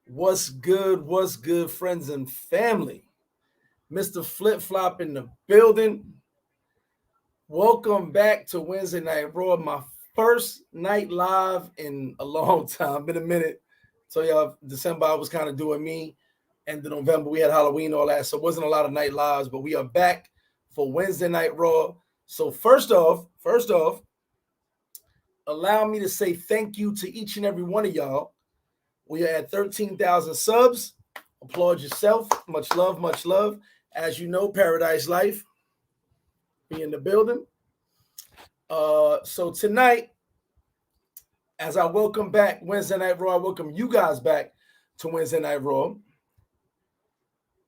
What's good? What's good, friends and family? Mr. Flip Flop in the building. Welcome back to Wednesday Night Raw, my first night live in a long time. Been a minute. So y'all, December I was kind of doing me. End of November we had Halloween, all that. So it wasn't a lot of night lives, but we are back for Wednesday Night Raw. So first off, allow me to say thank you to each and every one of y'all. We are at 13,000 subs. Applaud yourself. Much love, much love. As you know, Paradise Life be in the building. So tonight, as I welcome back Wednesday Night Raw, I welcome you guys back to Wednesday Night Raw.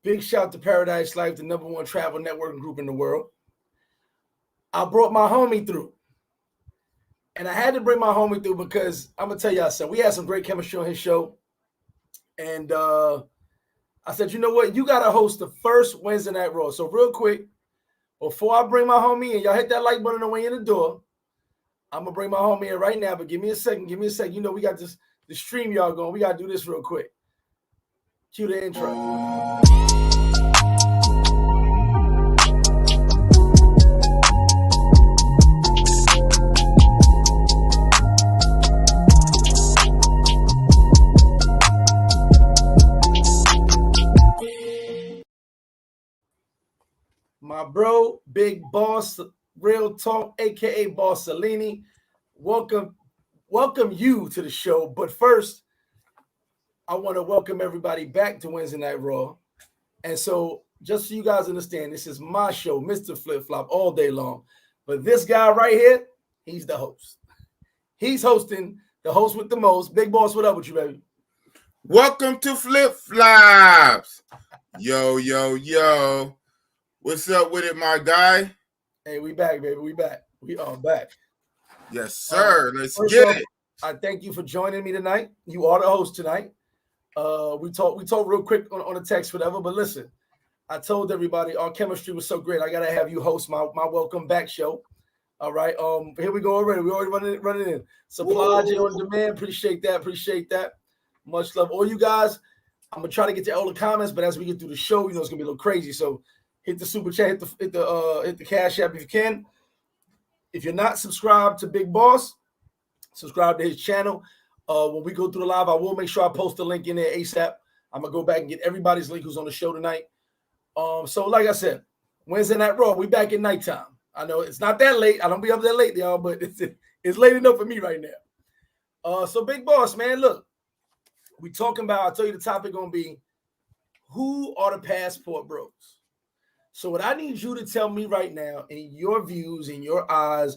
Big shout to Paradise Life, the #1 travel networking group in the world. I brought my homie through. And I had to bring my homie through because I'm going to tell y'all something. We had some great chemistry on his show. And I said, you know what? You got to host the first Wednesday Night Raw. So real quick, before I bring my homie in, y'all hit that like button on the way in the door. I'm going to bring my homie in right now, but give me a second. You know, we got the stream y'all going. We got to do this real quick. Cue the intro. My bro, Big Boss, Real Talk, aka Boss Salini. Welcome you to the show. But first, I want to welcome everybody back to Wednesday Night Raw. And so, just so you guys understand, this is my show, Mr. Flip Flop, all day long. But this guy right here, he's the host. He's hosting, the host with the most. Big Boss, what up with you, baby? Welcome to Flip Flops. Yo. What's up with it, my guy? Hey, we back, baby. We back. We are back. Yes, sir. Let's get it. I thank you for joining me tonight. You are the host tonight. We talked real quick on the text, whatever. But listen, I told everybody our chemistry was so great. I gotta have you host my welcome back show. All right. Here we go already. We already running in. Supply on demand. Appreciate that. Much love, all you guys. I'm gonna try to get to all the comments, but as we get through the show, you know it's gonna be a little crazy. So hit the super chat, hit the Cash App if you can. If you're not subscribed to Big Boss, subscribe to his channel. When we go through the live, I will make sure I post the link in there ASAP. I'm gonna go back and get everybody's link who's on the show tonight. So like I said, Wednesday Night Raw, we back at nighttime. I know it's not that late. I don't be up that late, y'all, but it's late enough for me right now. So Big Boss, man, look, we talking about. I'll tell you the topic gonna be who are the passport bros. So what I need you to tell me right now, in your views, in your eyes,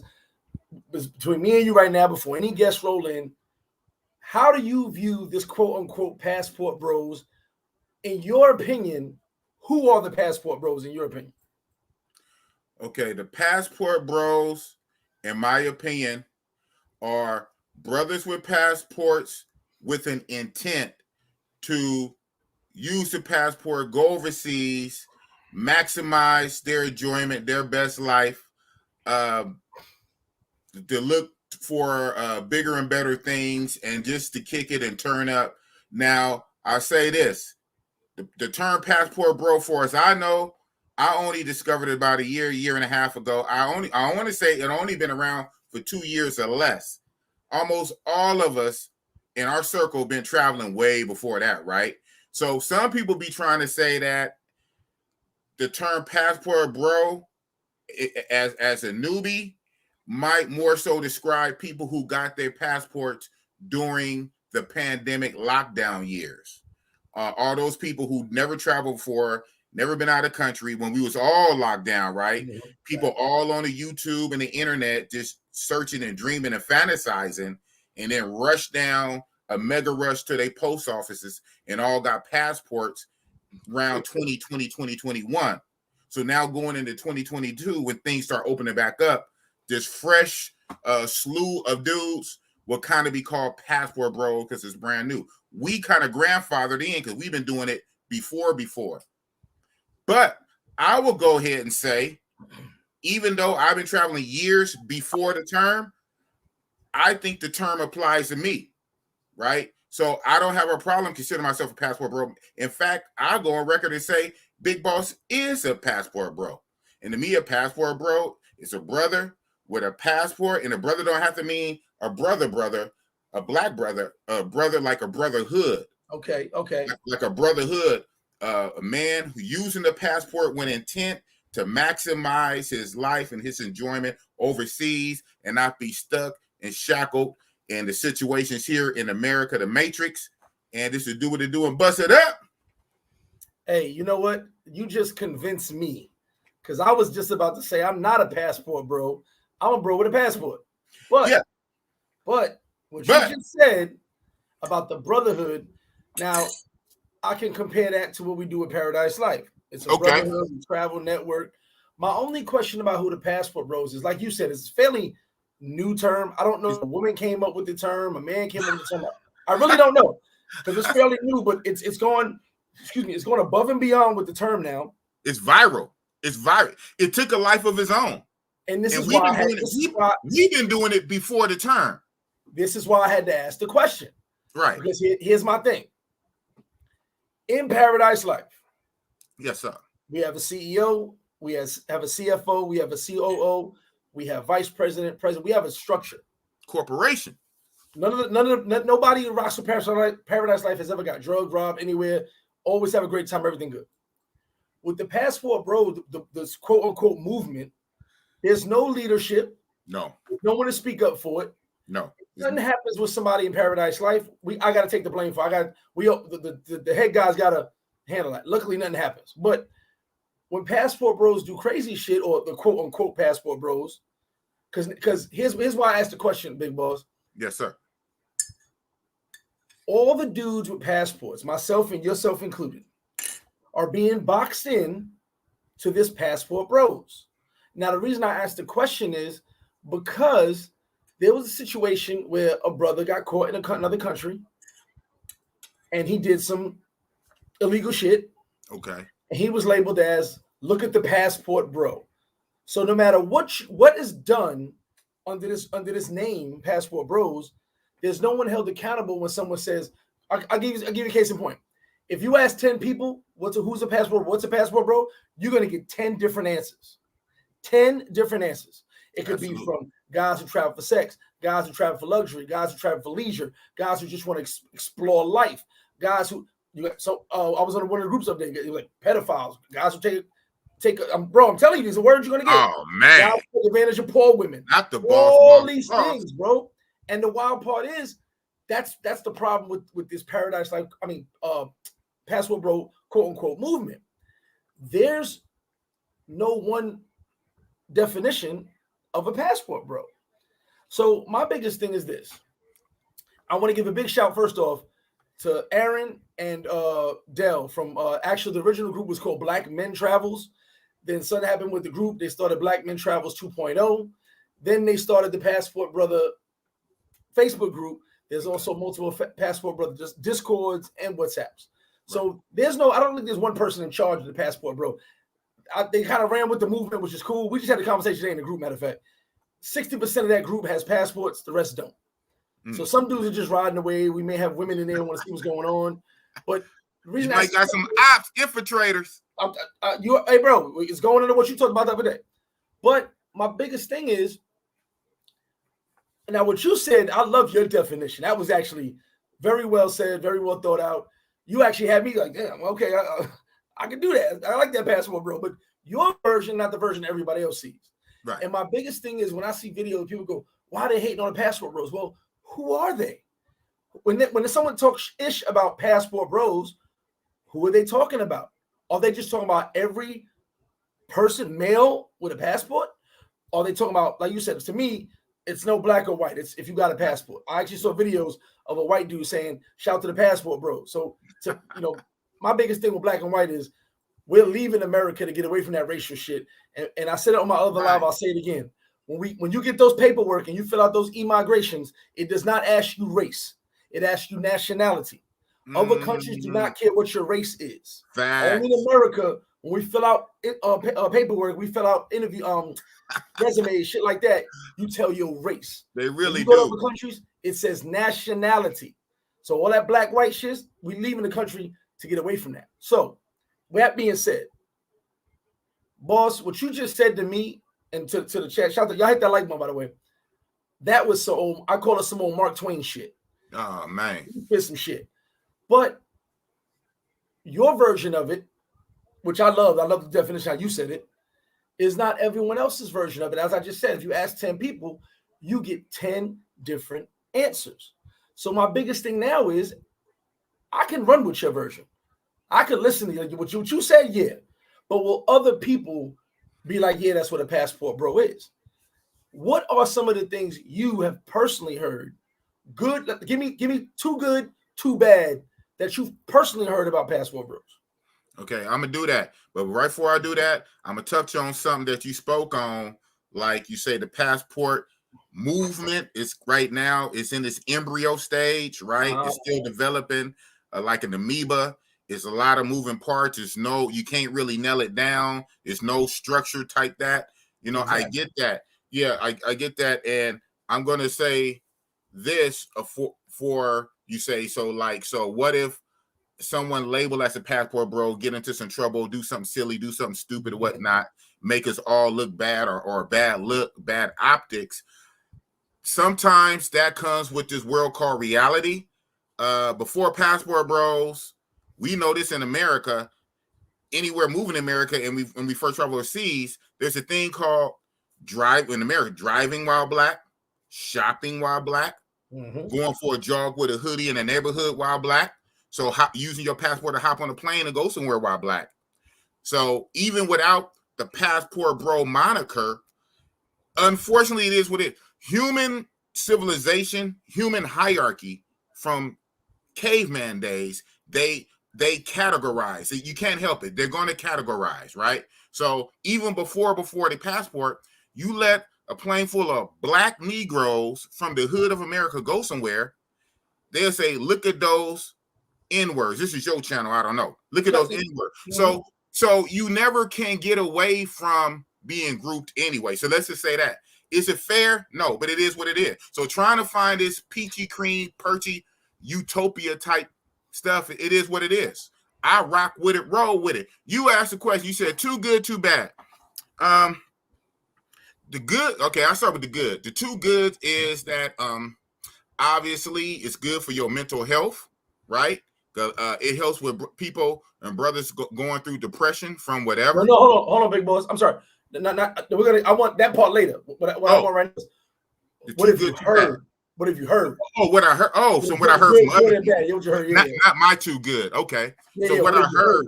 between me and you right now, before any guests roll in, how do you view this quote-unquote passport bros? In your opinion, who are the passport bros in your opinion? Okay, the passport bros, in my opinion, are brothers with passports with an intent to use the passport, go overseas, maximize their enjoyment, their best life, to look for bigger and better things, and just to kick it and turn up. Now, I say this, the term passport bro, for as I know, I only discovered it about a year and a half ago. I want to say it only been around for 2 years or less. Almost all of us in our circle been traveling way before that, right? So some people be trying to say that the term passport bro as a newbie might more so describe people who got their passports during the pandemic lockdown years. All those people who never traveled before, never been out of country when we was all locked down, right? Mm-hmm. People all on the YouTube and the internet just searching and dreaming and fantasizing, and then rushed down a mega rush to their post offices and all got passports around 2020, 2021. So now going into 2022, when things start opening back up, this fresh slew of dudes will kind of be called passport bro because it's brand new. We kind of grandfathered in because we've been doing it before. But I will go ahead and say, even though I've been traveling years before the term, I think the term applies to me. right? So I don't have a problem considering myself a passport bro. In fact, I go on record and say Big Boss is a passport bro. And to me, a passport bro is a brother with a passport, and a brother don't have to mean a brother, a black brother, a brother like a brotherhood. Okay. Like a brotherhood, a man who using the passport with intent to maximize his life and his enjoyment overseas and not be stuck and shackled in the situations here in America, the Matrix, and this to do what they do and bust it up. Hey, you know what? You just convinced me, because I was just about to say I'm not a passport bro. I'm a bro with a passport. But what you just said about the brotherhood, now I can compare that to what we do with Paradise Life. It's a brotherhood, travel network. My only question about who the passport bros is, like you said, it's a fairly new term. I don't know if a woman came up with the term, a man came up with the term. I really don't know, because it's fairly new, but it's going above and beyond with the term now. It's viral. It took a life of its own. And this is why we've been doing it before the term. This is why I had to ask the question. Right. Because here's my thing. In Paradise Life, yes, sir, we have a CEO, we have a CFO, we have a COO, we have vice president, we have a structure. Corporation. Nobody who rocks with Paradise Life has ever got drugged, robbed anywhere. Always have a great time, everything good. With the passport bro, this quote unquote movement, there's no leadership. No one to speak up for it. No. Nothing happens with somebody in Paradise Life. I got to take the blame for. The head guys got to handle that. Luckily, nothing happens. But when passport bros do crazy shit, or the quote unquote passport bros, because here's why I asked the question, Big Boss. Yes, sir. All the dudes with passports, myself and yourself included, are being boxed in to this passport bros. Now, the reason I asked the question is because there was a situation where a brother got caught in another country and he did some illegal shit. Okay. And he was labeled as, look at the passport bro. So no matter what is done under this name, passport bros, there's no one held accountable when someone says, I'll give you a case in point. If you ask 10 people, what's a passport bro, you're going to get 10 different answers. 10 different answers. It could be from guys who travel for sex, guys who travel for luxury, guys who travel for leisure, guys who just want to explore life, guys who I was on one of the groups up there, like pedophiles, guys who take bro, I'm telling you, these are words you're gonna get. Oh man, guys who take advantage of poor women. Not the boss. All these things, bro. And the wild part is that's the problem with this Paradise Life. Passport bro, quote unquote movement. There's no one definition of a passport bro. So my biggest thing is this. I want to give a big shout first off to Aaron and Dell from actually the original group was called Black Men Travels. Then something happened with the group. They started Black Men Travels 2.0. Then they started the Passport Brother Facebook group. There's also multiple Passport Brother just Discords and WhatsApps. So I don't think there's one person in charge of the Passport Bro. They kind of ran with the movement, which is cool. We just had a conversation today in the group, matter of fact. 60% of that group has passports, the rest don't. So some dudes are just riding away. We may have women in there who want to see what's going on. But the reason you might got some ops, infiltrators. Hey, bro, it's going into what you talked about the other day. But my biggest thing is, now what you said, I love your definition. That was actually very well said, very well thought out. You actually had me like, damn, okay, I can do that. I like that passport, bro. But your version, not the version everybody else sees. Right. And my biggest thing is when I see videos, people go, why are they hating on the passport bros? Well, who are they? When someone talks ish about passport bros, who are they talking about? Are they just talking about every person, male with a passport? Are they talking about, like you said, to me, it's no black or white. It's if you got a passport. I actually saw videos of a white dude saying, shout to the passport bro. So, my biggest thing with black and white is we're leaving America to get away from that racial shit. And I said it on my other live, I'll say it again. When you get those paperwork and you fill out those e-migrations, it does not ask you race. It asks you nationality. Other countries do not care what your race is. Only in America, when we fill out paperwork, we fill out interview resumes, shit like that, you tell your race. They really do. do. Other countries, it says nationality. So all that black white shit, we leaving the country to get away from that. So with that being said, boss, what you just said to me and to the chat, shout out, y'all hit that like button, by the way. That was so I call it some old Mark Twain shit. Oh man, some shit. But your version of it, which I love the definition how you said it, is not everyone else's version of it. As I just said, if you ask 10 people, you get 10 different answers. So my biggest thing now is I can run with your version. I can listen to you. What you said, yeah. But will other people be like, yeah, that's what a passport bro is? What are some of the things you have personally heard? Good. Give me two good, two bad that you've personally heard about passport bros. Okay, I'm gonna do that. But right before I do that, I'm gonna touch on something that you spoke on. Like you say, the passport movement is right now, it's in its embryo stage, right? It's still developing like an amoeba. It's a lot of moving parts. You can't really nail it down. There's no structure type that. Exactly. I get that. Yeah, I get that. And I'm gonna say this for you say, so what if someone labeled as a passport bro get into some trouble, do something silly, do something stupid or whatnot, make us all look bad or bad optics? Sometimes that comes with this world called reality. Before passport bros, we know this in America, anywhere moving in America, and when we first travel overseas, there's a thing called driving while black, shopping while black, going for a jog with a hoodie in a neighborhood while black. So using your passport to hop on a plane and go somewhere while black. So even without the passport bro moniker, unfortunately, it is what it is. Human civilization, human hierarchy from caveman days, they categorize. You can't help it. They're going to categorize, right? So even before the passport, you let a plane full of black Negroes from the hood of America go somewhere, they'll say, look at those N-words. This is your channel. I don't know. Look at those N-words. So you never can get away from being grouped anyway. So let's just say that. Is it fair? No, but it is what it is. So trying to find this peachy cream, perchy, utopia type stuff, it is what it is. I rock with it, roll with it. You asked the question. You said too good, too bad. The good, okay, I'll start with the good. The two goods is that obviously it's good for your mental health, right? It helps with people and brothers going through depression from whatever. No, hold on, big boss. I'm sorry. I want that part later. What I want right now is, what have you heard? What have you heard? Oh, what I heard. Oh, so what I heard from other people. Not my too good. Okay. So what I heard.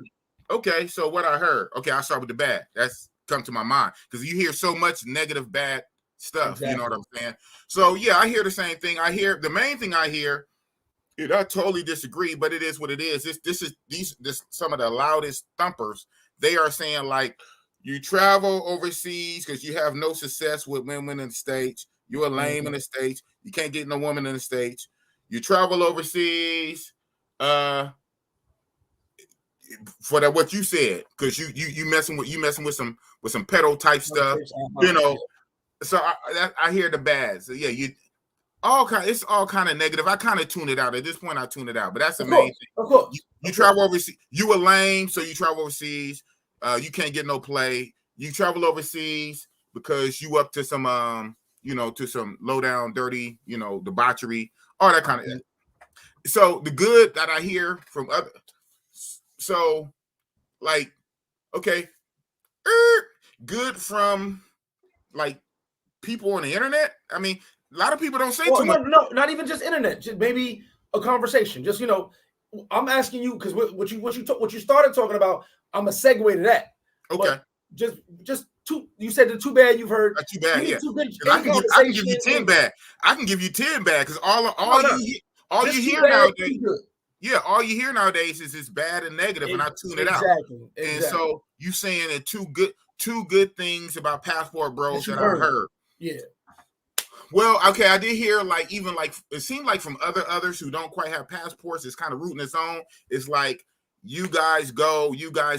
Okay. So what I heard. Okay, I'll start with the bad. That's come to my mind because you hear so much negative, bad stuff. Exactly. You know what I'm saying? So yeah, I hear the same thing. I hear the main thing I hear. I totally disagree, but it is what it is. This is some of the loudest thumpers. They are saying like, you travel overseas because you have no success with women in the States. You're a lame in the States. You can't get no woman in the States. You travel overseas for that what you said, because you messing with some pedo type stuff, you know. So I hear the bad. So yeah, it's all kind of negative. I kind of tune it out. At this point, I tune it out. But that's the main thing. Of course. You travel overseas. You a lame, so you travel overseas. You can't get no play. You travel overseas because you up to some to some low down, dirty, debauchery, all that kind of thing. So the good that I hear from other, so like, okay, good from like people on the internet. I mean, a lot of people don't say too much. No, not even just internet. Just maybe a conversation. Just I'm asking you because what you started talking about. I'm a segue to that. Okay. But just two. You said the too bad you've heard. Not too bad. Yeah. I can give you 10 bad. I can give you 10 bad because all you hear nowadays. Yeah, all you hear nowadays is it's bad and negative, and I tune it out. Exactly. And so you saying that two good things about passport bros that I heard. Yeah. Well, okay, I did hear it seemed like from others who don't quite have passports, it's kind of rooting its own. It's like you guys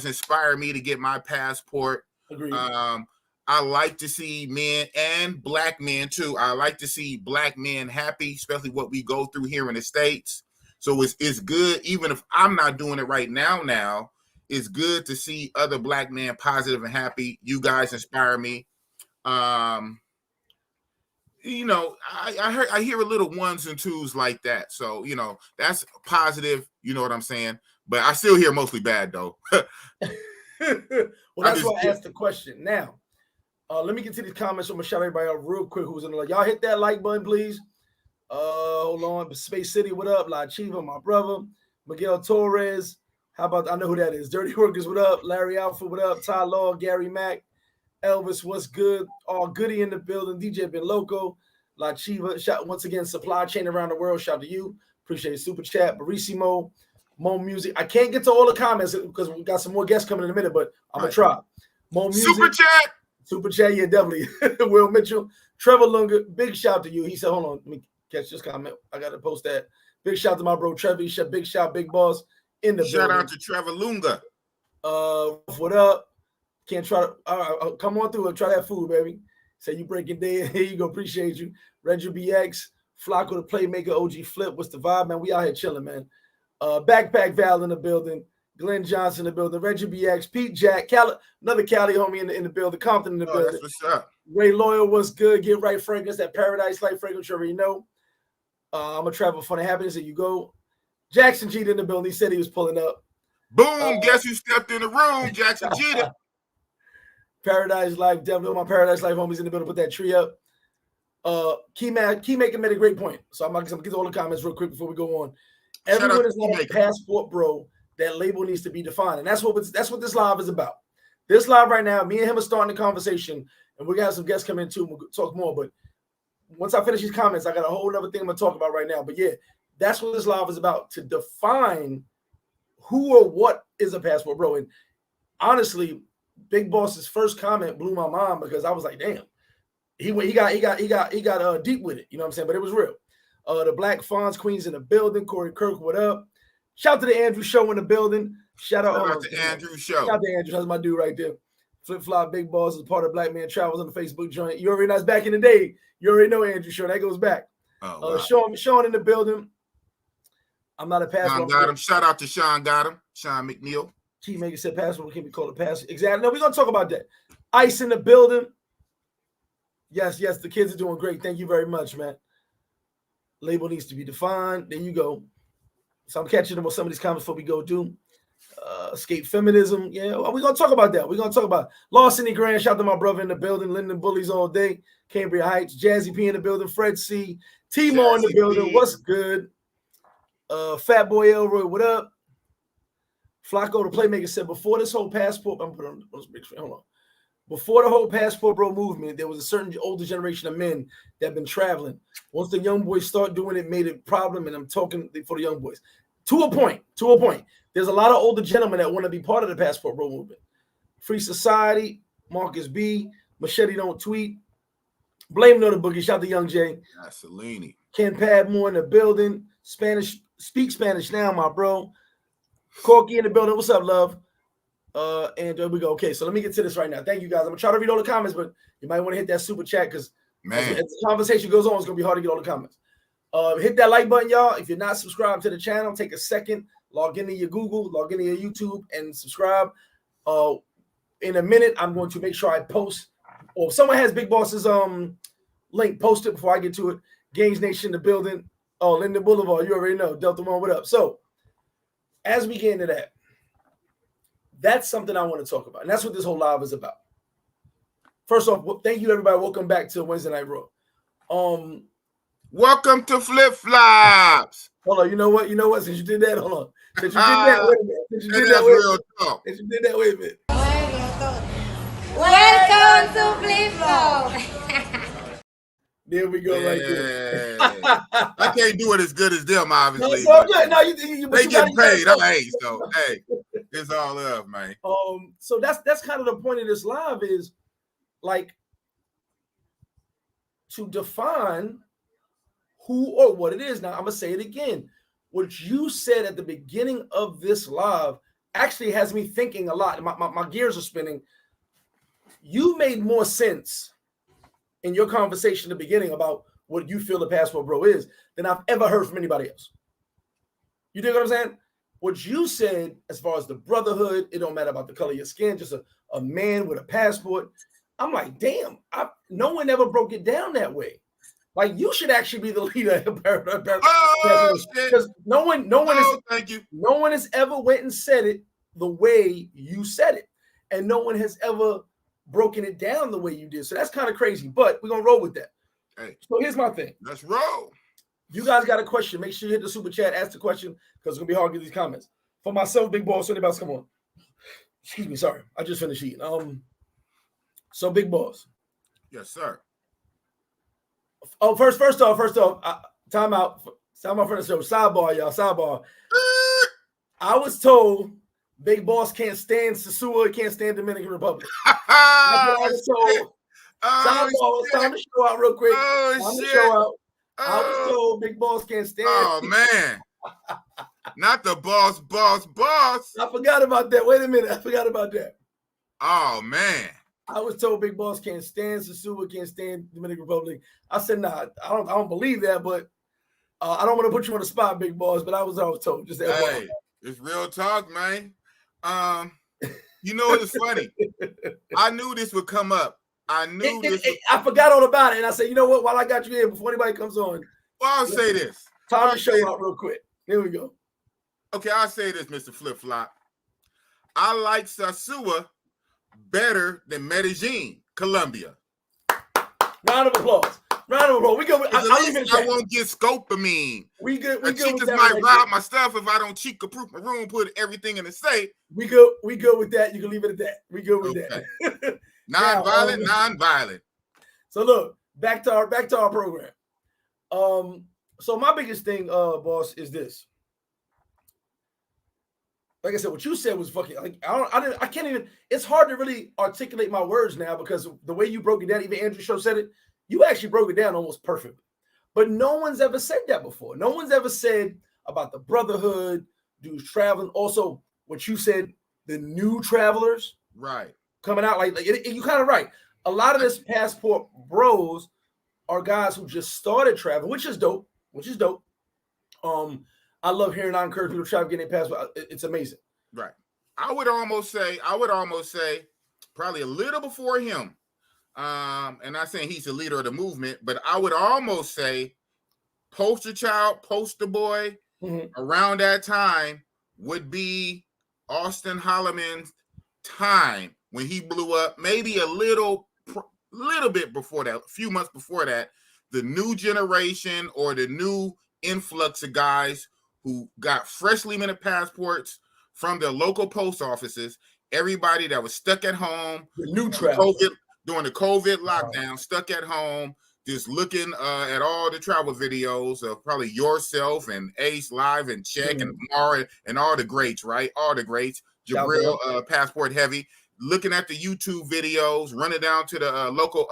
inspire me to get my passport. Agreed. I like to see men and black men too. I like to see black men happy, especially what we go through here in the States. So it's good, even if I'm not doing it right now, it's good to see other black men positive and happy. You guys inspire me. You know, I hear a little ones and twos like that. So, you know, that's positive. You know what I'm saying? But I still hear mostly bad, though. Well, that's why I asked the question. Now, let me get to these comments. I'm going to shout everybody out real quick who's in the like. Y'all hit that like button, please. Hold on. Space City, what up? La Chiva, my brother. Miguel Torres. How about, I know who that is. Dirty Workers, what up? Larry Alpha, what up? Ty Law, Gary Mack. Elvis, what's good? All Goody in the building. DJ Ben Loco, La Chiva. Shout once again, supply chain around the world. Shout to you. Appreciate it. Super chat. Barissimo, Mo Music. I can't get to all the comments because we got some more guests coming in a minute, but I'm gonna try. Mo Music. Super chat. Yeah, definitely. Will Mitchell, Trevor Lunga. Big shout to you. He said, hold on, let me catch this comment. I gotta post that. Big shout to my bro Trevor. He said, big shout, big boss in the building. Shout out to Trevor Lunga. What up? Can't try to come on through and try that food, baby. Say you breaking day. Here you go. Appreciate you. Reggie BX, Flacco the Playmaker, OG Flip. What's the vibe, man? We out here chilling, man. Backpack Val in the building. Glenn Johnson in the building. Reggie BX, Pete Jack, another Cali homie in the building. Compton in the building. That's what's up. Ray Loyal, what's good? Get right fragrance, that Paradise Light fragrance, you already know. I'm gonna travel fun and happiness. There you go. Jackson Jeter in the building. He said he was pulling up. Boom! Guess who stepped in the room? Jackson Jeter. Paradise Life, definitely my Paradise Life homies in the building. Put that tree up. Keymaker made a great point. So I'm gonna get all the comments real quick before we go on. Everyone is not a passport, bro. That label needs to be defined, and that's what this live is about. This live right now, me and him are starting the conversation, and we're gonna have some guests come in too. We'll talk more, but once I finish these comments, I got a whole other thing I'm gonna talk about right now. But yeah, that's what this live is about, to define who or what is a passport, bro. And honestly, Big Boss's first comment blew my mind because I was like, damn, he got deep with it. You know what I'm saying? But it was real. The Black Fonz Queens in the building. Corey Kirk, what up? Shout out to the Andrew Show in the building. Shout out to Andrew Show. Shout out to Andrew. That's my dude right there. Flip Flop Big Boss is part of Black Man Travels on the Facebook joint. You already know, it's back in the day. You already know Andrew Show. That goes back. Oh, wow. Sean in the building. I'm not a passport. Sean got him. Shout out to Sean got him. Sean McNeil. Keymaker said passport can be called a passport. Exactly. No, we're going to talk about that. Ice in the building. Yes, the kids are doing great. Thank you very much, man. Label needs to be defined. There you go. So I'm catching them on some of these comments before we go do. Escape feminism. Yeah, we're going to talk about that. We're going to talk about Lawson E. Grand. Shout out to my brother in the building. Linden Bullies all day. Cambria Heights. Jazzy P in the building. Fred C. Timo in the building. What's good? Fat Boy Elroy, what up? Flacco the Playmaker said, before this whole passport, I'm putting on this big screen. Hold on. Before the whole passport bro movement, there was a certain older generation of men that have been traveling. Once the young boys start doing it, made it a problem, and I'm talking for the young boys. To a point. There's a lot of older gentlemen that want to be part of the passport bro movement. Free Society, Marcus B, Machete Don't Tweet, Blame No the Boogie, shout out to Young Jay. Gasolini. Ken Padmore in the building. Spanish, speak Spanish now, my bro. Corky in the building. What's up, love? And there we go. Okay, so let me get to this right now. Thank you, guys. I'm gonna try to read all the comments, but you might want to hit that super chat because as the conversation goes on, it's gonna be hard to get all the comments. Hit that like button, y'all. If you're not subscribed to the channel, take a second, log into your Google, log into your YouTube, and subscribe. In a minute, I'm going to make sure I post, or if someone has Big Boss's link, post it before I get to it. Gaines Nation in the building. Oh, Linden Boulevard, you already know. Delta One, what up? So, as we get into that, that's something I want to talk about. And that's what this whole live is about. First off, thank you, everybody. Welcome back to Wednesday Night Raw. Welcome to Flip Flops. Hold on, you know what? Since you did that, hold on. Since you did that, wait a minute. Since you did that, wait a minute. Welcome to Flip Flop. There we go, right there. I can't do it as good as them, obviously. No, you they get paid. So hey, it's all love, man. So that's kind of the point of this live is like to define who or what it is. Now I'm gonna say it again. What you said at the beginning of this live actually has me thinking a lot. My gears are spinning. You made more sense in your conversation in the beginning about what you feel the passport bro is than I've ever heard from anybody else. You dig what I'm saying? What you said, as far as the brotherhood, it don't matter about the color of your skin, just a man with a passport. I'm like, damn, no one ever broke it down that way. Like, you should actually be the leader. Because no one has ever went and said it the way you said it. And no one has ever broken it down the way you did. So that's kind of crazy, but we're going to roll with that. Hey, so here's my thing. Let's roll. You guys got a question. Make sure you hit the super chat, ask the question, because it's going to be hard to get these comments. For myself, Big Boss, anybody else, come on. Excuse me, sorry. I just finished eating. So Big Boss. Yes, sir. Oh, first off, time out for the show. Sidebar, y'all. Sidebar. I was told Big Boss can't stand Sosua, can't stand Dominican Republic. That's what I was told. Sidebar, it's time to show out real quick. I was told Big Boss can't stand. Oh man. Not the boss. I forgot about that. Wait a minute. I forgot about that. Oh man. I was told Big Boss can't stand Sosua, can't stand Dominican Republic. I said, nah, I don't believe that, but I don't want to put you on the spot, Big Boss, but I was told. Just that hey, it's real talk, man. You know it's funny. I knew this would come up. I forgot all about it, and I said, you know what? While I got you here, before anybody comes on, I'll say this. Time to show out real quick. Here we go. Okay, I'll say this, Mr. Flip Flop. I like Sosua better than Medellin, Colombia. Round of applause. We go. I won't get scopamine. We good. Chicas might rob my stuff if I don't cheek-proof my room, put everything in the safe. We good with that. You can leave it at that. We good with that. Non-violent. So look, back to our program. So my biggest thing, boss, is this. Like I said, what you said was fucking. Like I can't even. It's hard to really articulate my words now because the way you broke it down. Even Andrew Show said it. You actually broke it down almost perfectly. But no one's ever said that before. No one's ever said about the brotherhood, dudes traveling. Also, what you said, the new travelers, right, coming out. Like you kind of right. A lot of this passport bros are guys who just started traveling, which is dope. I love hearing. I encourage people to travel, get their passport. It's amazing. Right. I would almost say probably a little before him. And not saying he's the leader of the movement, but I would almost say poster child, poster boy around that time would be Austin Holloman's time when he blew up, maybe a little bit before that, a few months before that, the new generation or the new influx of guys who got freshly minted passports from their local post offices, everybody that was stuck at home, the new travel during the COVID lockdown, stuck at home, just looking at all the travel videos of probably yourself and Ace Live and Check and Mara and all the greats, right? All the greats. Jabril, Passport Heavy, looking at the YouTube videos, running down to the local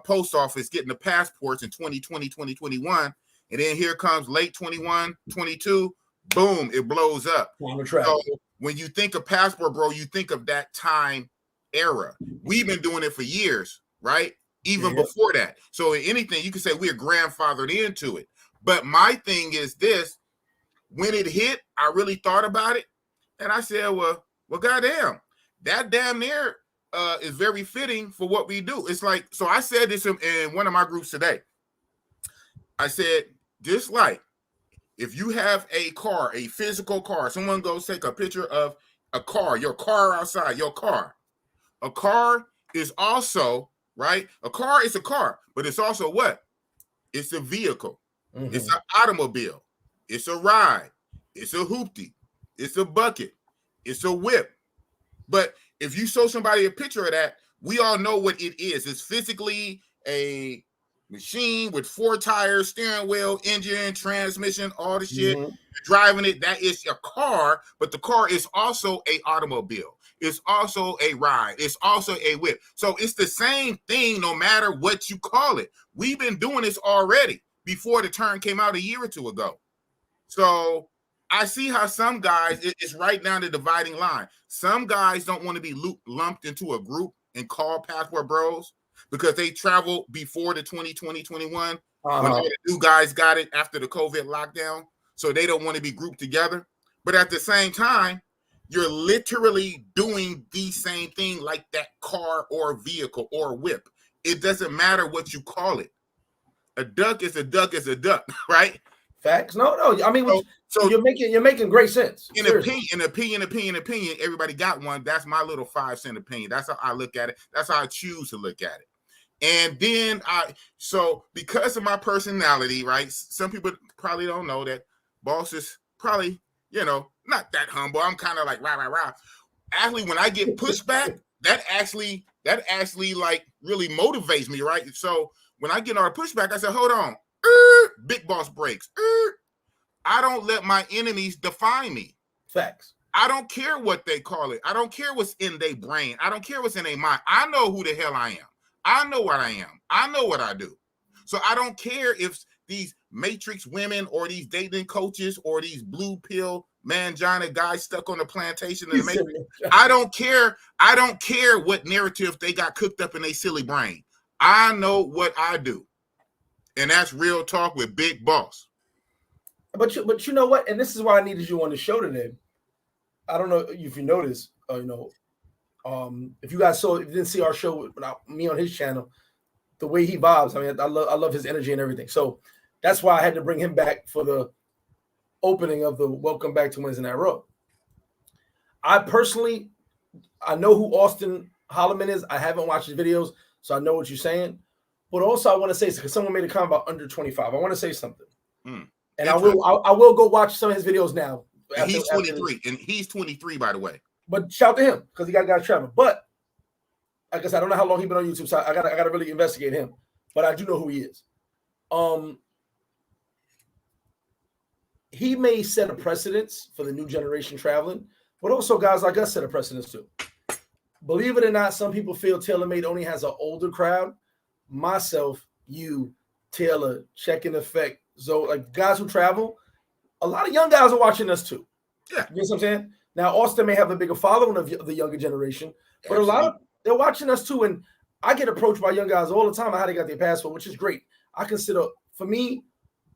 post office, getting the passports in 2020, 2021. And then here comes late 21, 22, boom, it blows up. So when you think of passport, bro, you think of that time era. We've been doing it for years, right? Even before that. So anything, you can say we're grandfathered into it. But my thing is this, when it hit, I really thought about it. And I said, well, goddamn, that damn near is very fitting for what we do. It's like, so I said this in one of my groups today. I said, just like if you have a car, a physical car, someone goes take a picture of a car, your car outside, your car. A car is also, right? A car is a car, but it's also what? It's a vehicle. It's an automobile. It's a ride. It's a hoopty. It's a bucket. It's a whip. But if you show somebody a picture of that, we all know what it is. It's physically a machine with 4 tires, steering wheel, engine, transmission, all the shit. Driving it, that is your car, but the car is also a automobile. It's also a ride. It's also a whip. So it's the same thing no matter what you call it. We've been doing this already before the term came out a year or two ago. So I see how some guys, it's right down the dividing line. Some guys don't want to be lumped into a group and called passport bros because they traveled before the 2020, 21 when all the new guys got it after the COVID lockdown. so they don't want to be grouped together. But at the same time, you're literally doing the same thing like that car or vehicle or whip. It doesn't matter what you call it. A duck is a duck is a duck, right? Facts. No. I mean, so you're making great sense. In opinion, everybody got one. That's my little 5-cent opinion. That's how I look at it. That's how I choose to look at it. And then so because of my personality, right? Some people probably don't know that Boss is probably, not that humble. I'm kind of like rah. Actually, when I get pushback, that actually like really motivates me, right? So when I get our pushback, I say, hold on, big boss breaks. I don't let my enemies define me. Facts. I don't care what they call it. I don't care what's in their brain. I don't care what's in their mind. I know who the hell I am. I know what I am. I know what I do. So I don't care if these matrix women or these dating coaches or these blue pill mangina guys stuck on the plantation in the matrix. I don't care. I don't care what narrative they got cooked up in their silly brain. I know what I do. And that's real talk with Big Boss. But you know what? And this is why I needed you on the show today. I don't know if you noticed, if you guys if you didn't see our show with me on his channel, the way he vibes. I mean, I love his energy and everything. So that's why I had to bring him back for the opening of the Welcome Back to Wednesday Night Raw. I know who Austin Holloman is. I haven't watched his videos, so I know what you're saying. But also, I want to say, because someone made a comment about under 25. I want to say something. And I will go watch some of his videos now. And he's 23. And he's 23, by the way. But shout to him, because he got guys traveling. But I guess I don't know how long he's been on YouTube, so I gotta really investigate him. But I do know who he is. He may set a precedence for the new generation traveling, but also guys like us set a precedence too. Believe it or not, some people feel TaylorMade only has an older crowd. Myself, you, Taylor, Check in Effect, Zoe, like guys who travel, a lot of young guys are watching us too. Yeah. You know what I'm saying? Now, Austin may have a bigger following of the younger generation, but a lot of they're watching us too. And I get approached by young guys all the time on how they got their passport, which is great. I consider, for me,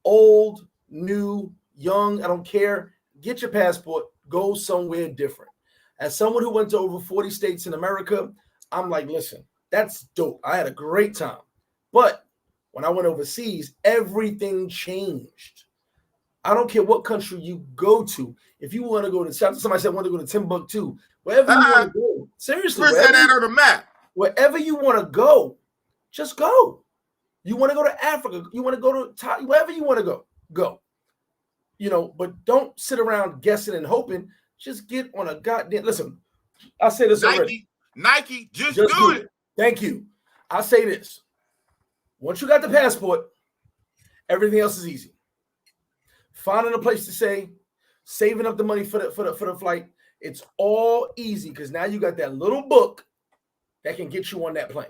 old, new, young, I don't care. Get your passport, go somewhere different. As someone who went to over 40 states in America, I'm like, listen, that's dope. I had a great time. But when I went overseas, everything changed. I don't care what country you go to. If you want to go to, somebody said want to go to Timbuktu, wherever you want to go. Seriously, where's that on the map? Wherever you want to go, just go. You want to go to Africa, you want to go to Thailand, wherever you want to go, go. But don't sit around guessing and hoping. Just get on a goddamn. Listen, I say this already. Nike, just do it. Thank you. I say this. Once you got the passport, everything else is easy. Finding a place to stay, saving up the money for the flight, it's all easy because now you got that little book that can get you on that plane.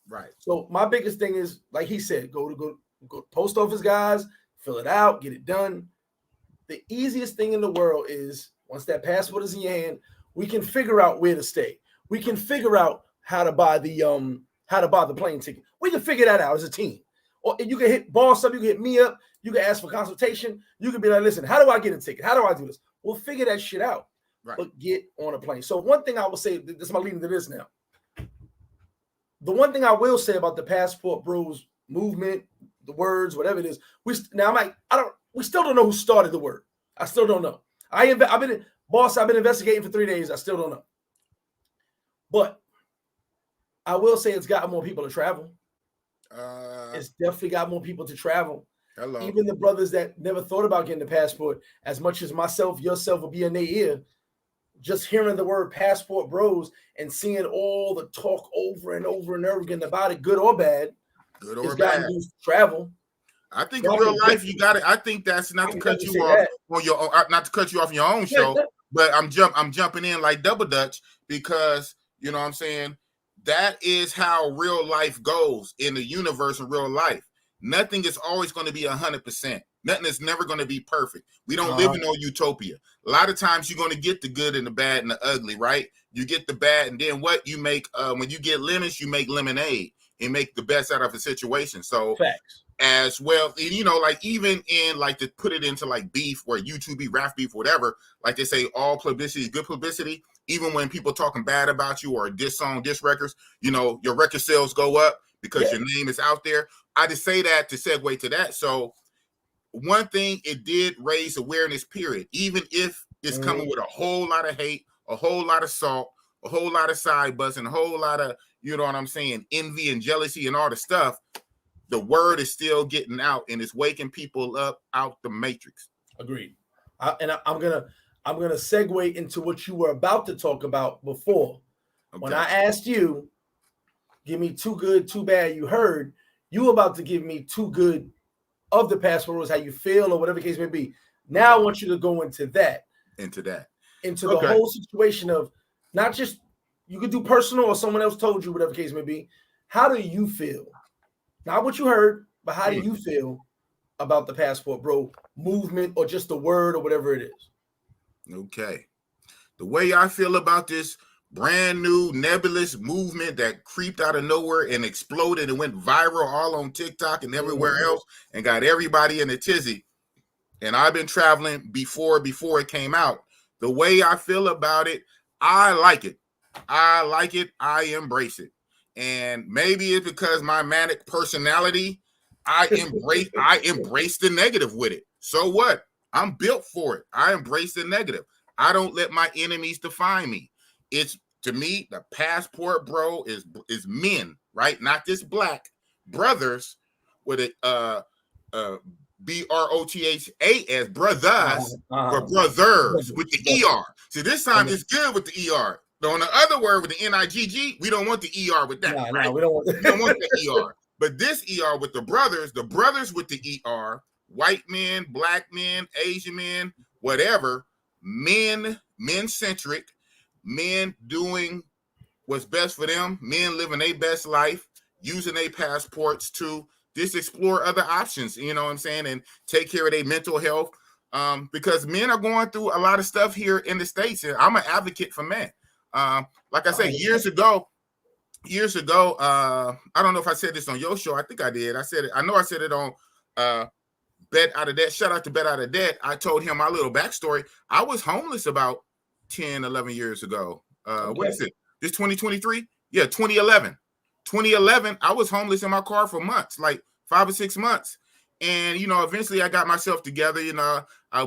Right. So my biggest thing is, like he said, go to post office guys, fill it out, get it done. The easiest thing in the world is once that passport is in your hand, we can figure out where to stay. We can figure out how to buy the plane ticket. We can figure that out as a team. Or you can hit Boss up, you can hit me up, you can ask for consultation. You can be like, listen, how do I get a ticket? How do I do this? We'll figure that shit out. Right. But get on a plane. So one thing I will say, this is my leading to this now. The one thing I will say about the Passport Bros movement, the words, whatever it is, we still don't know who started the word. I still don't know. I've been investigating for 3 days. I still don't know. But I will say it's got more people to travel. It's definitely got more people to travel. Hello. Even the brothers that never thought about getting the passport, as much as myself, yourself will be in their ear, just hearing the word Passport Bros and seeing all the talk over and over and over again about it, good or bad, travel. I think in real life you got it. I think that's not to cut you off on your not to cut you off your own show, but I'm jumping in like double dutch because you know what I'm saying. That is how real life goes in the universe in real life. Nothing is always going to be 100%. Nothing is never going to be perfect. We don't live in no utopia. A lot of times you're going to get the good and the bad and the ugly, right? You get the bad, and then what you make when you get lemons, you make lemonade and make the best out of a situation. So facts. as well. And, you know, like even in like to put it into like beef or YouTube beef, rap beef, whatever, like they say all publicity is good publicity. Even when people talking bad about you or diss song, diss records, you know, your record sales go up because your name is out there. I just say that to segue to that. So one thing, it did raise awareness, period. Even if it's coming with a whole lot of hate, a whole lot of salt, a whole lot of side buzzing, a whole lot of, you know what I'm saying, envy and jealousy and all the stuff, the word is still getting out and it's waking people up out the matrix. Agreed. I'm gonna segue into what you were about to talk about before. Okay. When I asked you, give me too good, too bad, you heard, you were about to give me too good of the past rules, how you feel or whatever the case may be. Now I want you to go into that. Into the whole situation of not just, you could do personal or someone else told you, whatever the case may be. How do you feel? Not what you heard, but how do you feel about the passport, bro, movement or just the word or whatever it is? Okay. The way I feel about this brand new nebulous movement that creeped out of nowhere and exploded and went viral all on TikTok and everywhere else and got everybody in a tizzy. And I've been traveling before it came out. The way I feel about it, I like it. I like it. I embrace it. And maybe it's because my manic personality, I embrace the negative with it. So what? I'm built for it. I embrace the negative. I don't let my enemies define me. It's, to me, the passport, bro, is men, right? Not just black brothers with a BROTHAS, brothers, but brothers with the ER. See, this time it's good with the ER. On the other word with the NIGG, we don't want the ER with that. Right? No, we don't want we don't want the ER. But this ER with the brothers with the ER, white men, black men, Asian men, whatever, men-centric, men doing what's best for them, men living their best life, using their passports to just explore other options, you know what I'm saying, and take care of their mental health, because men are going through a lot of stuff here in the States, and I'm an advocate for men. Like I said, years ago, I don't know if I said this on your show. I think I did. I know I said it on Bet Out of Debt. Shout out to Bet Out of Debt. I told him my little backstory. I was homeless about 10, 11 years ago. What is it? This 2023? Yeah, 2011. 2011, I was homeless in my car for months, like 5 or 6 months. And, you know, eventually I got myself together. You know, I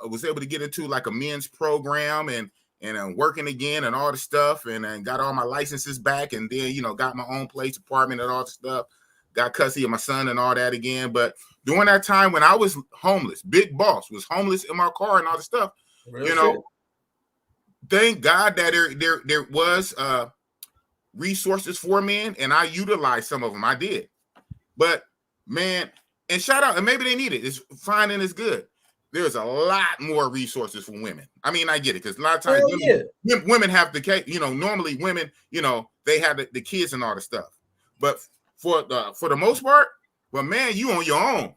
was able to get into like a men's program and I'm working again and all the stuff, and got all my licenses back, and then, you know, got my own place, apartment and all the stuff, got custody of my son and all that again. But during that time when I was homeless, Big Boss was homeless in my car and all the stuff, you know, thank God that there was resources for men, and I utilized some of them. I did. But man, and shout out, and maybe they need it. It's fine and it's good. There's a lot more resources for women. I mean, I get it, because a lot of times women have the, you know, normally women, you know, they have the kids and all the stuff. But for the most part, well, man, you on your own.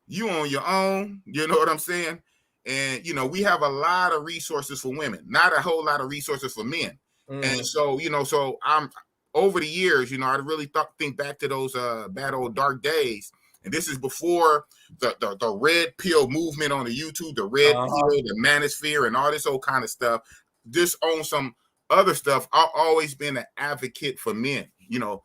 You on your own. You know what I'm saying? And, you know, we have a lot of resources for women, not a whole lot of resources for men. And so, you know, so I'm over the years, you know, I really think back to those bad old dark days. And this is before the red pill movement on the YouTube, the red pill, the manosphere, and all this old kind of stuff. Just on some other stuff, I've always been an advocate for men, you know,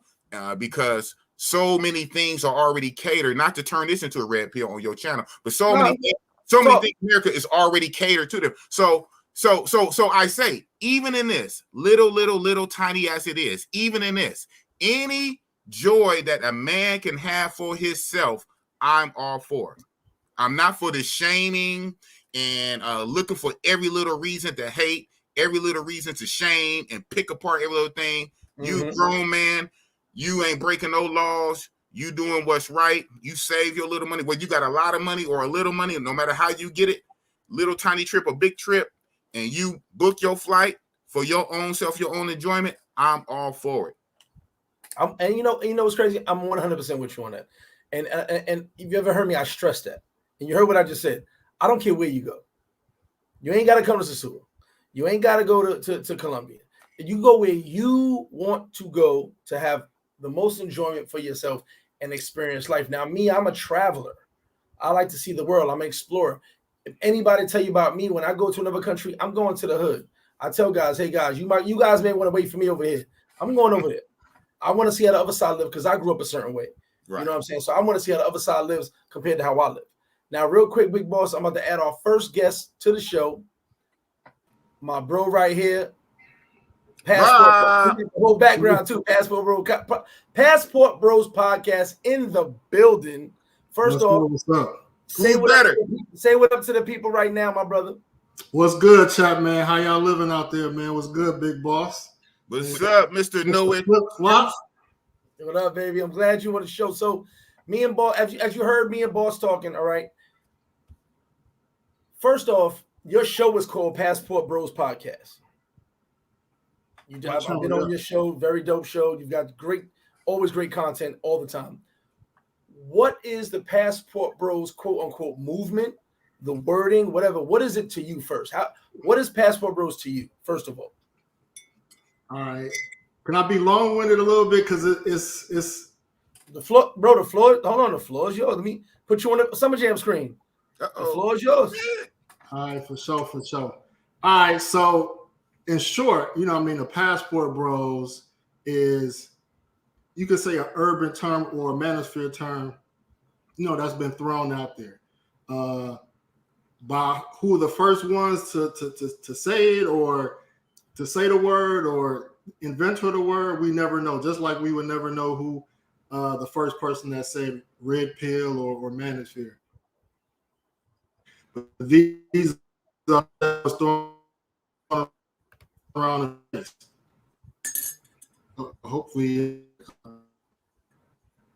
because so many things are already catered. Not to turn this into a red pill on your channel, but so many things America is already catered to them. So I say, even in this little tiny as it is, even in this, any joy that a man can have for himself, I'm all for. I'm not for the shaming and looking for every little reason to hate, every little reason to shame and pick apart every little thing. You grown man, you ain't breaking no laws. You doing what's right. You save your little money. Whether you got a lot of money or a little money, no matter how you get it, little tiny trip or big trip, and you book your flight for your own self, your own enjoyment, I'm all for it. And you know what's crazy? I'm 100% with you on that. And if you ever heard me, I stress that. And you heard what I just said. I don't care where you go. You ain't got to come to Sosua. You ain't got to go to Colombia. You go where you want to go to have the most enjoyment for yourself and experience life. Now, me, I'm a traveler. I like to see the world. I'm an explorer. If anybody tell you about me, when I go to another country, I'm going to the hood. I tell guys, hey guys, you guys may want to wait for me over here. I'm going over there. I want to see how the other side live because I grew up a certain way. Right. You know what I'm saying? So I want to see how the other side lives compared to how I live. Now, real quick, Big Boss, I'm about to add our first guest to the show. My bro right here. Passport, the whole background too. Passport Bros podcast in the building. First off, what's up? Say what up to the people right now, my brother. What's good, chat man? How y'all living out there, man? What's good, Big Boss? What's up, Mr. Know It? What up, baby? I'm glad you want to show. So, me and Boss, as you heard me and Boss talking, all right. First off, your show is called Passport Bros Podcast. I've been on your show, very dope show. You've got always great content all the time. What is the Passport Bros quote unquote movement, the wording, whatever? What is it to you first? What is Passport Bros to you, first of all? All right. Can I be long-winded a little bit? Because it's the floor, bro. The floor, hold on, the floor is yours. Let me put you on the Summer Jam screen. The floor is yours. All right, for sure. All right, so in short, the Passport Bros is, you could say, an urban term or a manosphere term, that's been thrown out there by who the first ones to say it or to say the word or inventor of the word. We never know. Just like we would never know who the first person that said red pill or manosphere. But these are thrown around the place. Hopefully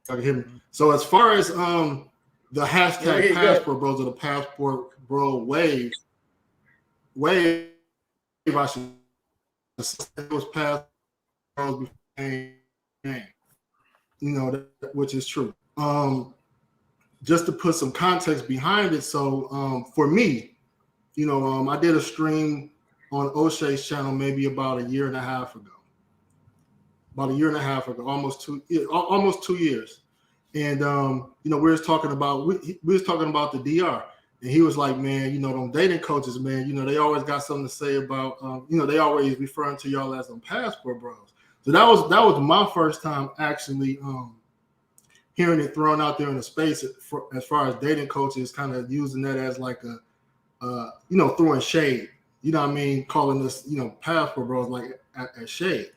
I can hear me. So as far as the hashtag Passport Bros or the Passport Bro wave, I should say it was Passport Bros before, which is true. Just to put some context behind it, so for me, I did a stream on O'Shea's channel maybe about a year and a half ago. Almost 2 years. And we was talking about the DR, and he was like, man, them dating coaches, man, they always got something to say about they always referring to y'all as them Passport Bros. So that was my first time actually hearing it thrown out there in the space as far as dating coaches kind of using that as like a throwing shade, calling us Passport Bros like as shade.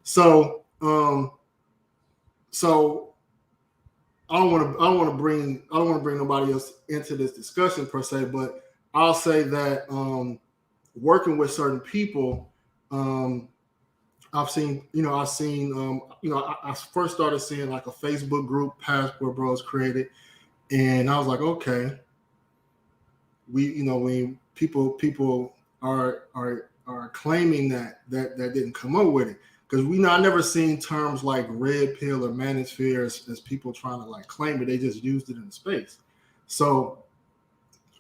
So I don't want to bring nobody else into this discussion per se, but I'll say that working with certain people, I first started seeing like a Facebook group Passport Bros created, and I was like, okay, when people are claiming that didn't come up with it. Because I never seen terms like red pill or manosphere as people trying to like claim it. They just used it in the space. So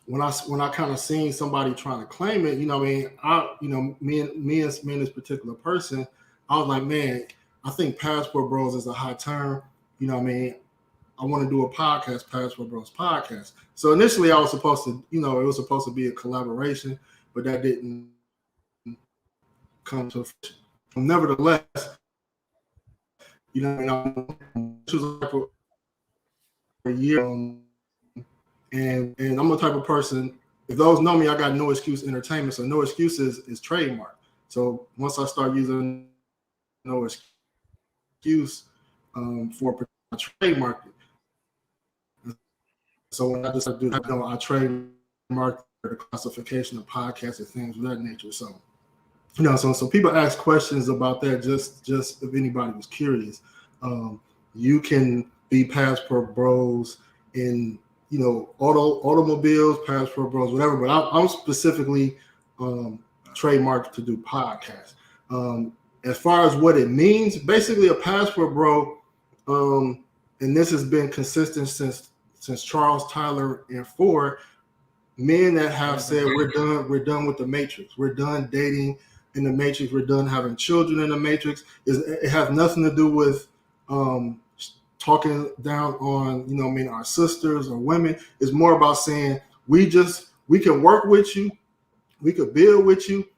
when I kind of seen somebody trying to claim it, me and this particular person, I was like, man, I think Passport Bros is a hot term. I want to do a podcast, Passport Bros podcast. So initially I was supposed to, it was supposed to be a collaboration, but that didn't come to fruition. Nevertheless, this was like for a year, and I'm the type of person. If those know me, I got No Excuse Entertainment, so No Excuses is trademark. So once I start using No Excuse for a trademark, so when I decided to do that, I trademark the classification of podcasts and things of that nature. So. So people ask questions about that. Just if anybody was curious, you can be Passport Bros in automobiles, Passport Bros, whatever. But I'm specifically trademarked to do podcasts. As far as what it means, basically a Passport Bro, and this has been consistent since Charles Tyler and Ford, men that have said we're done with the Matrix, we're done dating in the Matrix, we're done having children in the Matrix. It has nothing to do with talking down on, you know, I mean, our sisters or women. It's more about saying we can work with you, we could build with you.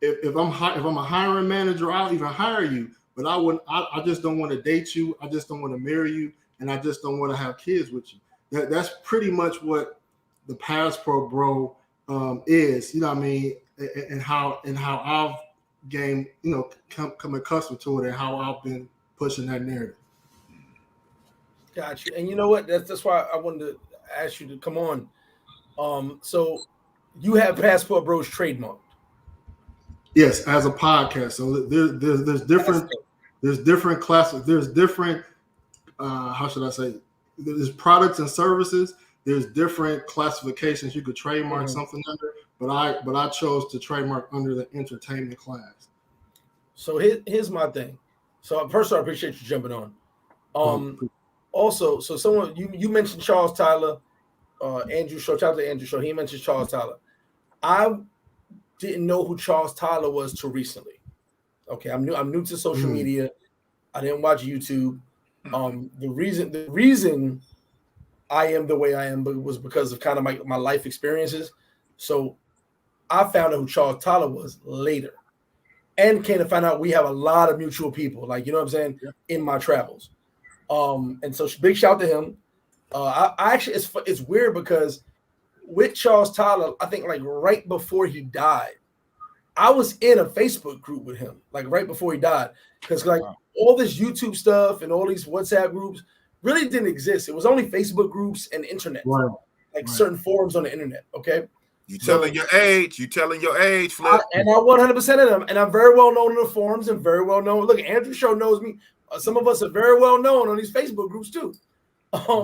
If I'm a hiring manager, I'll even hire you. But I just don't want to date you. I just don't want to marry you, and I just don't want to have kids with you. That's pretty much what the passport bro is. You know what I mean? And how I've gained, you know, come accustomed to it, and how I've been pushing that narrative. Got you. And you know what? That's why I wanted to ask you to come on. So you have Passport Bros trademarked. Yes, as a podcast. So there's different classes. There's different how should I say? There's products and services. There's different classifications you could trademark something under, but I chose to trademark under the entertainment class. So here's my thing. So first of all, I appreciate you jumping on. Also, so someone you mentioned Charles Tyler, Andrew Shaw. Shout out to Andrew Shaw. He mentioned Charles Tyler. I didn't know who Charles Tyler was till recently. Okay, I'm new to social media. I didn't watch YouTube. The reason I am the way I am was because of kind of my life experiences. So I found out who Charles Tyler was later, and came to find out we have a lot of mutual people. Like, you know what I'm saying, in my travels. And so big shout to him. I actually, it's weird because with Charles Tyler, I think like right before he died, I was in a Facebook group with him, like right before he died, because like all this YouTube stuff and all these WhatsApp groups really didn't exist. It was only Facebook groups and internet, certain forums on the internet. Okay. You telling your age, Flip. And I 100% of them. And I'm very well known in the forums and very well known. Look, Andrew Show knows me. Some of us are very well known on these Facebook groups too.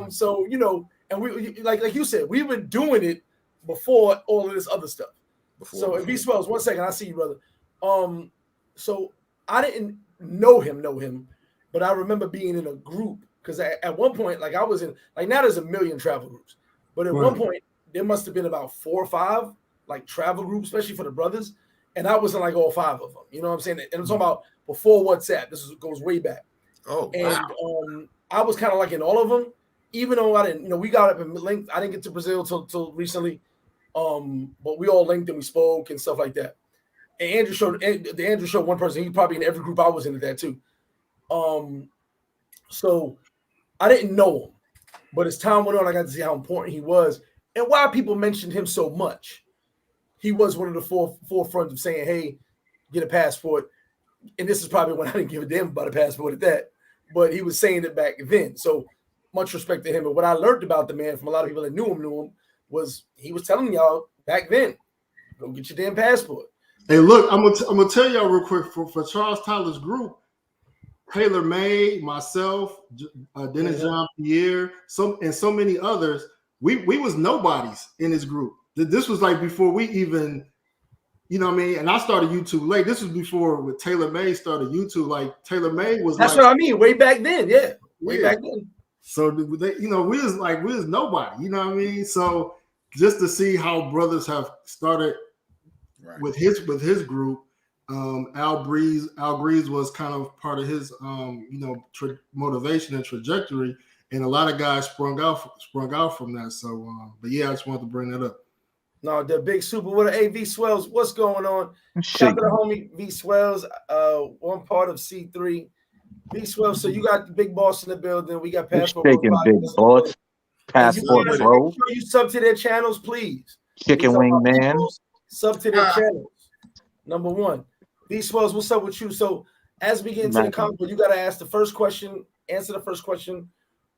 So, you know, and we like you said, we've been doing it before all of this other stuff. So if he swells, 1 second, I see you, brother. So I didn't know him, but I remember being in a group because at one point, like I was in, like now there's a million travel groups, but at one point there must have been about 4 or 5 like travel groups, especially for the brothers, and I was in like all 5 of them. You know what I'm saying? And I'm talking about before WhatsApp. Goes way back. Oh, and I was kind of like in all of them, even though I didn't, you know, we got up and linked. I didn't get to Brazil till recently. But we all linked and we spoke and stuff like that. And Andrew showed one person. He's probably in every group I was in at that too. So I didn't know him, but as time went on, I got to see how important he was and why people mentioned him so much. He was one of the forefront of saying, "Hey, get a passport." And this is probably when I didn't give a damn about a passport at that, but he was saying it back then. So much respect to him. And what I learned about the man from a lot of people that knew him was he was telling y'all back then, go get your damn passport. Hey, look, I'm gonna tell y'all real quick for Charles Tyler's group, Taylor May, myself, Dennis John Pierre, so many others. We was nobodies in this group. This was like before we even, you know what I mean? And I started YouTube late. This was before with Taylor May started YouTube. Like Taylor May was that's what I mean, way back then, way back then. So they, you know, we was nobody, you know what I mean? So just to see how brothers have started with his group, Al Breeze was kind of part of his motivation and trajectory, and a lot of guys sprung out from that. So but yeah, I just wanted to bring that up. No, the big super with an AV Swells. What's going on? Shout out to the homie V Swells, one part of C3. V Swells. So you got the big boss in the building. We got Passport. Shaking big boss. Passport bro. Make sure you sub to their channels, please. Chicken wing man. Sub to their channels. Number 1. V Swells, what's up with you? So as we get into the comment, you got to ask the first question. Answer the first question.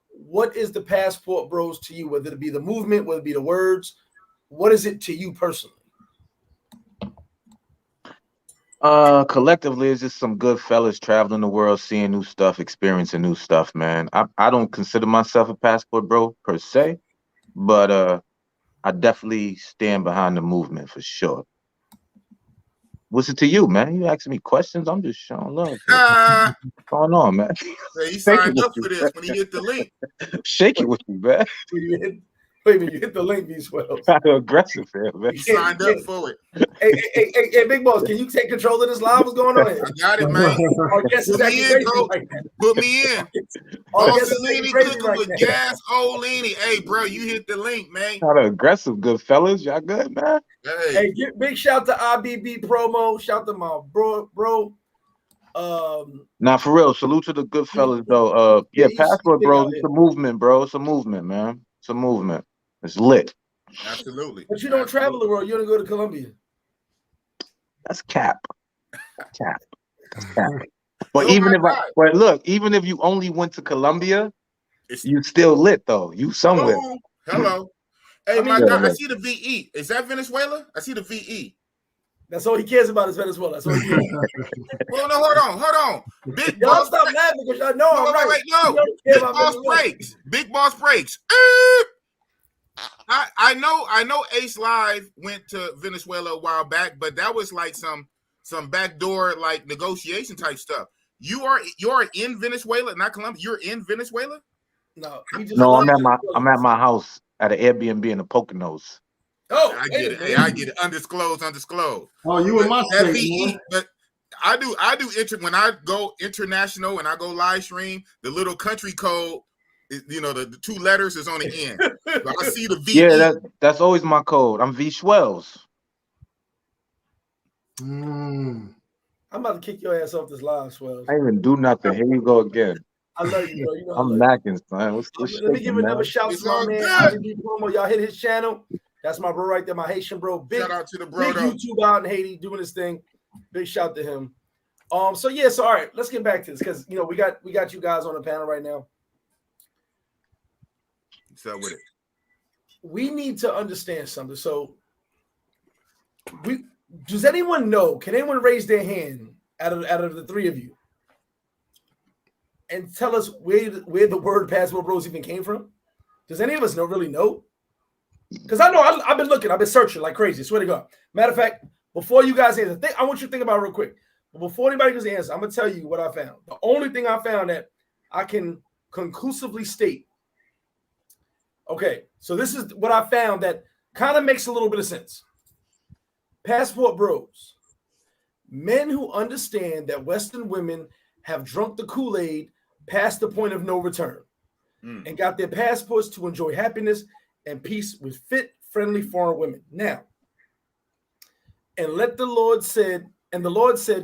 What is the Passport Bros to you? Whether it be the movement, whether it be the words. What is it to you personally? Collectively, it's just some good fellas traveling the world, seeing new stuff, experiencing new stuff, man. I don't consider myself a passport bro per se, but I definitely stand behind the movement for sure. What's it to you, man? You asking me questions? I'm just showing love. What's going on, man? Yeah, he signed up for this when he hit the link. Shake it with me, man. Wait a minute, you hit the link, V Swells. Kind of aggressive here, man. He signed up for it. Hey, hey, Big Boss, can you take control of this live? What's going on here? I got it, man. Our guest is Put acting me in, crazy bro. right now. Put me in. Our Boss guest and is acting Leany crazy cooking right with now. gas, old Leany. Hey, bro, you hit the link, man. Kind of aggressive, good fellas. Y'all good, man? Hey, Hey, big shout to IBB promo. Shout to my bro. Nah, for real. Salute to the good fellas, though. Yeah, Passport Bros. It's a movement, bro. It's a movement, man. It's a movement. It's lit. absolutely. But you don't travel the world. You don't go to Colombia. That's cap. Cap. That's cap. But Oh even my if God. but look, even if you only went to Colombia, It's you still lit though. You somewhere. hello. Hey, I mean, my yeah, God, yeah. I see the VE. Is that Venezuela? I see the VE. That's all he cares about is Venezuela. That's all he cares about. Well, no, hold on. Big Y'all boss. stop laughing because y'all know I'm right. Wait, You no. don't care Big about boss Venezuela. breaks. Big boss breaks. I know Ace Live went to Venezuela a while back, but that was like some backdoor like negotiation type stuff. You're in Venezuela, not Colombia. You're in Venezuela? No, he just No, loves I'm at my house at an Airbnb in the Poconos. Oh, I get it. Hey, I get it. Undisclosed. Oh, you in my That state, VE, man. but I do when I go international and I go live stream, the little country code, the 2 letters is on the end. So I see the VE. Yeah, that's always my code. I'm V Schwells. I'm about to kick your ass off this live, Swells. I didn't even do nothing. Here you go again. I love you, bro. You know I I'm love macking, son. What's Let me give shaking, another man? shout It's to my all man good. IBB promo. Y'all hit his channel. That's my bro right there, my Haitian bro. Big, Shout out to the bro. big YouTube out in Haiti doing his thing. Big shout to him. So all right, let's get back to this because we got you guys on the panel right now. What's up with it? We need to understand something. So does anyone know? Can anyone raise their hand out of the 3 of you and tell us where the word Passport Bros even came from? Does any of us really know? Because I know I've been looking, I've been searching like crazy. Swear to God. Matter of fact, before you guys answer, I want you to think about it real quick. But before anybody gives the answer, I'm gonna tell you what I found. The only thing I found that I can conclusively state. Okay, so this is what I found that kind of makes a little bit of sense. Passport Bros, men who understand that Western women have drunk the Kool-Aid past the point of no return and got their passports to enjoy happiness and peace with fit, friendly foreign women. Now, and the Lord said,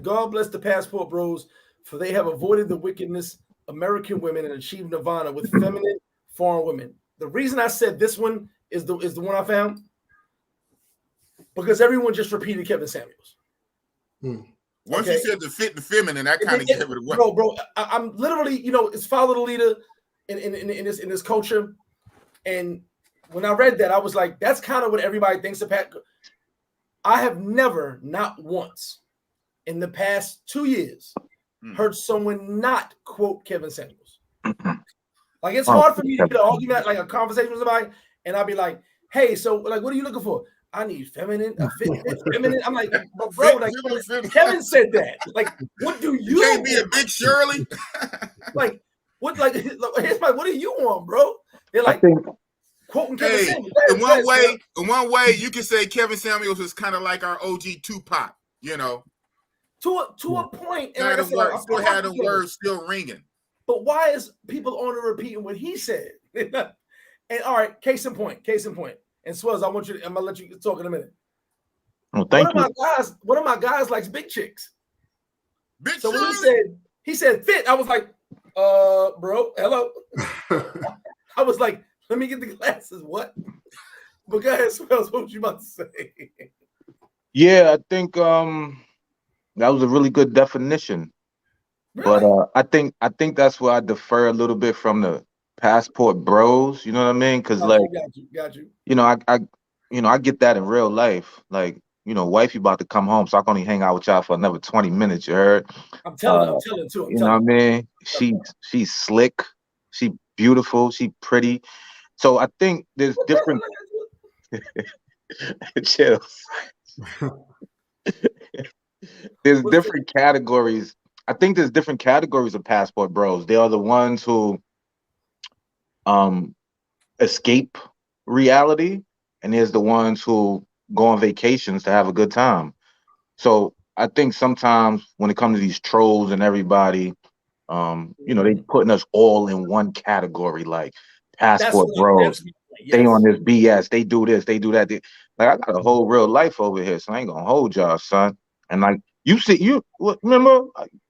God bless the Passport Bros, for they have avoided the wickedness American women and achieved nirvana with feminine foreign women. The reason I said this one is the one I found because everyone just repeated Kevin Samuels. Once you said the fit, the feminine, that kind of gave it away. Bro, I'm literally, it's follow the leader in this culture. And when I read that, I was like, that's kind of what everybody thinks of Pat. I have never, not once, in the past 2 years, heard someone not quote Kevin Samuels. Like, it's hard for me to get an argument, like a conversation with somebody, and I'll be like, hey, so, like, what are you looking for? I need feminine, fit, feminine. I'm like, bro, like, Kevin said that. Like, what do you can't be a Big Shirley? Like, what, like, what do you want, bro? They're like, quoting Kevin Samuels. In one way, you can say Kevin Samuels is kind of like our OG Tupac, To a point, and like I said, still had the words still ringing. But why is people only repeating what he said? And all right, case in point. And Swells, I'm gonna let you talk in a minute. Oh, thank you. One of my guys likes big chicks. So when he said fit, I was like, bro, hello. I was like, let me get the glasses. What? But go ahead, Swells, what was you about to say? Yeah, I think that was a really good definition. Really? But I think that's where I defer a little bit from the Passport Bros. You know what I mean? Because got you. I get that in real life. Like, wifey about to come home, so I can only hang out with y'all for another 20 minutes. You heard? I'm telling too. You know what I mean? She's slick, she beautiful, she pretty. So I think there's different. Chills. There's different categories. I think there's different categories of Passport Bros. They are the ones who escape reality, and there's the ones who go on vacations to have a good time. So I think sometimes when it comes to these trolls and everybody, they putting us all in one category, like passport bros. They on this BS. They do this. They do that. Like I got a whole real life over here, so I ain't gonna hold y'all, son. And like remember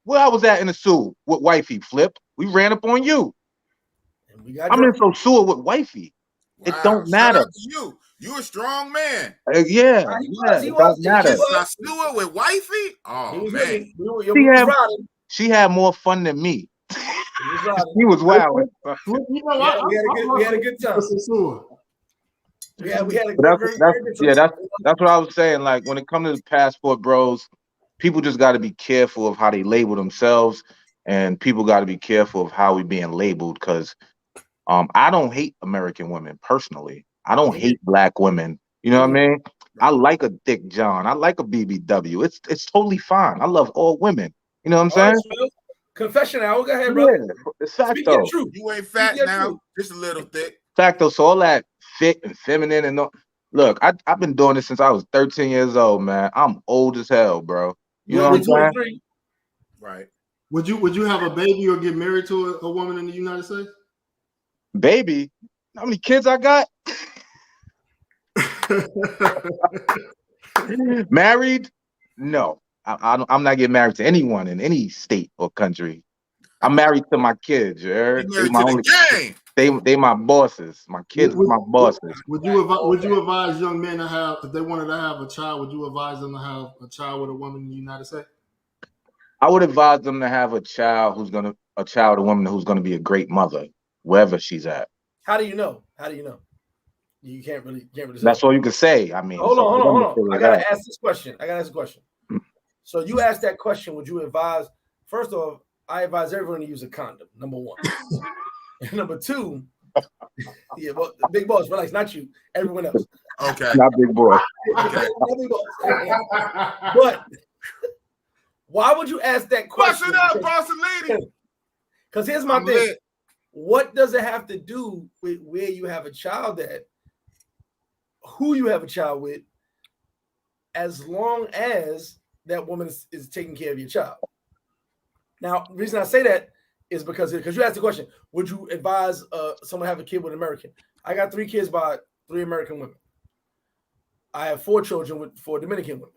where I was at in the zoo with wifey Flip? We ran up on you. And we got I'm in Sosua with wifey. Wow. It don't matter. Shout out to you. You a strong man. Yeah, it don't matter. Sosua with wifey? Oh man. She had more fun than me. He was wild. We had a good time. Yeah, we had a that's what I was saying. Like when it comes to the passport bros, people just got to be careful of how they label themselves, and people got to be careful of how we being labeled. Because I don't hate American women personally. I don't hate black women. You know what I mean? I like a Dick John. I like a BBW. It's totally fine. I love all women. You know what I'm saying? Confession now. Go ahead, brother. Yeah, it's facto. You ain't fat now, just a little thick. Facto. So all that fit and feminine and look, I've been doing this since I was 13 years old, man. I'm old as hell, bro. You know what I'm saying? Right. Would you have a baby or get married to a woman in the United States? Baby? How many kids I got? Married? No. I'm not getting married to anyone in any state or country. I'm married to my kids. They my bosses. My kids are my bosses. Would you advise young men to have, if they wanted to have a child, would you advise them to have a child with a woman in the United States? I would advise them to have a child a woman who's gonna be a great mother, wherever she's at. How do you know? You can't really say. That's all you can say. I mean, hold on. I gotta ask this question. So you asked that question. Would you advise? First off, I advise everyone to use a condom. Number one. And number two, well, big boss, relax, not you, everyone else. Okay. Not big boy. Okay. But why would you ask that question? Bust it up, boss lady. Because here's my thing. What does it have to do with where you have a child at, who you have a child with, as long as that woman is taking care of your child? Now, the reason I say that is because you asked the question, would you advise someone to have a kid with an American? I got 3 kids by 3 American women. I have 4 children with 4 Dominican women.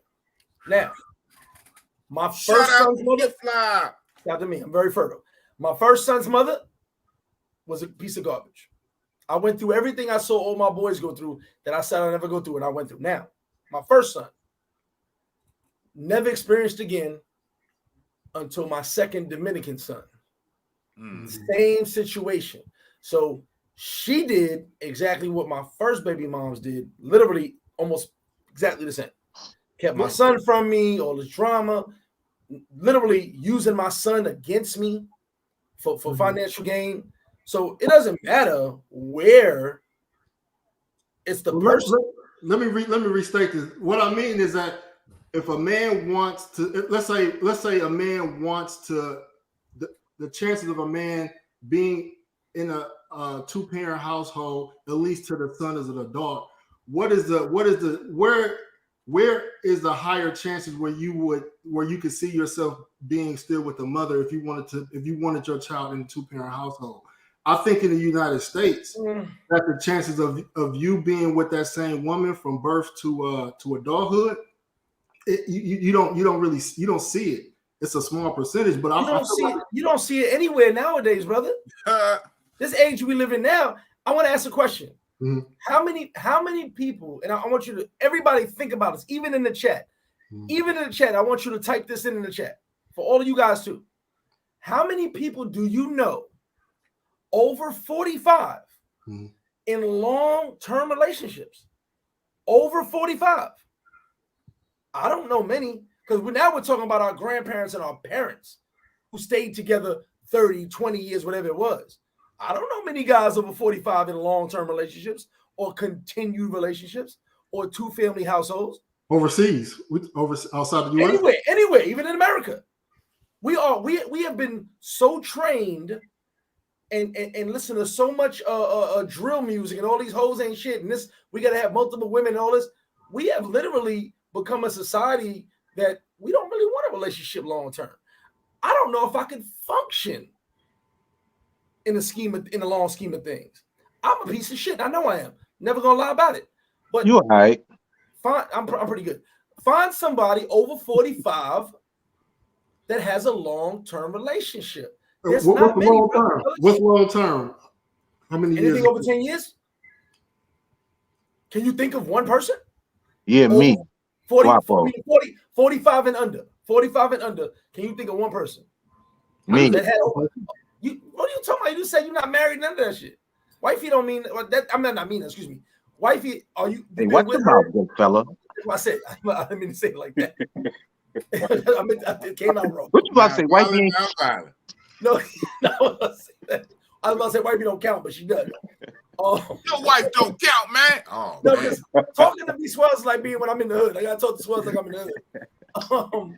Now, my first son's mother, shout out to me, I'm very fertile. My first son's mother was a piece of garbage. I went through everything I saw all my boys go through that I said I'd never go through, and I went through. Now, my first son, never experienced again until my second Dominican son. Same situation. So she did exactly what my first baby moms did, literally almost exactly the same. Kept my son from me, all this drama, literally using my son against me for financial gain. So it doesn't matter where it's the person. Let me restate this. What I mean is that if a man wants to, let's say a man wants to, the chances of a man being in a 2-parent household, at least to the son as an adult, where is the higher chances where you could see yourself being still with the mother if you wanted your child in a 2-parent household? I think in the United States that the chances of you being with that same woman from birth to adulthood, you don't see it. It's a small percentage, but you don't see it anywhere nowadays, brother. This age we live in now. I want to ask a question. Mm-hmm. How many people, and I want you to, everybody think about this, even in the chat. Even in the chat, I want you to type this in the chat for all of you guys too. How many people do you know over 45 in long-term relationships? Over 45. I don't know many, because now we're talking about our grandparents and our parents who stayed together 30, 20 years, whatever it was. I don't know many guys over 45 in long-term relationships or continued relationships or 2-family households. Overseas, outside the US? Anywhere, even in America. We have been so trained and listen to so much drill music and all these hoes ain't shit, and this, we got to have multiple women and all this. We have literally become a society that really want a relationship long term. I don't know if I can function in the long scheme of things. I'm a piece of shit. I know I am. Never gonna lie about it. But You all right? I'm pretty good. Find somebody over 45 that has a long-term relationship. What's long term? What's long term? How many years? Anything over 10 years? Can you think of one person? Yeah, me. 45 and under. 45 and under. Can you think of one person? Me. That had, what are you talking about? You just said you're not married, none of that shit. Wifey don't mean that. I'm not mean that, excuse me. Wifey, are you? Hey, watch your mouth, good fella. That's what I said. I didn't mean to say it like that. It came out wrong. What you about to say? Wifey ain't No, I was about to say wifey don't count, but she does. Your wife don't count, man. Oh, no, man. because talking to me swells like being when I'm in the hood. I gotta talk to swells like I'm in the hood.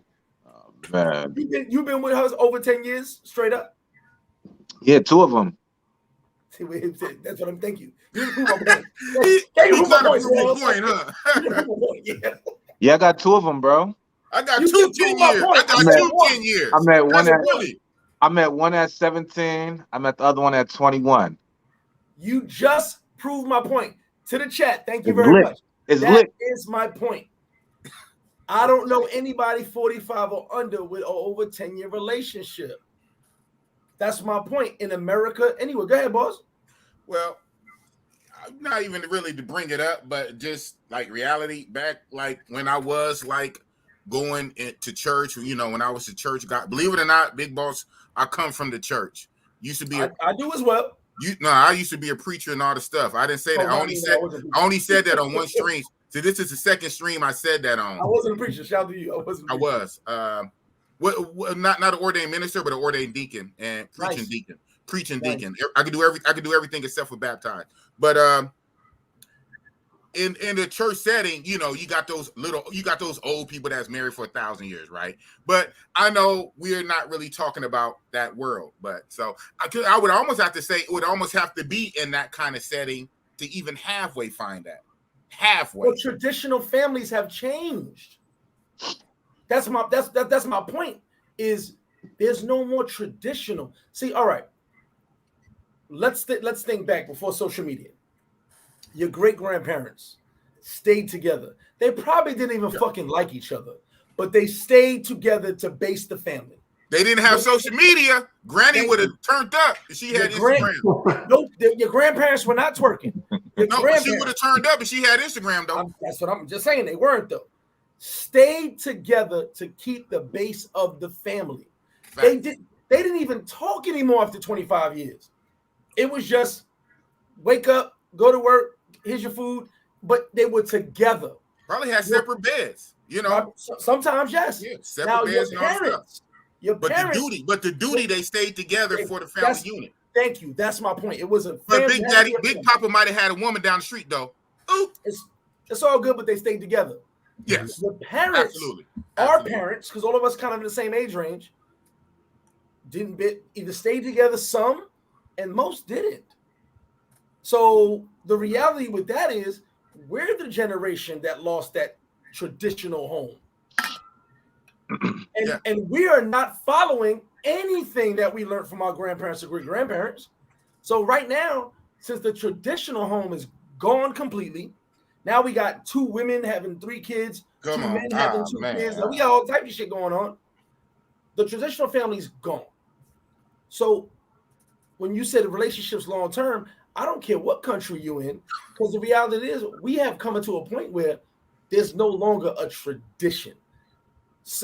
man. You've been with her over 10 years, straight up. Yeah, 2 of them. See, that's what I'm thinking. You prove my point. He prove my got a point, point, huh? Yeah. Yeah, I got 2 of them, bro. I got You 2 can 10 prove my years. point. I got I'm at 2 one. 10 years. I met one That's bully. I met one at 17. I met the other one at 21. You just proved my point to the chat. Thank you It's very lit. much. It's That lit. is my point. I don't know anybody 45 or under with an over 10-year relationship. That's my point in America. Anyway, go ahead, boss. Well, not even really to bring it up, but just like reality back, like when I was like going to church, you know, when I was a church guy, believe it or not, big boss, I come from the church. Used to be I do as well. I used to be a preacher and all the stuff. I didn't say that. I only said that on one stream. So this is the second stream I said that on. I wasn't a preacher. Shout out to you. I was. Not an ordained minister, but an ordained deacon and preaching Nice. deacon. Preaching Nice. deacon. I could do everything except for baptized. But in the church setting, you know, you got those old people that's married for 1,000 years, right? But I know we're not really talking about that world. But so I would almost have to say it would almost have to be in that kind of setting to even halfway find that. Halfway. Well, traditional families have changed. That's my point. Is there's no more traditional. See, all right. Let's think back before social media. Your great grandparents stayed together. They probably didn't even fucking like each other, but they stayed together to base the family. They didn't have social media. Granny would have turned up if she had Instagram. Nope, your grandparents were not twerking. She would have turned up if she had Instagram, though. That's what I'm just saying. They weren't, though. Stayed together to keep the base of the family. Fact. They didn't even talk anymore after 25 years. It was just wake up, go to work, here's your food. But they were together. Probably had separate beds, you know. Sometimes, yes. Yeah, separate beds and all stuff. But the duty, they stayed together for the family unit. Thank you. That's my point. It was a. But Big Papa might have had a woman down the street though. Ooh. It's all good, but they stayed together. Yes. The parents, absolutely. Our parents, because all of us kind of in the same age range, either stayed together some, and most didn't. So the reality with that is, we're the generation that lost that traditional home. And we are not following anything that we learned from our grandparents or great-grandparents. So right now, since the traditional home is gone completely, now we got 2 women having 3 kids, 2 men having 2 kids. Now we got all types of shit going on. The traditional family's gone. So when you said relationships long-term, I don't care what country you're in, because the reality is we have come to a point where there's no longer a tradition.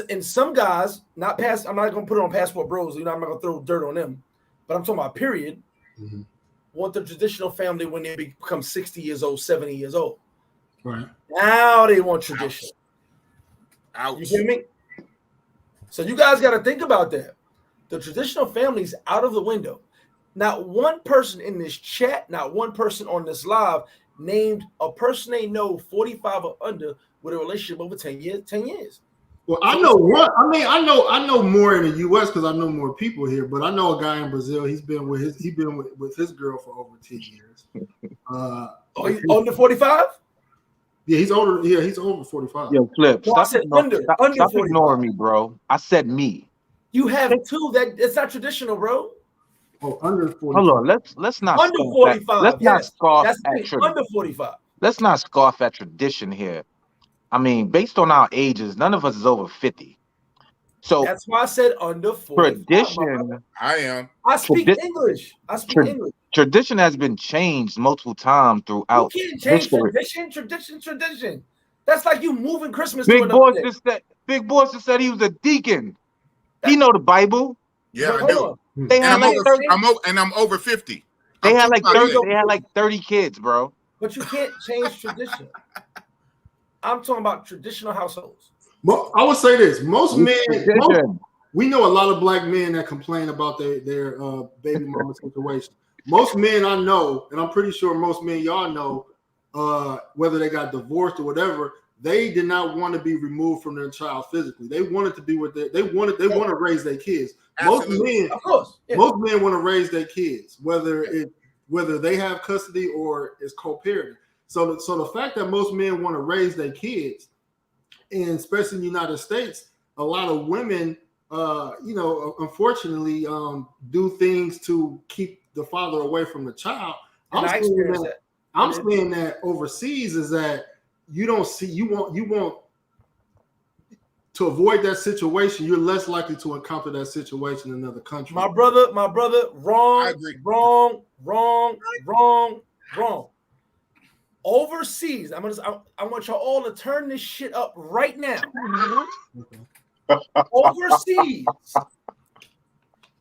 And some guys, I'm not going to put it on Passport Bros, you know, I'm not going to throw dirt on them, but I'm talking about period, want the traditional family when they become 60 years old, 70 years old. Right. Now they want tradition. Ouch. You hear me? So you guys got to think about that. The traditional family's out of the window. Not one person in this chat, not one person on this live named a person they know 45 or under with a relationship over 10 years. Well, I know what. I mean, I know more in the U.S. because I know more people here. But I know a guy in Brazil. He's been with his girl for over 10 years. Under 45? Yeah, he's older. Yeah, he's over 45. Yo, Flip, No, I said under stop 45. ignoring me, bro. I said me. You have two. It's not traditional, bro. Oh, under 45. Hold on, let's not Under scoff 45. Let's not Yes, scoff that's the at thing. tradition. Under 45. Let's not scoff at tradition here. I mean, based on our ages, none of us is over 50. So That's why I said under 45. tradition. I am. I speak English. Tradition has been changed multiple times You throughout can't change history. tradition. That's like you moving Christmas Big to another Boy day. just said he was a deacon. He know the Bible. Yeah, But I do. hold on. They had And like 30, I'm over 50. they had I'm like 25. 30. They had like 30 kids, bro. But you can't change tradition. I'm talking about traditional households. I would say this: most men, Tradition. we know a lot of black men that complain about their baby mama situation. Most men I know, and I'm pretty sure most men y'all know, whether they got divorced or whatever, they did not want to be removed from their child physically. They wanted to be with they want to raise their kids. Absolutely. Most men, Of course. Yeah. most men want to raise their kids, whether they have custody or it's co-parenting. So the fact that most men want to raise their kids, and especially in the United States, a lot of women, unfortunately, do things to keep the father away from the child. I'm saying that overseas is that you want to avoid that situation. You're less likely to encounter that situation in another country. My brother, wrong, I agree. wrong. Overseas, I want y'all all to turn this shit up right now. Overseas,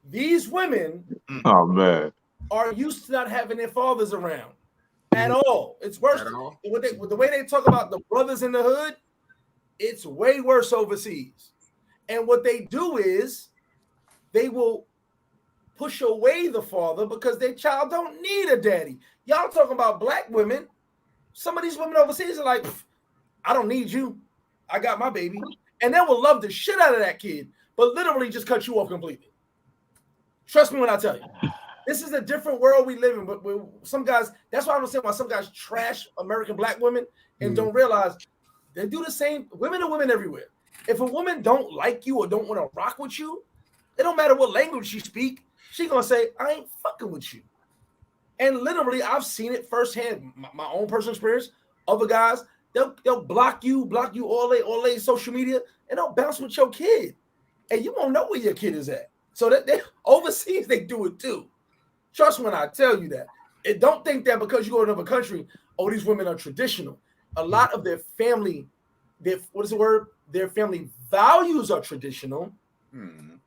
these women are used to not having their fathers around at all. It's worse. The way they talk about the brothers in the hood, it's way worse overseas. And what they do is they will push away the father because their child don't need a daddy. Y'all talking about black women. Some of these women overseas are like, I don't need you. I got my baby. And they will love the shit out of that kid, but literally just cut you off completely. Trust me when I tell you. This is a different world we live in, but some guys, that's why I'm saying why some guys trash American black women and don't realize they do the same. Women are women everywhere. If a woman don't like you or don't want to rock with you, it don't matter what language she speak, she gonna say, I ain't fucking with you. And literally, I've seen it firsthand. My own personal experience. Other guys, they'll block you all day social media, and they'll bounce with your kid, and you won't know where your kid is at. So that they overseas they do it too. Trust when I tell you that. And don't think that because you go to another country, these women are traditional. A lot of their family, their family values are traditional.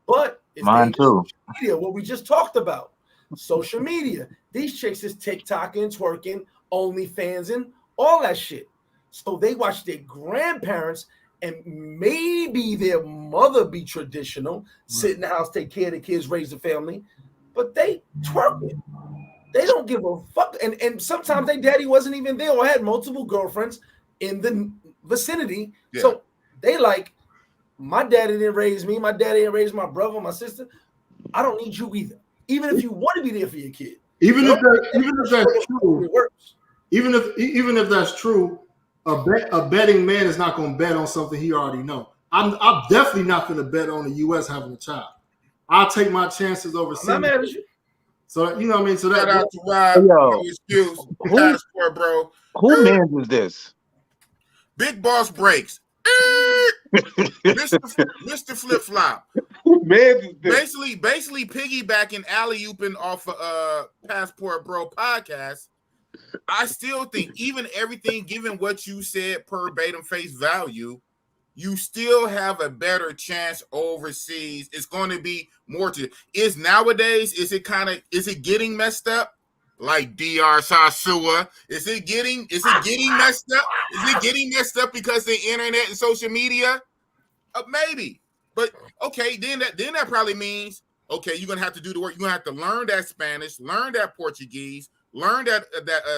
But it's mine too. Media, what we just talked about. Social media. These chicks is TikToking, twerking, OnlyFans, and all that shit. So they watch their grandparents and maybe their mother be traditional, sit in the house, take care of the kids, raise the family, but they twerking. They don't give a fuck. And sometimes their daddy wasn't even there or had multiple girlfriends in the vicinity. Yeah. So they like, my daddy didn't raise me. My daddy didn't raise my brother, my sister. I don't need you either. Even if you want to be there for your kid. Even if that's true, it works. Even if that's true, a betting man is not going to bet on something he already know. I'm definitely not going to bet on the U.S. having a child. I'll take my chances overseas. I'm not mad at you. So you know what I mean. So shout out to Rob. No excuse. Passport, bro. Who man is this? Big Boss Breaks. Mr. Flip Flop. Basically piggybacking alley-ooping off of Passport Bro podcast. I still think even everything given what you said verbatim face value, you still have a better chance overseas. It's going to be more to is nowadays. Is it getting messed up? Like DR Sosua, is it getting messed up? Is it getting messed up because of the internet and social media? Maybe, but okay, then that probably means you're gonna have to do the work. You're gonna have to learn that Spanish, learn that Portuguese, learn that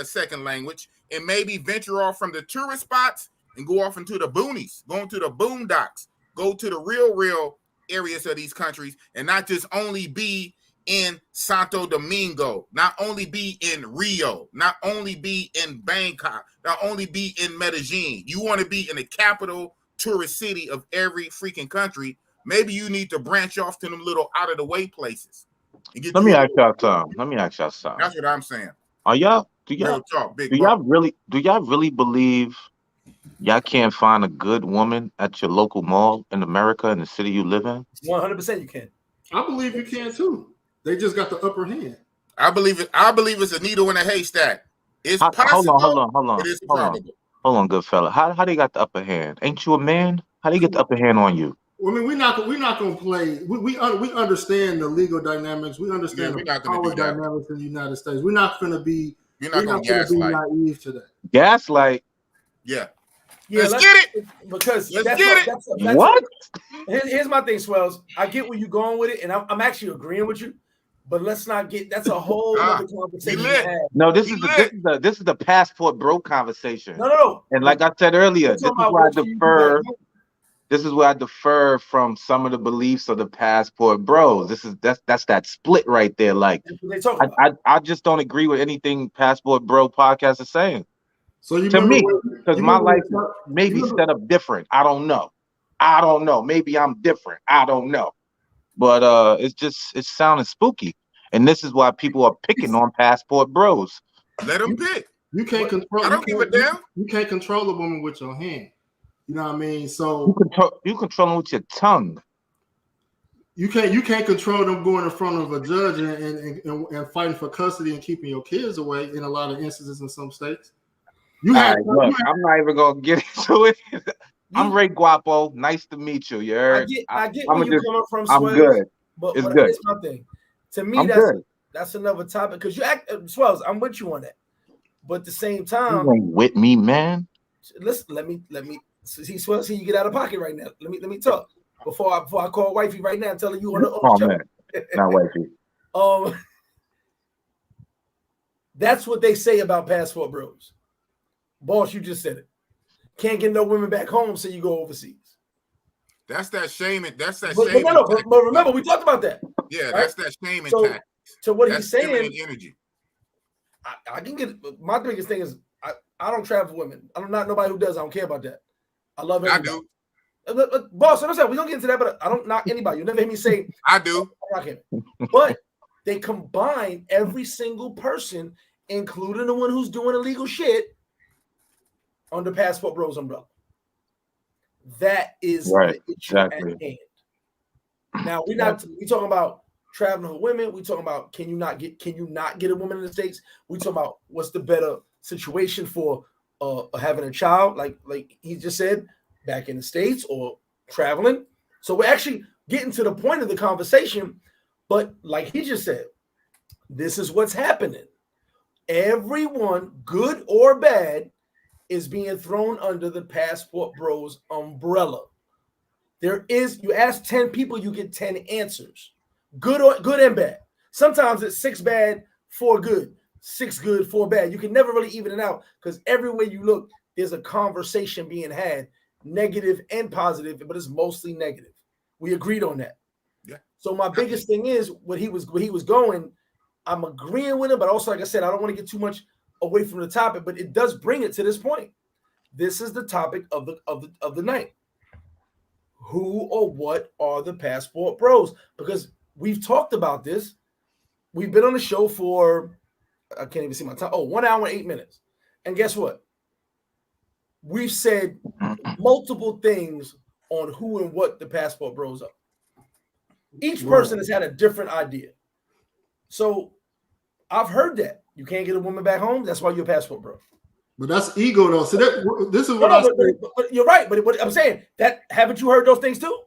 second language, and maybe venture off from the tourist spots and go off into the boonies, go into the boondocks, go to the real areas of these countries, and not just only be in Santo Domingo, not only be in Rio, not only be in Bangkok, not only be in Medellin. You want to be in the capital tourist city of every freaking country. Maybe you need to branch off to them little out of the way places. Let me ask y'all something. That's what I'm saying. Are y'all? Do Real talk, big do y'all really believe y'all can't find a good woman at your local mall in America in the city you live in? 100% you can. I believe you can too. They just got the upper hand. I believe it's a needle in a haystack. It's possible. Hold on. It is probable. Hold on, good fella. How they got the upper hand? Ain't you a man? How they get the upper hand on you? I mean, we're not gonna play. We understand the legal dynamics. We understand the power dynamics in the United States. We're not gonna be. You're not gonna gaslight. Naive to that. Gaslight. Yeah. Let's get it. Because What? Here's my thing, Swells. I get where you're going with it, and I'm actually agreeing with you. But let's not get. That's a whole other conversation. No, this is the passport bro conversation. No. And like I said earlier, this is where I defer. This is where I defer from some of the beliefs of the passport bros. That's that split right there. Like I just don't agree with anything passport bro podcast is saying. So you to me, because my life may be set up different. I don't know. Maybe I'm different. I don't know. But it's sounding spooky. And this is why people are picking on passport bros. Let them pick. You can't control. I don't give a damn. You can't control a woman with your hand. You know what I mean? So you control them with your tongue. You can't control them going in front of a judge and fighting for custody and keeping your kids away in a lot of instances in some states. I'm not even gonna get into it. I'm Ray Guapo. Nice to meet you. You heard? I get where you're coming from. I'm good. But it's good. Here's my thing. To me, that's another topic because you act Swells. I'm with you on that. But at the same time, you ain't with me, man. Listen, let me. See, Swells, see you get out of pocket right now. Let me talk before I call wifey right now and tell her you on the show. Man. Not wifey. That's what they say about passport bros. Boss, you just said it. Can't get no women back home, so you go overseas. That's that shaming. But remember, we talked about that. Yeah, right? That's that shaming tactic. So what he's saying, energy. I can get. My biggest thing is I don't travel with women. I'm not nobody who does. I don't care about that. I love everybody. I do. Boss, I'm saying we don't get into that, but I don't knock anybody. You never hear me say I do. I'm not but they combine every single person, including the one who's doing illegal shit, under passport bros umbrella. That is right. The issue at hand. Now we talking about traveling with women. We talking about can you not get a woman in the States? We talking about what's the better situation for having a child, like he just said, back in the States or traveling. So we're actually getting to the point of the conversation, but like he just said, this is what's happening. Everyone, good or bad, is being thrown under the passport bros umbrella. You ask 10 people, you get 10 answers. Good and bad. Sometimes it's 6 bad, 4 good, 6 good, 4 bad. You can never really even it out because everywhere you look, there's a conversation being had, negative and positive, but it's mostly negative. We agreed on that. Yeah. So my biggest thing is where he was going, I'm agreeing with him, but also, like I said, I don't want to get too much away from the topic, but it does bring it to this point. This is the topic of the night. Who or what are the passport bros? Because we've talked about this. We've been on the show for, I can't even see my time. 1 hour and 8 minutes. And guess what? We've said multiple things on who and what the passport bros are. Each person has had a different idea. So I've heard that. You can't get a woman back home. That's why you're a passport bro. But that's ego, though. So this is what I say. But you're right. But what I'm saying, that haven't you heard those things too?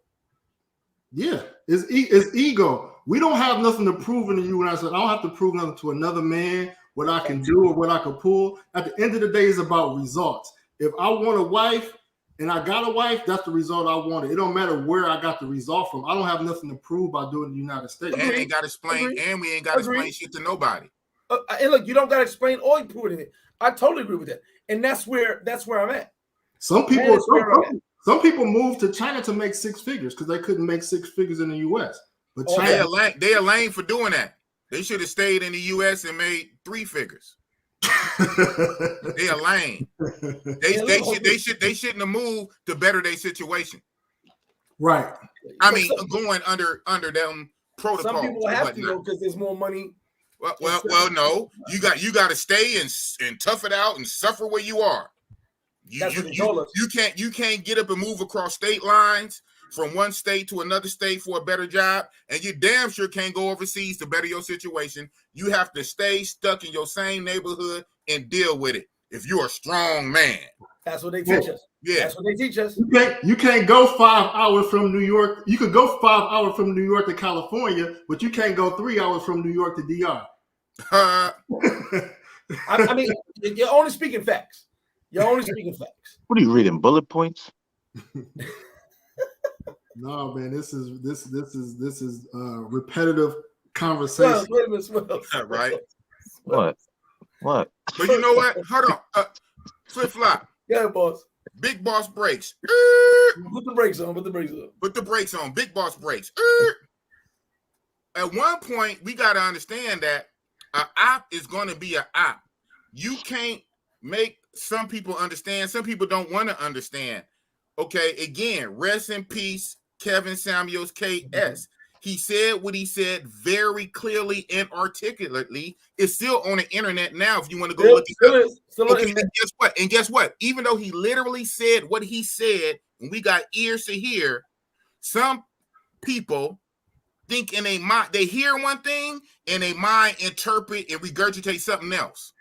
Yeah, it's ego. We don't have nothing to prove in the U.S. I don't have to prove nothing to another man what I can do or what I can pull. At the end of the day, it's about results. If I want a wife and I got a wife, that's the result I wanted. It don't matter where I got the result from. I don't have nothing to prove by doing the United States. And ain't got to explain, and we ain't got to explain shit to nobody. And look, you don't got to explain or prove it. I totally agree with that, and that's where I'm at. Some people moved to China to make 6 figures because they couldn't make 6 figures in the U.S. But Oh, They China, are lame for doing that. They should have stayed in the U.S. and made 3 figures. They are lame. They shouldn't have moved to better their situation. right. I mean, going under them protocols. Some people have to go because there's more money. Well, no. You got to stay and tough it out and suffer where you are. That's what they told us. You can't get up and move across state lines from one state to another state for a better job, and you damn sure can't go overseas to better your situation. You have to stay stuck in your same neighborhood and deal with it if you're a strong man. That's what they teach us. Yeah, that's what they teach us. You can't go 5 hours from New York. You could go 5 hours from New York to California, but you can't go 3 hours from New York to DR. I mean, you're only speaking facts. You're only speaking facts. What are you reading? Bullet points? No, man, this is repetitive conversation. Wait a minute, right? What? But you know what? Hold on. Flip flop. Yeah, boss. Big boss breaks. Put the brakes on. Put the brakes on. Put the brakes on. Big boss breaks. At one point, we got to understand that an op is going to be an op. You can't make some people understand. Some people don't want to understand. Okay, again, rest in peace, Kevin Samuels, KS. He said what he said very clearly and articulately. It's still on the internet now if you want to go look it up. Okay, and guess what? Even though he literally said what he said, and we got ears to hear, some people think in a mind, they hear one thing and they mind interpret and regurgitate something else.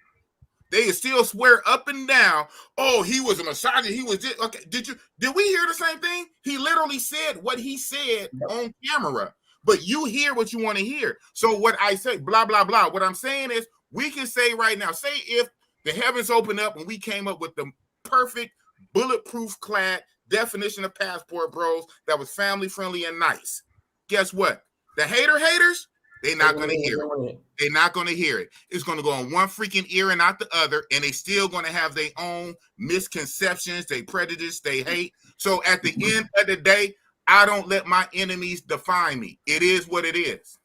They still swear up and down, oh, he was a misogynist. He was this. Okay, did we hear the same thing? He literally said what he said on camera, but you hear what you want to hear. So what I say, blah, blah, blah. What I'm saying is we can say right now, say if the heavens opened up and we came up with the perfect bulletproof clad definition of passport bros that was family friendly and nice. Guess what? The haters, they're not going to hear it. They're not going to hear it. It's going to go on one freaking ear and not the other, and they still going to have their own misconceptions, they prejudice, they hate. So at the end of the day, I don't let my enemies define me. It is what it is.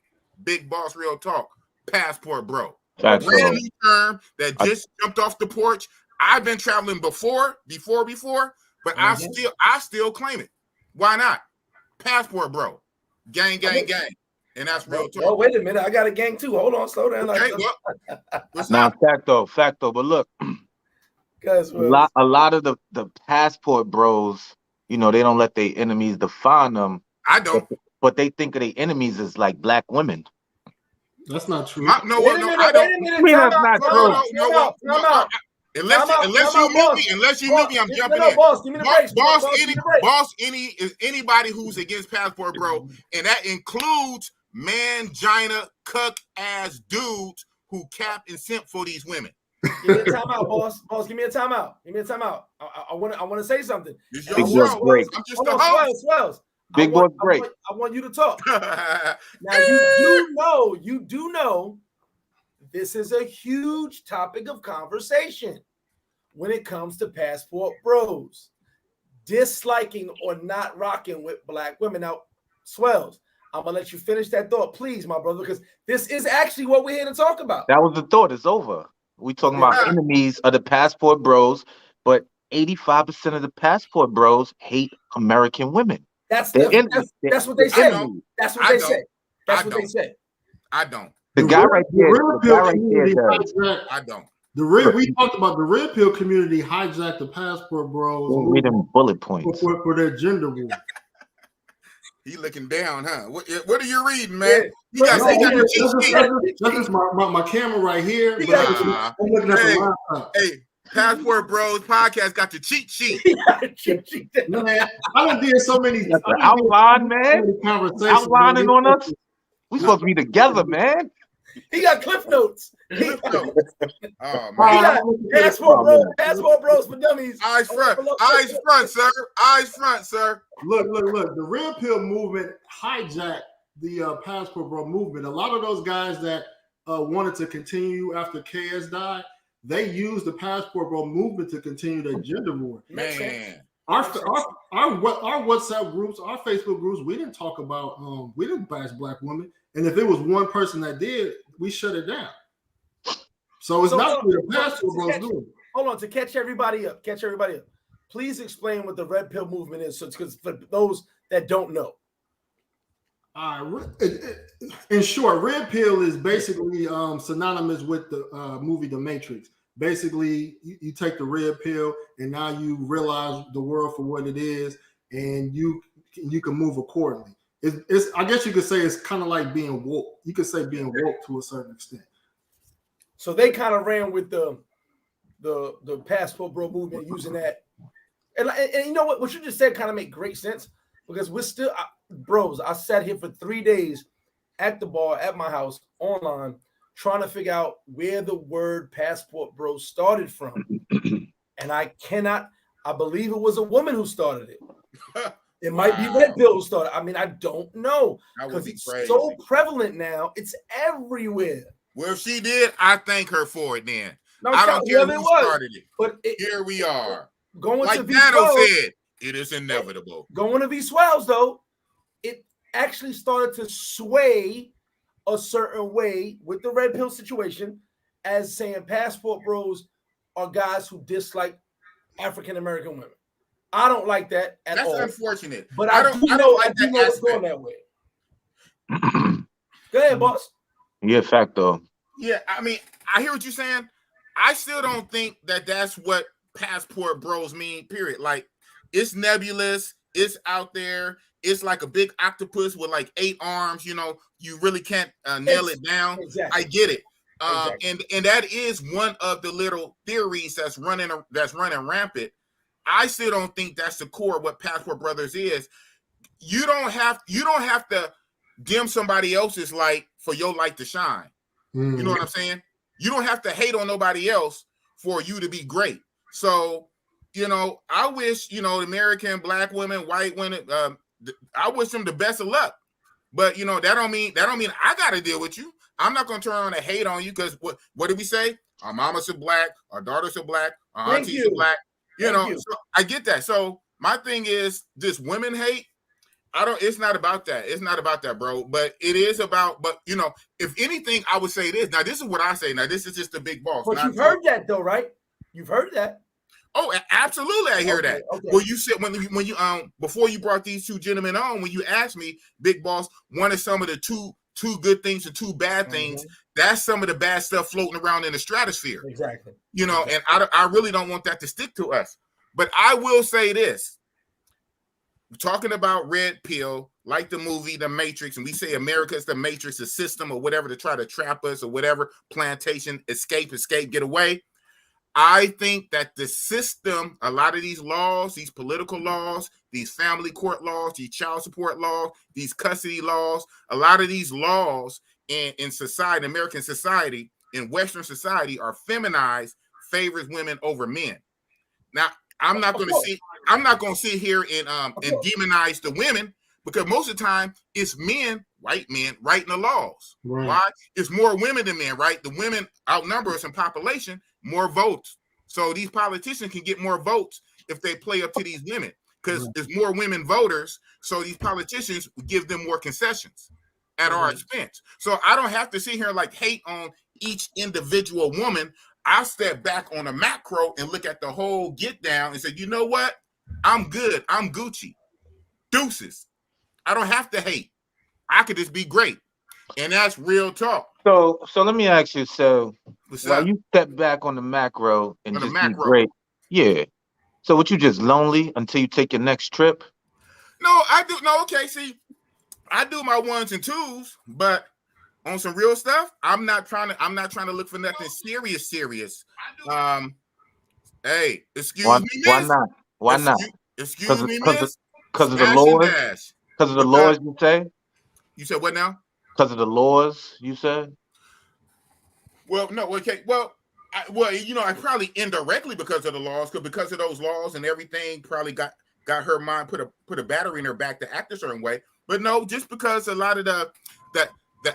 Big boss, real talk. Passport bro. A brand new term that just jumped off the porch. I've been traveling before, but I still claim it. Why not? Passport bro. Gang. And that's real talk. Oh, wait a minute. I got a gang too. Hold on, slow down. Okay, now, fact though. But look, a lot of the passport bros, you know, they don't let their enemies define them. I don't. But they think of their enemies as like black women. That's not true. I don't. I mean, that's not true. Unless you mute me, I'm jumping in. Boss, give me the brakes. Anybody who's against passport bro, and that includes mangina cuck ass dudes who cap and simp for these women. Give me a timeout, boss. Boss, give me a timeout. I want to say something. It's your show. I'm just the host. Swells. Big boy break. I want you to talk. Now you do know this is a huge topic of conversation when it comes to passport bros disliking or not rocking with black women. Now, Swells, I'm gonna let you finish that thought, please, my brother, because this is actually what we're here to talk about. That was the thought. It's over. We talking about enemies of the passport bros, but 85% of the passport bros hate American women. That's what they say. That's what they say. That's what they say. I don't. The guy right there. I don't. We talked about the red pill community hijacked the passport bros. Read them bullet points for their gender war. He looking down, huh? What are you reading, man? That's my camera right here. I'm looking at the laptop. Hey, Passport Bros podcast got the cheat sheet. Man, I done did so many. Outline, man. Outlining on us. We supposed to be together, man. He got cliff notes. Oh, man. Passport bros for dummies. Eyes front, sir. Look. The red pill movement hijacked the passport bro movement. A lot of those guys that wanted to continue after KS died, they used the passport bro movement to continue their gender war. Man, our WhatsApp groups, our Facebook groups, we didn't talk about we didn't bash black women, and if it was one person that did, we shut it down. So it's not the passport bros doing. Hold on, to catch everybody up. Please explain what the red pill movement is, so because for those that don't know. In short, red pill is basically synonymous with the movie The Matrix. Basically, you take the red pill, and now you realize the world for what it is, and you can move accordingly. It's I guess you could say it's kind of like being woke. You could say being woke to a certain extent. So they kind of ran with the passport bro movement using that, and you know what you just said kind of make great sense, because we're still bros. I sat here for 3 days at the bar at my house online, trying to figure out where the word passport bro started from. And I believe it was a woman who started it. It might be red pill who started. I mean, I don't know, because it's so prevalent now. It's everywhere. Well, if she did, I thank her for it then. No, I don't care who started it. But here we are. Going like to Dano said, it is inevitable. Going to V12s, though, it actually started to sway a certain way with the red pill situation, as saying passport bros are guys who dislike African American women. I don't like that at all. That's unfortunate. But I do know it's going that way. Go ahead, boss. Yeah, fact though. Yeah, I mean, I hear what you're saying. I still don't think that that's what passport bros mean, period. Like, it's nebulous. It's out there. It's like a big octopus with like 8 arms. You know, you really can't nail it down. Exactly. I get it. Exactly. And that is one of the little theories that's running rampant. I still don't think that's the core of what Passport Brothers is. You don't have to dim somebody else's light for your light to shine. You know what I'm saying? You don't have to hate on nobody else for you to be great. So, you know, I wish, you know, American black women, white women, I wish them the best of luck. But you know, that don't mean I got to deal with you. I'm not going to turn around and hate on you, because what did we say? Our mamas are black, our daughters are black, our aunties are black. You know, so I get that. So my thing is, this women hate. It's not about that. It's not about that, bro. But it is about, but you know, if anything, I would say this. Now, this is what I say. Now, this is just the big boss. But you've heard that though, right? You've heard that. Oh, absolutely, I hear that. Okay. Well, you said when you before you brought these two gentlemen on, when you asked me, big boss, one of some of the two good things and 2 bad things, that's some of the bad stuff floating around in the stratosphere. Exactly. You know, and I really don't want that to stick to us. But I will say this. We're talking about red pill, like the movie The Matrix, and we say America is the Matrix, the system or whatever to try to trap us or whatever, plantation, escape, get away. I think that the system, a lot of these laws, these political laws, these family court laws, these child support laws, these custody laws, a lot of these laws in society, American society, in Western society, are feminized, favors women over men. Now, I'm not going to sit here and demonize the women, because most of the time it's men, white men, writing the laws. Right. Why? It's more women than men, right? The women outnumber us in population, more votes. So these politicians can get more votes if they play up to these women, because there's more women voters. So these politicians give them more concessions at our expense. So I don't have to sit here and like hate on each individual woman. I step back on a macro and look at the whole get down and say, you know what? I'm good. I'm Gucci. Deuces. I don't have to hate. I could just be great. And that's real talk. So let me ask you, What's while up? you step back on the macro and On the just macro. be great. Yeah. So what, you just lonely until you take your next trip? No, I do. No, okay. See, I do my 1s and 2s, but on some real stuff, I'm not trying to look for nothing serious. Hey, excuse me, miss. Why not? Why not? Excuse me, miss. Because of the laws? Because of the laws, you say? You said what now? Because of the laws, you said? Well, no, okay. Well, I probably indirectly because of the laws, because of those laws and everything, probably got her mind, put a battery in her back to act a certain way. But no, just because a lot of the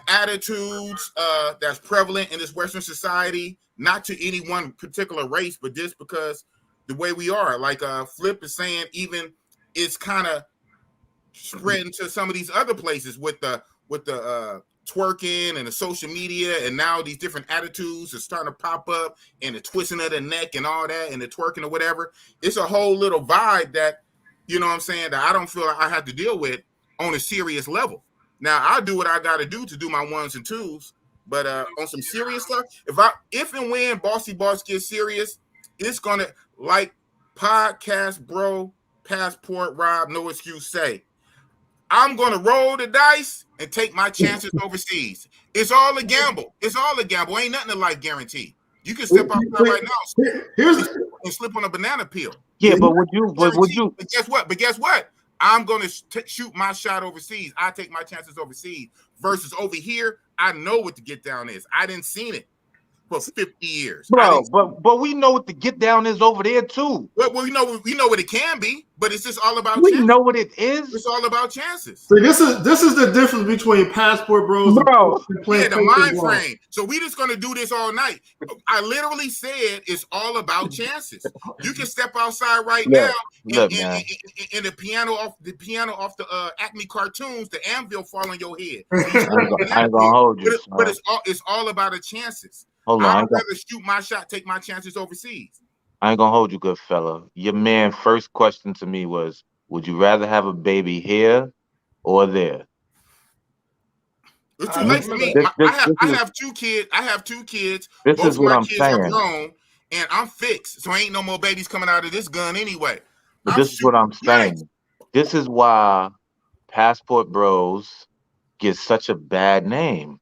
attitudes that's prevalent in this Western society, not to any one particular race, but just because the way we are, like Flip is saying, even it's kind of spreading to some of these other places with the twerking and the social media, and now these different attitudes are starting to pop up, and the twisting of the neck and all that, and the twerking or whatever. It's a whole little vibe that, you know what I'm saying, that I don't feel like I have to deal with on a serious level. Now I do what I got to do my ones and twos, but on some serious stuff, if and when Bossy Boss gets serious, it's gonna, like podcast bro, passport Rob, no excuse say, I'm going to roll the dice and take my chances overseas. It's all a gamble. It's all a gamble. Ain't nothing in life guaranteed. You can step outside right now and slip on a banana peel. Yeah, but would you? But guess what? I'm going to shoot my shot overseas. I take my chances overseas versus over here. I know what the get down is. I didn't seen it for 50 years, bro. But we know what the get down is over there too. Well, we know what it can be, but it's just all about. We know what it is. It's all about chances. So this is the difference between passport bros, bro. Yeah, the mind frame. So we just gonna do this all night. I literally said it's all about chances. You can step outside right now and the piano off the Acme cartoons, the anvil fall on your head. I ain't gonna hold you. But it's all about the chances. Hold on, I'd rather shoot my shot, take my chances overseas. I ain't gonna hold you, good fella. Your man first question to me was, would you rather have a baby here or there? It's too late for me. I have two kids. This Both is what I'm kids are saying. grown, and I'm fixed. So ain't no more babies coming out of this gun anyway. But this is what I'm saying. Nice. This is why passport bros get such a bad name.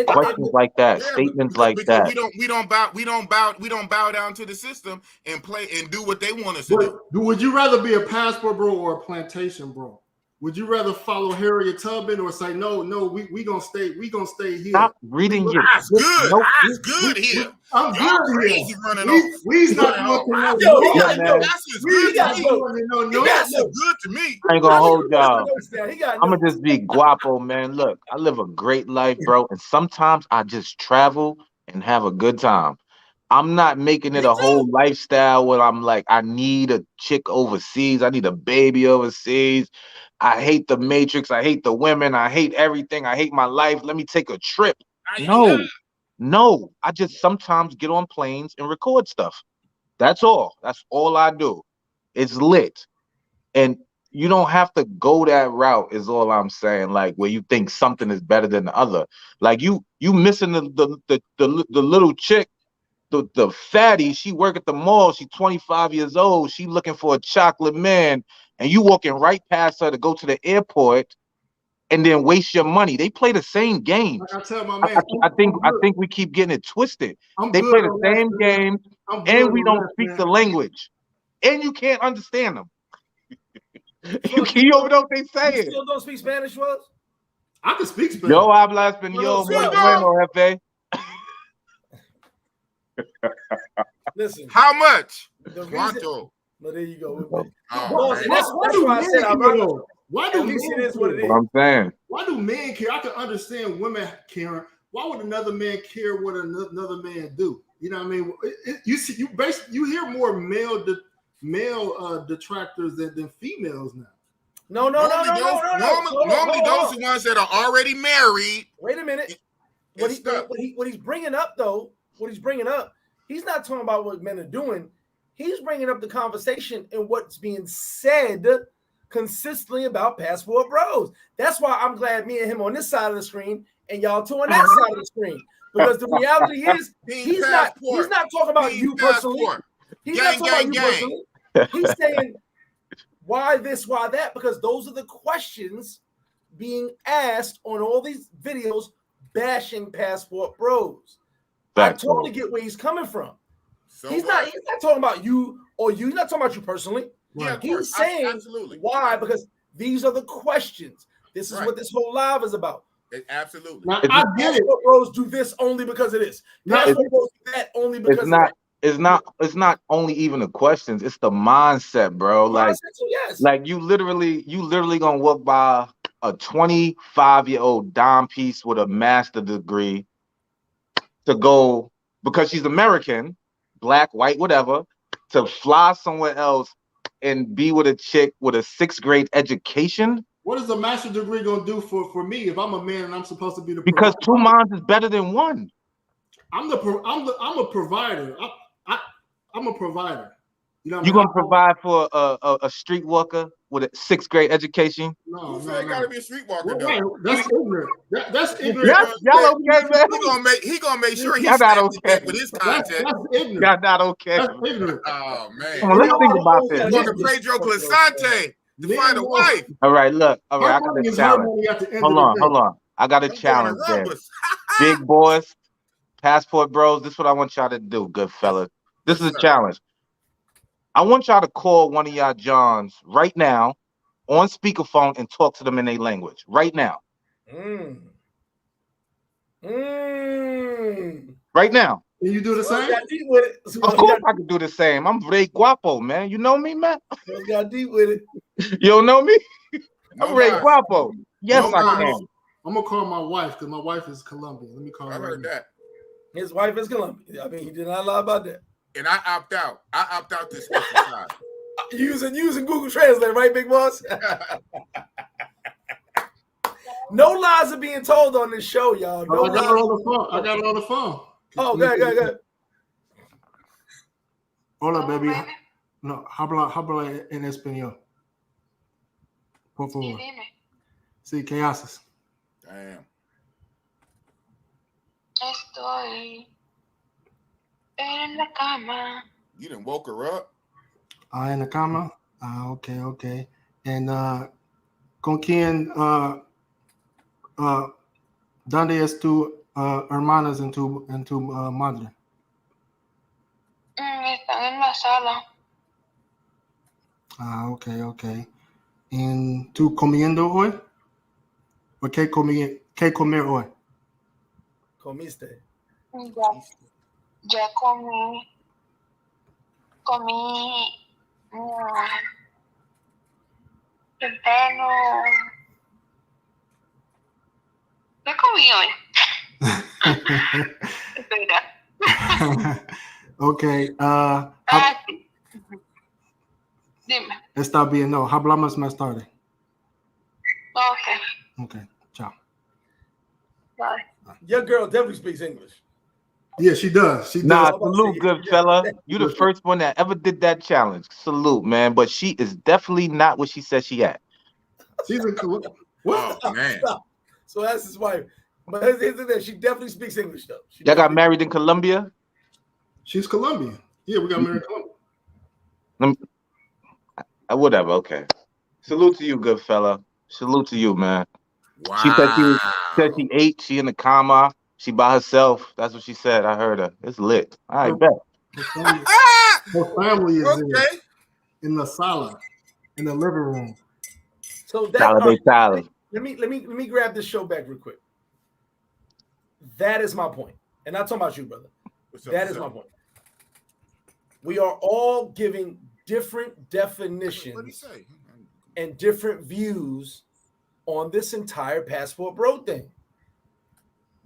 Questions like that, statements like that. We don't bow down to the system and play and do what they want us to do. Would you rather be a passport bro or a plantation bro? Would you rather follow Harriet Tubman or say no, we gonna stay here? Stop reading your. That's good. That's good here. I'm good here. Running off. We's not looking at That's good to me. I ain't gonna hold y'all. I'm gonna just be guapo, man. Look, I live a great life, bro, and sometimes I just travel and have a good time. I'm not making it a whole lifestyle where I'm like, I need a chick overseas, I need a baby overseas. I hate the Matrix. I hate the women. I hate everything. I hate my life. Let me take a trip. No. I just sometimes get on planes and record stuff. That's all. That's all I do. It's lit. And you don't have to go that route is all I'm saying. Like where you think something is better than the other. Like you missing the little chick, the fatty. She work at the mall. She's 25 years old. She looking for a chocolate man. And you walking right past her to go to the airport and then waste your money. They play the same games. Like I tell my man, I think we keep getting it twisted. They play the same games and we don't speak the language. And you can't understand them. You don't know what they saying. You still don't speak Spanish, was? I can speak Spanish. Yo habla español muy bueno, jefe. Listen. How much? Well, there you go. That's why I said why do men care? What I'm saying. Why do men care? I can understand women caring. Why would another man care what another man do? You know what I mean? You hear more male detractors than females now. No. Normally those are the ones that are already married. Wait a minute. What he's bringing up, though, he's not talking about what men are doing. He's bringing up the conversation and what's being said consistently about passport bros. That's why I'm glad me and him on this side of the screen and y'all two on that side of the screen. Because the reality is he's not talking about you personally. He's not talking about you personally. He's saying why this, why that, because those are the questions being asked on all these videos bashing passport bros. I totally get where he's coming from. So he's not talking about you or you. He's not talking about you personally. Yeah, he's saying absolutely why, because these are the questions. This is what this whole live is about. Absolutely. Now, I get it. Bros do this only because it is. Passport bros do that only because it's not only even the questions, it's the mindset, bro. Like you literally gonna walk by a 25-year-old dime piece with a master's degree to go because she's American, black, white, whatever, to fly somewhere else and be with a chick with a 6th grade education? What is a master's degree gonna do for me if I'm a man and I'm supposed to be the Because provider? 2 minds is better than 1. I'm a provider. I'm a provider. You know what I You mean? gonna provide for a streetwalker with a 6th grade education? Who said it gotta be a streetwalker Well, though? right. That's ignorant. That's ignorant. Y'all okay, man? He gonna make sure Y'all he's not up to okay. date with his That's content. ignorant. Y'all not okay. That's ignorant. Oh man. Come on, let's think about Yeah, this. Going to Pedro Clisante to find a wife. All right, look. All right, I got money a is her challenge. money at the end Hold of on, the day. hold on. I got a I'm going to challenge there. Rumbus. Big boys, passport bros, this is what I want y'all to do, good fellas. This is a challenge. I want y'all to call one of y'all Johns right now on speakerphone and talk to them in their language right now. Right now. Can you do the same? Got deep with it. Of course I can do the same. I'm Ray Guapo, man. You know me, man? Got deep with it. You don't know me? I'm No Ray lies. Guapo. Yes, No I lies. can. I'm gonna call my wife because my wife is Colombian. Let me call I her. heard that. His wife is Colombian. I mean, he did not lie about that. And I opt out. I opt out this exercise. Using Google Translate, right, big boss? No lies are being told on this show, y'all. No I got her lies. on the phone. I got her on the phone. Oh, good. Hola, baby. No, habla en español. Por favor. Sí, ¿qué haces? Damn. Estoy en la cama. You done woke her up? En la cama. Okay. And ¿con quién? ¿Dónde es tu hermanas en tu madre? Están en la sala. Okay. ¿Y tú comiendo hoy? ¿O qué comer hoy? Comiste. Ya comí. Temprano. ¿Qué comí hoy? Espera. Okay. Dime. Está bien. No, hablamos más tarde. Okay. Ciao. Bye. Your girl definitely speaks English. Yeah, she does. She Nah, does. salute, good fella. You the first one that ever did that challenge. Salute, man. But she is definitely not what she said she at. She's in Colombia. Oh, man. Stop. So that's his wife. But here's the thing, she definitely speaks English, though. Y'all got married in Colombia? She's Colombian. Yeah, we got married in Colombia. Whatever, okay. Salute to you, good fella. Salute to you, man. Wow. She said she ate. She in the cama. She by herself. That's what she said. I heard her. It's lit. I bet. Her family is Okay. in the sala, in the living room. So that Salad. let me grab this show back real quick. That is my point. And I'm talking about you, brother. That is my point. We are all giving different definitions and different views on this entire passport bro thing.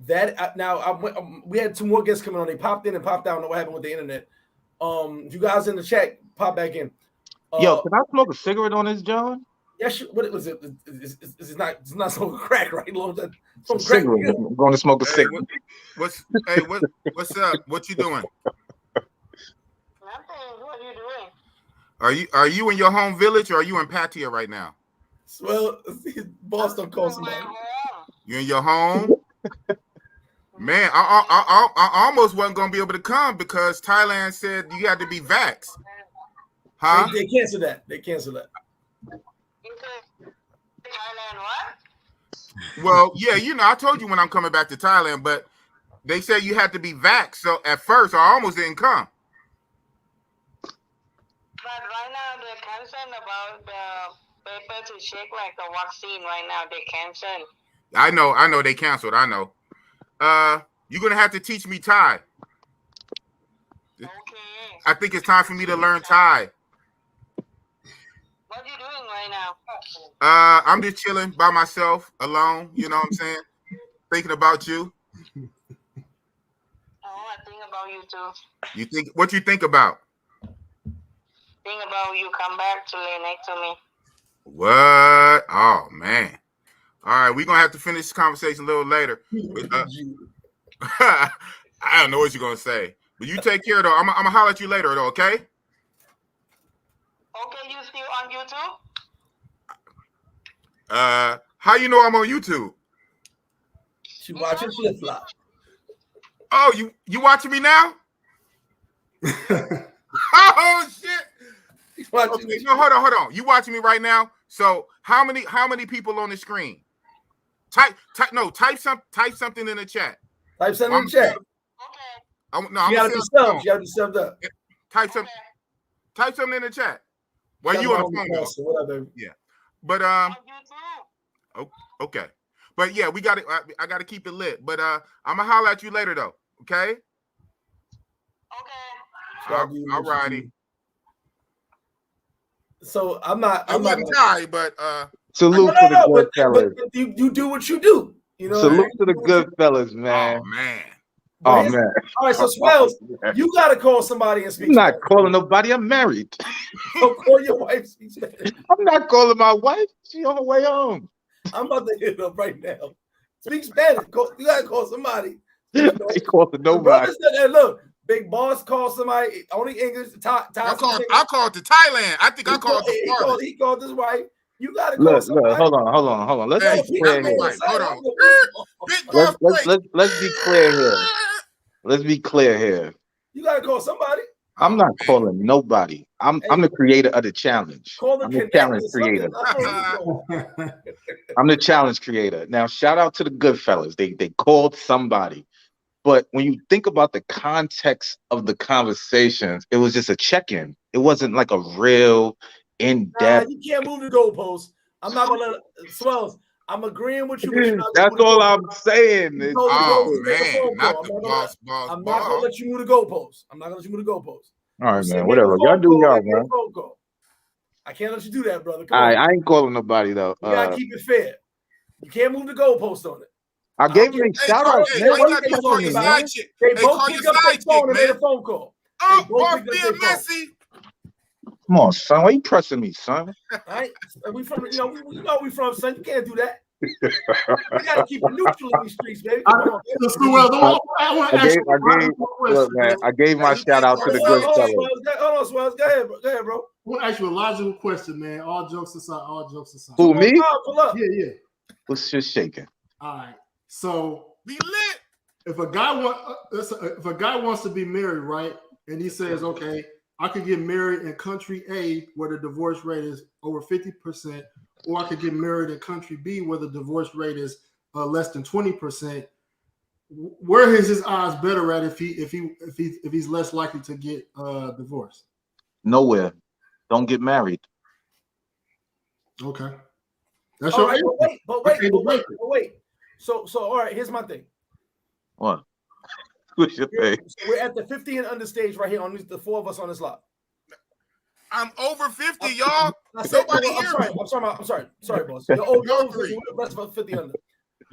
That we had 2 more guests coming on. They popped in and popped out. I don't know what happened with the internet. You guys in the chat, pop back in. Yo, can I smoke a cigarette on this, John? Yes. What was it? It's not smoking crack, right? Cigarette. I'm going to smoke a cigarette. What's up? What you doing? Nothing. What are you doing? Are you in your home village or are you in Pattaya right now? Well, boss don't call somebody. You in your home? Man, I almost wasn't gonna be able to come because Thailand said you had to be vaxxed. Huh? They canceled that. They canceled that. Thailand what? Well, yeah, I told you when I'm coming back to Thailand, but they said you had to be vaxxed. So at first, I almost didn't come. But right now they're concerned about the paper to check like the vaccine. Right now they canceled. I know they canceled. I know. You're gonna have to teach me Thai. Okay. I think it's time for me to learn Thai. What are you doing right now? I'm just chilling by myself, alone. You know what I'm saying? Thinking about you. Oh, I think about you too. You think what you think about? think about you come back to lay next to me. What? Oh man. All right, we're gonna have to finish this conversation a little later. But, I don't know what you're gonna say, but you take care though. I'm gonna holler at you later though. Okay? Okay, you still on YouTube? How you know I'm on YouTube? She watching flip flop. Oh, you watching me now? Oh shit! Okay, no, hold on. You watching me right now? So how many people on the screen? Type something in the chat. Type something in the chat. Okay. You gotta be subbed. You gotta be subbed up. Type something in the chat. Well, you on the phone though. Whatever. Yeah, but okay, but yeah, we got it. I got to keep it lit. But I'm gonna holler at you later though. Okay. Okay. All righty. So I'm not tired, but salute to the good fellas. But you do what you do. You know. Salute to the good fellas, man. Oh man. Oh man. All right, so Swells, you gotta call somebody and speak. I'm not calling nobody. I'm married. So call your wife. Speak Spanish. I'm not calling my wife. She on her way home. I'm about to hit up right now. Speak Spanish. You gotta call somebody. I ain't calling nobody. Look, Big Boss called somebody. Only English. I called to Thailand. I think I called to Florida. He called his wife. You gotta call Look, somebody. Hold on. Let's be clear here. Hold on. Let's be clear here. Let's be clear here. You gotta call somebody. I'm not calling nobody. I'm the creator of the challenge. Call I'm the challenge creator. I'm the challenge creator. Now, shout out to the good fellas. They called somebody. But when you think about the context of the conversations, it was just a check-in. It wasn't like a real in-depth. You can't move the goalposts. I'm not gonna let Swells. I'm agreeing with you. But you're not That's all I'm saying. Oh man, not the boss. I'm not gonna let you move the goalposts. I'm not gonna let you move the goalposts. All right, man. Whatever. Y'all do y'all, man. I can't let you do that, brother. All right, I ain't calling nobody though. You gotta keep it fair. You can't move the goalpost on it. I gave him a shout out. They both picked up their phone and made a phone call. Oh, boss being messy. Come on, son. Why you pressing me, son? All right, we from we from, son. You can't do that. We gotta keep it neutral in these streets, baby. I gave my shout out to the good fellas. Hold on, Swells. Go ahead, bro. We'll ask you a logical question, man. All jokes aside. Who, me? Pull up. Yeah. What's just shaking? All right. So be lit. If a guy wants to be married, right, and he says, okay, I could get married in country A where the divorce rate is over 50%, or I could get married in country B where the divorce rate is less than 20%. Where is his odds better at if he's less likely to get divorced? Nowhere. Don't get married. Okay. That's your answer. But wait. So all right, here's my thing. What? What's your thing? We're at the 50 and under stage right here on the four of us on this lot. I'm over 50, y'all. Nobody here. I'm sorry, boss. You're over 50. The rest of us 50 under.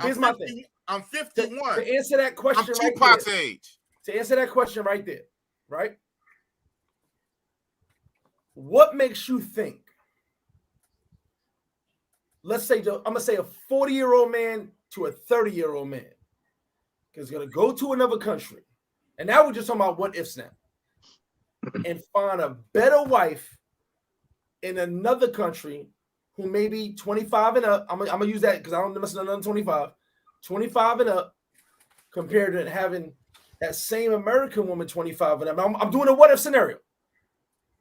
Here's my thing. I'm 51. To answer that question, I'm Tupac's age. To answer that question right there, right? What makes you think? Let's say I'm gonna say a 40-year-old man to a 30-year-old man is gonna go to another country, and now we're just talking about what ifs now, and find a better wife in another country who may be 25 and up. I'm gonna use that because I don't mess with another 25 and up, compared to having that same American woman 25 and up. I'm doing a what if scenario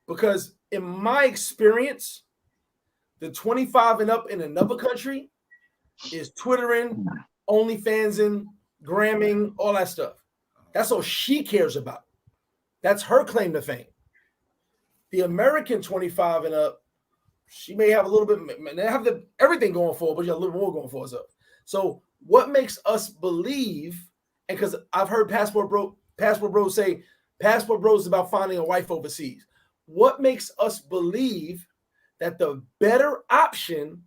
because in my experience, the 25 and up in another country is Twittering, OnlyFansing, Gramming, all that stuff. That's all she cares about. That's her claim to fame. The American 25 and up, she may have a little bit, they have everything going for her, but she has a little more going for herself. So what makes us believe, and because I've heard Passport Bros say, Passport Bros is about finding a wife overseas. What makes us believe that the better option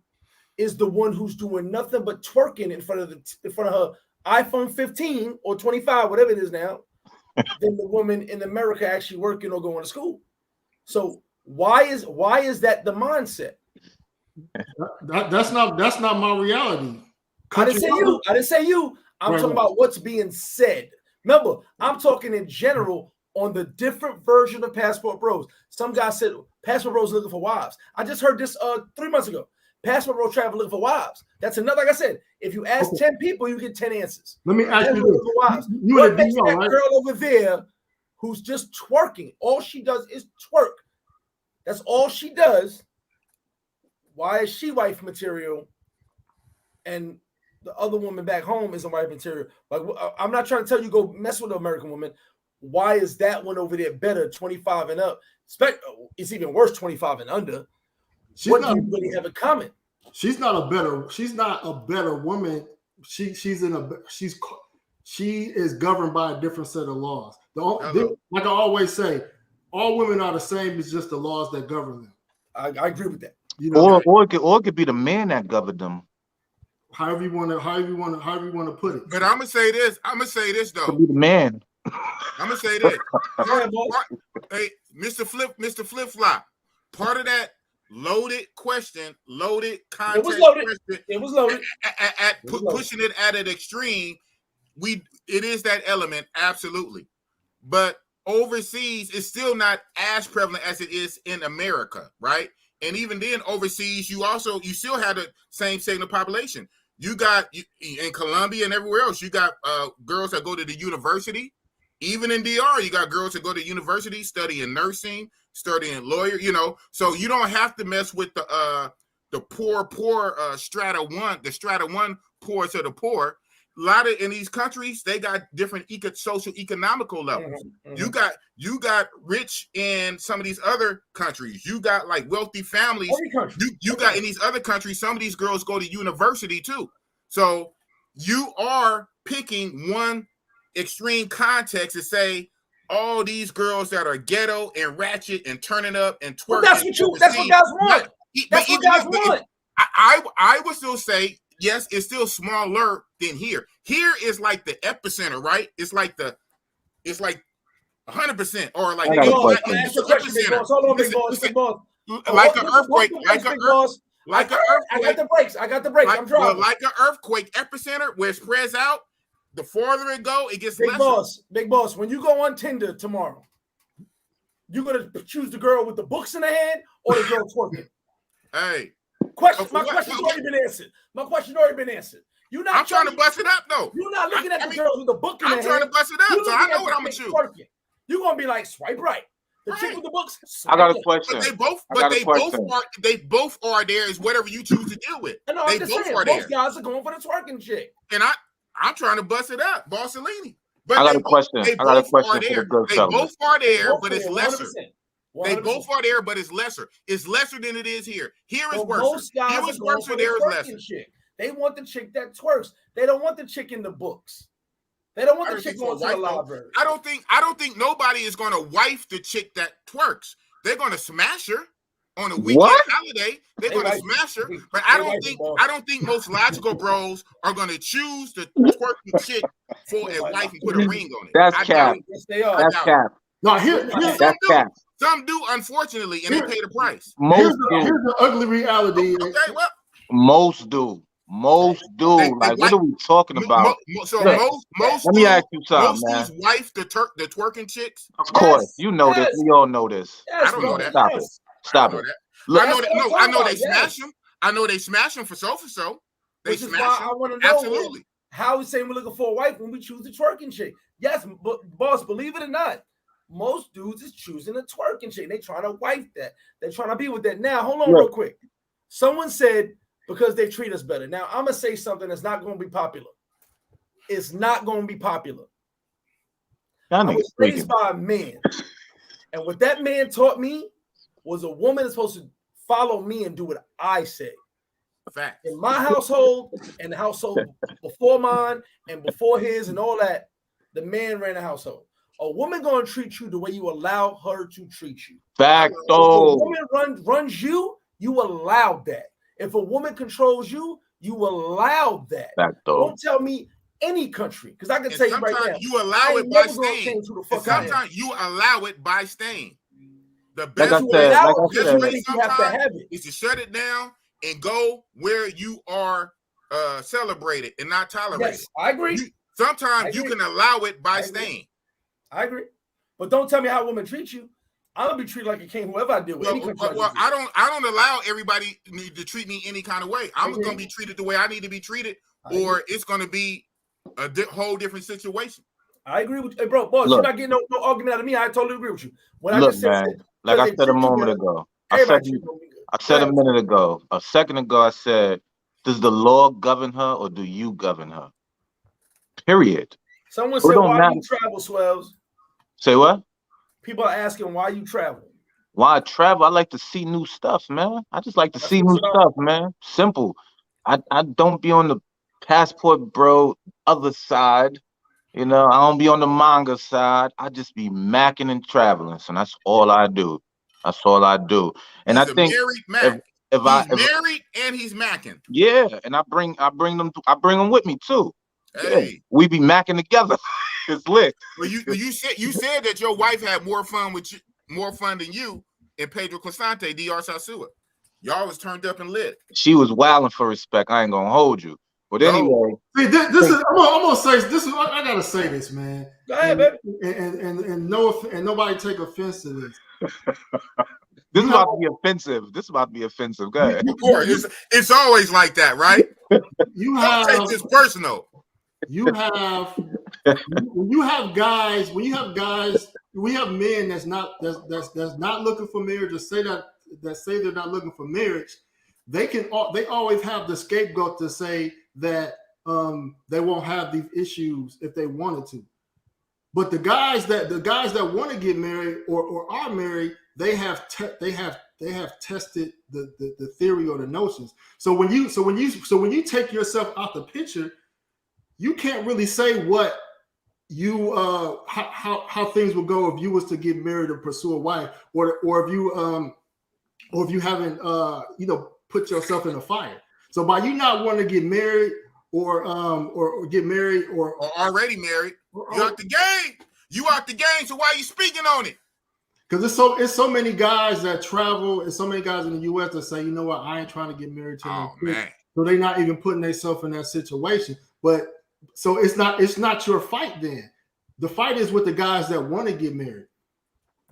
is the one who's doing nothing but twerking in front of her iPhone 15 or 25, whatever it is now, than the woman in America actually working or going to school? So Why is that the mindset? That's not my reality. I didn't say you. I'm talking about what's being said. Remember, I'm talking in general on the different version of Passport Bros. Some guy said Passport Bros looking for wives. I just heard this 3 months ago. Passport Bros travel looking for wives. That's another. Like I said, if you ask 10 people, you get 10 answers. Let me ask you this: what makes that girl over there who's just twerking? All she does is twerk. That's all she does. Why is she wife material? And the other woman back home isn't wife material. Like, I'm not trying to tell you go mess with an American woman. Why is that one over there better, 25 and up? It's even worse, 25 and under. What do you really have in common? She's not a better woman. She is governed by a different set of laws. Like I always say, all women are the same. It's just the laws that govern them. I agree with that. You know, or it could be the man that governed them. However you want to put it. But I'm gonna say this though. Could be the man. I'm gonna say this. Hey, Mr. Flip Flop. Part of that loaded context question. It was loaded. Pushing it at an extreme. It is that element, absolutely. But overseas, it's still not as prevalent as it is in America, right? And even then, overseas, you still have the same segment of population. You got in Colombia and everywhere else, you got girls that go to the university. Even in DR, you got girls that go to university, studying nursing, studying lawyer. You know, so you don't have to mess with the poor strata one, the strata one poor to the poor. A lot of in these countries, they got different social economical levels. Mm-hmm. You got rich in some of these other countries. You got like wealthy families. You got in these other countries, some of these girls go to university too. So you are picking one extreme context to say all these girls that are ghetto and ratchet and turning up and twerking. Well, that's what guys want. That's what guys want. I would still say, yes, it's still smaller than here. Here is like the epicenter, right? It's like 100% or like epicenter. Hold on, big boss. Like an earthquake, I got the brakes. I'm driving. Like an earthquake epicenter where it spreads out. The farther it go, it gets less. Big boss. When you go on Tinder tomorrow, you gonna choose the girl with the books in her hand or the girl twerking? Hey. My question's already been answered. I'm trying to bust it up though. You're not looking at the girls with the book in their hand. I'm trying to bust it up, so I know what I'm gonna choose. You're gonna be like, swipe right. The chick with the books. I got a question. But they both are there is whatever you choose to deal with. No, they both are there. Both guys are going for the twerking chick. And I'm trying to bust it up, Bossellini. But I got a question. They both are there, but it's lesser. 100%. They both are there, but it's lesser. It's lesser than it is here. Here is worse. Here is worse, and there is lesser. Chick. They want the chick that twerks. They don't want the chick in the books. They don't want the chick going to the library. I don't think nobody is going to wife the chick that twerks. They're going to smash her on a weekend holiday. They're going to smash her. But I don't think most logical bros are going to choose the twerking chick for a wife and put a ring on it. That's cap. Yes, they are. That's cap. No, that's cap. Some do, unfortunately, and they pay the price. Here's the ugly reality. Okay, well, most do. Like, what are we talking about? Most. Let me ask you something, man. Most wife the twerking chicks. Of course, you know this. We all know this. Yes, I don't know that. Stop it. I know they smash them. I know they smash them for so. They smash them. I want to know absolutely how we say we're looking for a wife when we choose the twerking chick. Yes, but boss, believe it or not, most dudes is choosing a twerking chick. They trying to wife that. They're trying to be with that. Now, hold on real quick. Someone said because they treat us better. Now, I'm going to say something that's not going to be popular. It's not going to be popular. I was raised by a man. And what that man taught me was a woman is supposed to follow me and do what I say. Fact. In my household and the household before mine and before his and all that, the man ran the household. A woman going to treat you the way you allow her to treat you. Fact. If a woman runs you, you allow that. If a woman controls you, you allow that. Don't tell me any country, because I can tell you right now. You allow it by staying. Sometimes you allow it by staying. The Like best I way, said, like I because said, you think you have to have it. is to shut it down and go where you are celebrated and not tolerated. Yes, I agree. Sometimes you can allow it by staying. I agree. But don't tell me how women treat you. I'm gonna be treated like a king, whoever I deal with. Well, I don't allow everybody to treat me any kind of way. I'm gonna be treated the way I need to be treated, or it's gonna be a whole different situation. I agree with you. Hey, bro, boss, you're not getting no argument out of me. I totally agree with you. When I just said, man, like I said a moment ago, I said a minute ago, a second ago, I said, does the law govern her or do you govern her? Period. Someone said, why you travel, Swells? Say what? People are asking why you travel. Why I travel? I like to see new stuff, man. I just like to see new stuff, man. Simple. I don't be on the passport bro other side. You know, I don't be on the manga side. I just be macking and traveling. So that's all I do. That's all I do. And he's I think married Mac. He's married and he's macking. Yeah, and I bring them with me too. Hey, yeah, we be macking together. It's lit. Well, you said that your wife had more fun than you in Pedro Crescente, DR Sosua. Y'all was turned up and lit. She was wilding for respect. I ain't gonna hold you. But anyway, see, this is I'm gonna say this is I gotta say this, man. Go ahead, baby. And nobody take offense to this. This is about to be offensive. This is about to be offensive. Go ahead. Of course, it's always like that, right? Don't take this personal. You have men that's not looking for marriage, or say they're not looking for marriage. They always have the scapegoat to say that they won't have these issues if they wanted to. But the guys that want to get married or are married, they have tested the theory or the notions. So when you take yourself out the picture, you can't really say what you how things would go if you was to get married or pursue a wife, or if you haven't put yourself in a fire. So by you not wanting to get married or get married or already married, you out the game. You out the game. So why are you speaking on it? Because it's so many guys that travel, and so many guys in the U.S. that say, you know what, I ain't trying to get married to no man. So they're not even putting themselves in that situation. But so it's not your fight then. The fight is with the guys that want to get married.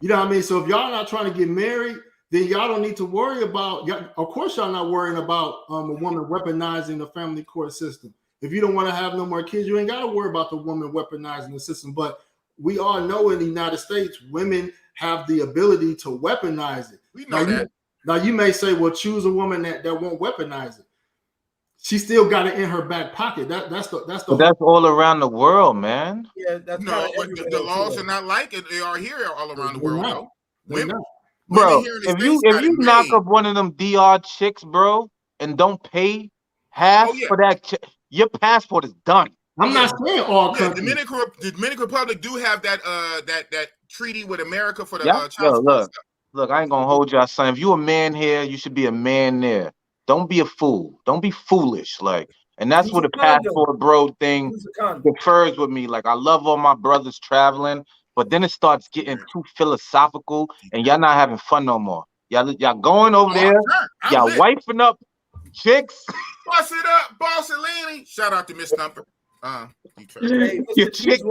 You know what I mean? So if y'all not trying to get married, then y'all don't need to worry about. Of course, y'all not worrying about a woman weaponizing the family court system. If you don't want to have no more kids, you ain't got to worry about the woman weaponizing the system. But we all know in the United States, women have the ability to weaponize it. We know that. Now you may say, well, choose a woman that won't weaponize it. She still got it in her back pocket. That's all around the world, man. Yeah, that's no. But the laws are not like it. They are here all around the world. No. Women, bro, if you knock up one of them DR chicks, bro, and don't pay half for that, your passport is done. I'm not saying all countries. The Dominican Republic do have that treaty with America for the child support. Look, I ain't gonna hold y'all, son. If you a man here, you should be a man there. Don't be a fool. Don't be foolish. And that's what the passport bro thing differs with me. I love all my brothers traveling, but then it starts getting too philosophical, and y'all not having fun no more. Y'all going over there, y'all wiping up chicks. Bust it up, Bossellini. Shout out to Miss Thumper. Your chick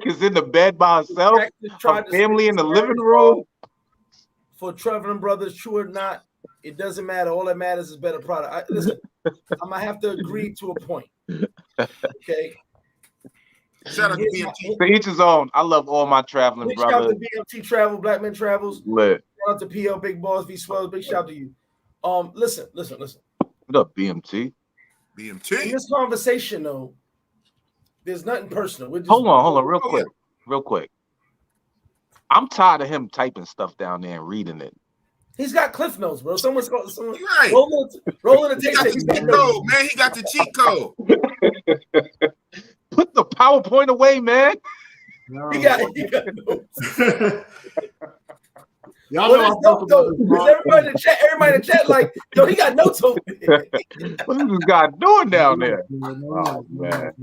is in the bed by herself. Her family in the living room. For traveling brothers, true or not, it doesn't matter. All that matters is better product. Listen, I'm gonna have to agree to a point. Okay. Shout out to BMT. To each his own. I love all my traveling brothers. Shout out to BMT Travel, Black Men Travels. Lit. Shout out to PL Big Balls V Swells. Big shout out to you. Listen. What up, BMT? In this conversation, though, there's nothing personal. Hold on, real quick. I'm tired of him typing stuff down there and reading it. He's got cliff notes, bro. Someone's got right. rolling the tape. He got the cheat code. Put the PowerPoint away, man. No. He got notes. Y'all know everybody in the chat, like, yo, he got notes over there. What is this guy doing down there? Oh, man.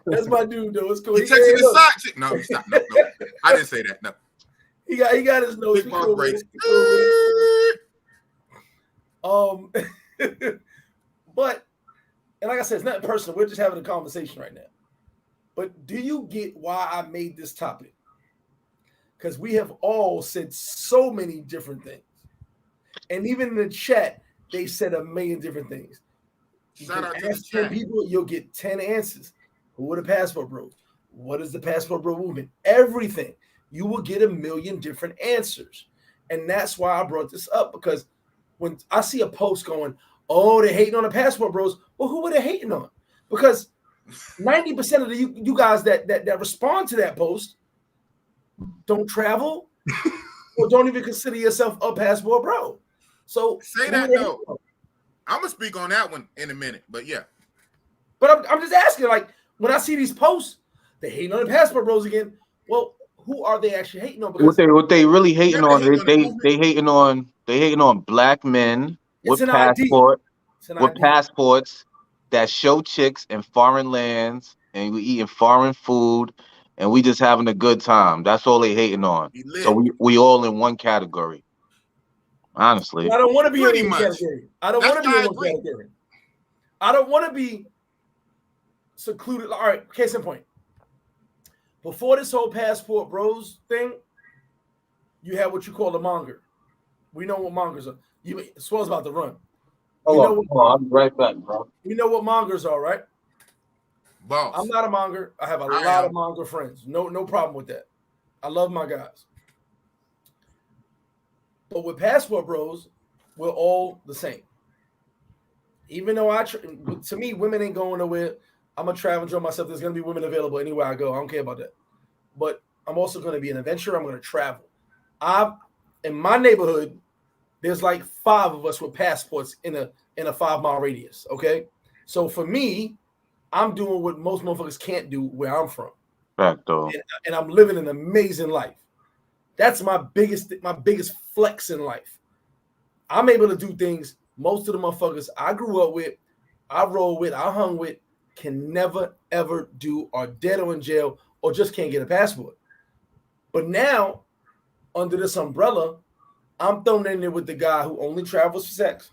That's my dude, though. It's cool. He texting his side chick. No, stop. No. I didn't say that. No. He got his notes. Football breaks. But and like I said, it's nothing personal. We're just having a conversation right now. But do you get why I made this topic? Because we have all said so many different things. And even in the chat, they said a million different things. Shout out to the ask 10 chat. people, you'll get 10 answers. Who are the passport bros? What is the passport bro movement? Everything. You will get a million different answers. And that's why I brought this up, because when I see a post going, oh, they're hating on the passport bros. Well, who are they hating on? Because 90% of you guys that respond to that post don't travel or don't even consider yourself a passport bro. So say that though. I'm gonna speak on that one in a minute, but yeah. But I'm just asking, like, when I see these posts, they hating on the passport bros again. Well, who are they actually hating on? Because what they really hating on is hating they hating on black men with passports that show chicks in foreign lands, and we eating foreign food, and we just having a good time. That's all they hating on. So we all in one category. Honestly, I don't want to be in one category. I don't want to be in one category. I don't want to be secluded. All right, case in point. Before this whole passport bros thing, you had what you call a monger. We know what mongers are. Swell's about to run. I'll be right back, bro. You know what mongers are, right? Boss. I'm not a monger. I have a lot of monger friends. No problem with that. I love my guys. But with passport bros, we're all the same. Even though to me, women ain't going nowhere. I'm going to travel, enjoy myself. There's going to be women available anywhere I go. I don't care about that. But I'm also going to be an adventurer. I'm going to travel. In my neighborhood, there's like 5 of us with passports in a 5-mile radius, okay? So for me, I'm doing what most motherfuckers can't do where I'm from. Fact, though. And I'm living an amazing life. That's my biggest flex in life. I'm able to do things most of the motherfuckers I grew up with, I roll with, I hung with, can never, ever do, are dead or in jail, or just can't get a passport. But now, under this umbrella, I'm thrown in there with the guy who only travels for sex,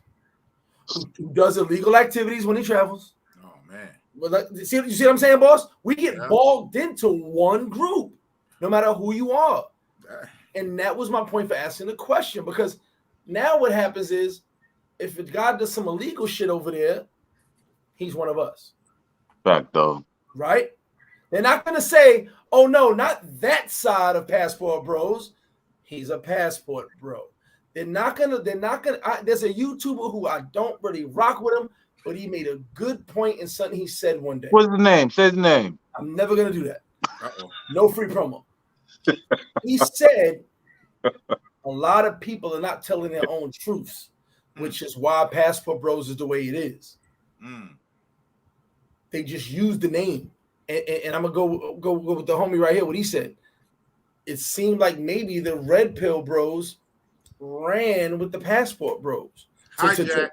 who does illegal activities when he travels. Oh, man. But you see what I'm saying, boss? We get bogged into one group, no matter who you are. And that was my point for asking the question, because now what happens is, if a guy does some illegal shit over there, he's one of us. Fact, though. Right? They're not going to say, oh, no, not that side of passport bros. He's a passport bro. There's a YouTuber who I don't really rock with him, but he made a good point in something he said one day. What's the name? Say his name. I'm never going to do that. Uh-oh. No free promo. He said a lot of people are not telling their own truths, which is why passport bros is the way it is. They just use the name. And I'm going to go with the homie right here, what he said. It seemed like maybe the red pill bros ran with the passport bros. Hijacked it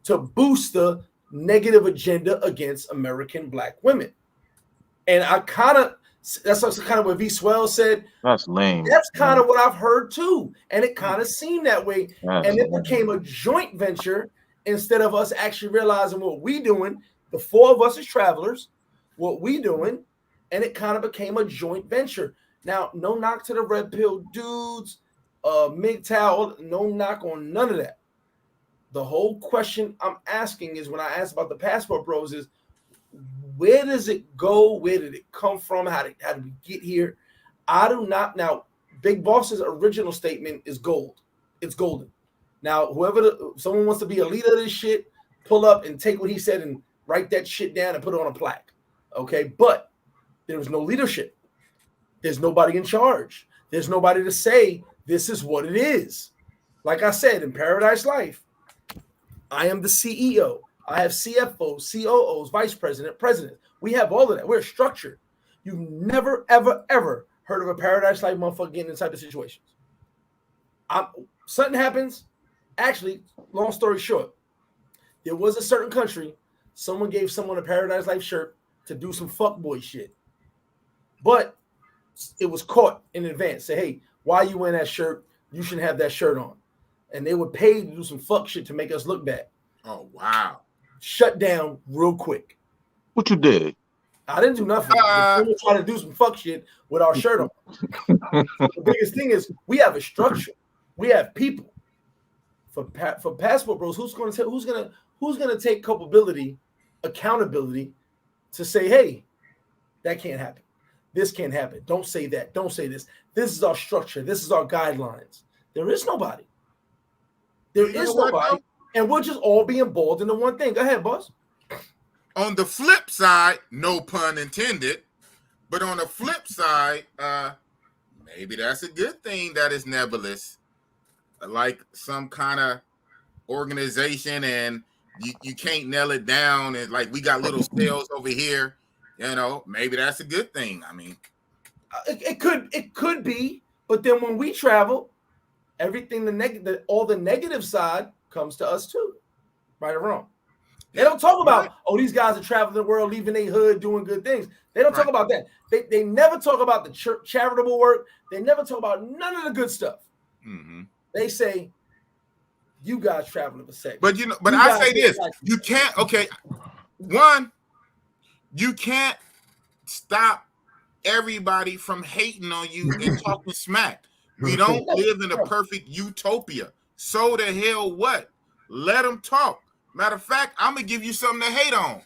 to boost the negative agenda against American black women. And that's also kind of what V Swell said. That's lame. That's kind of what I've heard too. And it kind of seemed that way. And it became a joint venture instead of us actually realizing what we doing. The 4 of us as travelers, what we doing. And it kind of became a joint venture. Now, no knock to the red pill dudes, MGTOW, no knock on none of that. The whole question I'm asking is, when I ask about the passport bros, is where does it go? Where did it come from? How did we get here? I do not. Now, Big Boss's original statement is gold. It's golden. Now, someone wants to be a leader of this shit, pull up and take what he said and write that shit down and put it on a plaque. Okay, but there was no leadership. There's nobody in charge. There's nobody to say this is what it is. Like I said, in Paradise Life, I am the CEO. I have CFOs, COOs, vice president, president. We have all of that. We're structured. You've never, ever, ever heard of a Paradise Life motherfucker getting in type of situations. Something happens. Actually, long story short, there was a certain country, someone gave someone a Paradise Life shirt to do some fuckboy shit. But it was caught in advance. Say, hey, why are you wearing that shirt? You shouldn't have that shirt on. And they were paid to do some fuck shit to make us look bad. Oh wow. Shut down real quick. What you did? I didn't do nothing. They tried to do some fuck shit with our shirt on. The biggest thing is we have a structure. We have people. For passport bros, who's gonna take culpability, accountability to say, hey, that can't happen. This can't happen. Don't say that. Don't say this. This is our structure. This is our guidelines. There is nobody. There is nobody. And we'll just all be involved into one thing. Go ahead, boss. On the flip side, no pun intended, but on the flip side, maybe that's a good thing that is nebulous, like some kind of organization, and you can't nail it down, and like we got little cells over here, you know, maybe that's a good thing. I mean, it could be, but then when we travel, everything all the negative side comes to us too, right or wrong. They don't talk about, oh, these guys are traveling the world, leaving their hood, doing good things. They don't talk about that. They never talk about the charitable work. They never talk about none of the good stuff. Mm-hmm. They say, you guys traveling for sex. But I say this, you can't, one, you can't stop everybody from hating on you and talking smack. We don't live in a perfect utopia. So the hell what? Let them talk. Matter of fact, I'm gonna give you something to hate on.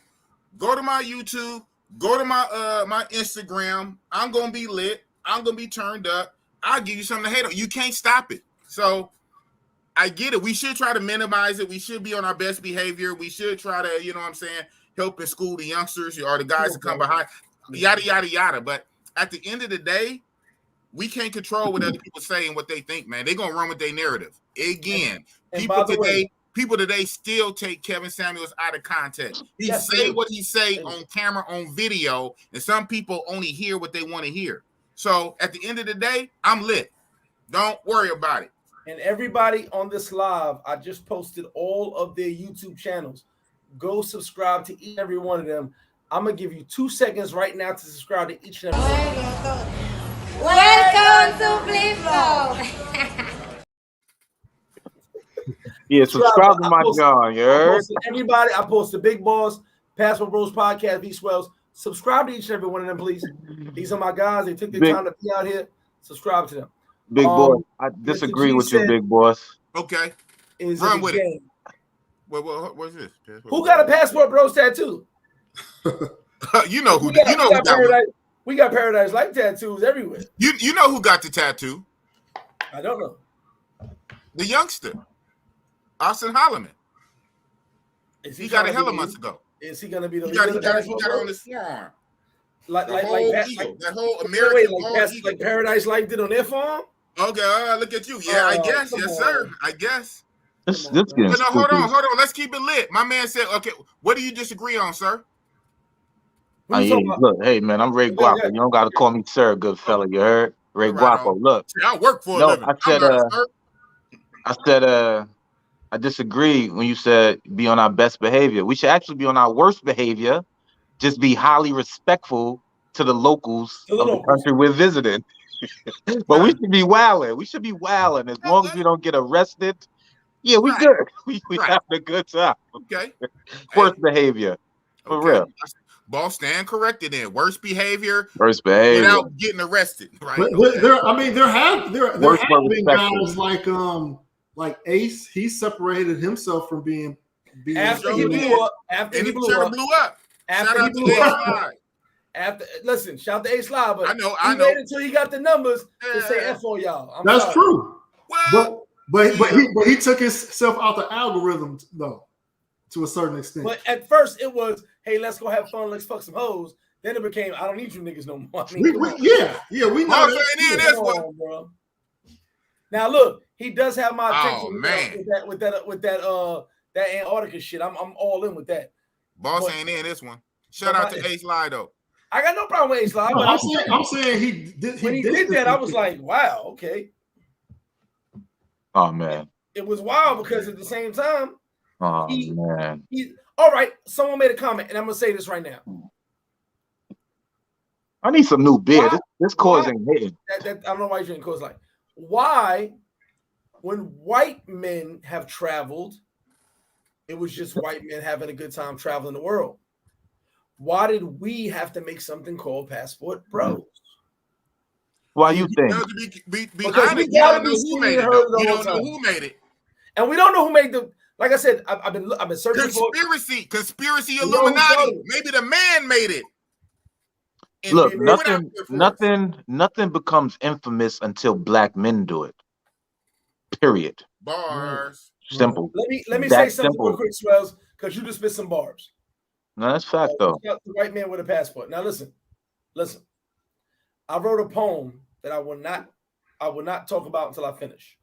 Go to my YouTube, go to my my Instagram. I'm gonna be lit. I'm gonna be turned up. I'll give you something to hate on. You can't stop it. So I get it. We should try to minimize it. We should be on our best behavior. We should try to, you know what I'm saying, help and school the youngsters or the guys that come behind, yada, yada, yada. But at the end of the day, we can't control what other people say and what they think, man. They're going to run with their narrative. Again, people today still take Kevin Samuels out of context. He say what he say on camera, on video, and some people only hear what they want to hear. So at the end of the day, I'm lit. Don't worry about it. And everybody on this live, I just posted all of their YouTube channels. Go subscribe to each and every one of them. I'm going to give you 2 seconds right now to subscribe to each and every one of them. Welcome to Flip-Flop. Yeah, subscribe to my John. Everybody, I posted Big Boss, Passport Bros Podcast, V Swells. Subscribe to each and every one of them, please. These are my guys. They took their time to be out here. Subscribe to them. Big boy, I disagree with you, big boss. Okay. Run with it. What's this? Who got a Passport Bros tattoo? You know who got we got Paradise Life tattoos everywhere. You know who got the tattoo? I don't know. The youngster, Austin Holloman. He got it hella months ago. Is he gonna be the leader? He got it on his forearm. Like that whole American like Paradise Life did on their farm. Okay, look at you. Yeah, I guess. Yes, sir. I guess. This but no, hold on. Let's keep it lit. My man said, okay, what do you disagree on, sir? Look, hey, man, I'm Ray Guapo. You don't got to call me sir, good fella. You heard? Ray Guapo. Look. See, I work for a living. I said, I disagree when you said be on our best behavior. We should actually be on our worst behavior. Just be highly respectful to the locals of the country we're visiting. But we should be wilding. We should be wilding as long as we don't get arrested. Yeah, we good. We having a good time. Okay. Worst behavior. For real. Boss, stand corrected in worst behavior. Worst behavior. Without getting arrested. Right. There have been guys like Ace. He separated himself from being after he blew up. After he blew up. Listen, shout to Ace Live, but I know. Waited until he got the numbers to say F on y'all. That's true. Well, but he took himself out the algorithm though, to a certain extent. But at first it was, hey, let's go have fun, let's fuck some hoes. Then it became, I don't need you niggas no more. We know that. Bro. Now look, he does have my attention with that Antarctica shit. I'm all in with that. Boss ain't in this one. Shout out to Ace Live though. I got no problem with Ace Live. I'm saying he did. When he did that, I was like, wow, okay. Oh man, it was wild because at the same time, man. All right, someone made a comment, and I'm gonna say this right now. I need some new beer. Why- This cause ain't hitting. I don't know why you drinking Coors Light. Why, when white men have traveled, it was just white men having a good time traveling the world. Why did we have to make something called Passport Bros? Why you think? Be Because honest, we we gotta don't be know seen who made and it. heard the We whole don't know time. who made it. And we don't know who made the. Like I said, I've been searching for. Conspiracy You know who Illuminati. started it? Maybe the man made it. And Look, it went out there for us. nothing becomes infamous until black men do it. Period. Bars. Simple. Let me That say something simple. real quick, Swells, because you just spit some barbs. No, that's fact though. The white man with a passport. Now listen. I wrote a poem that I will not talk about until I finish.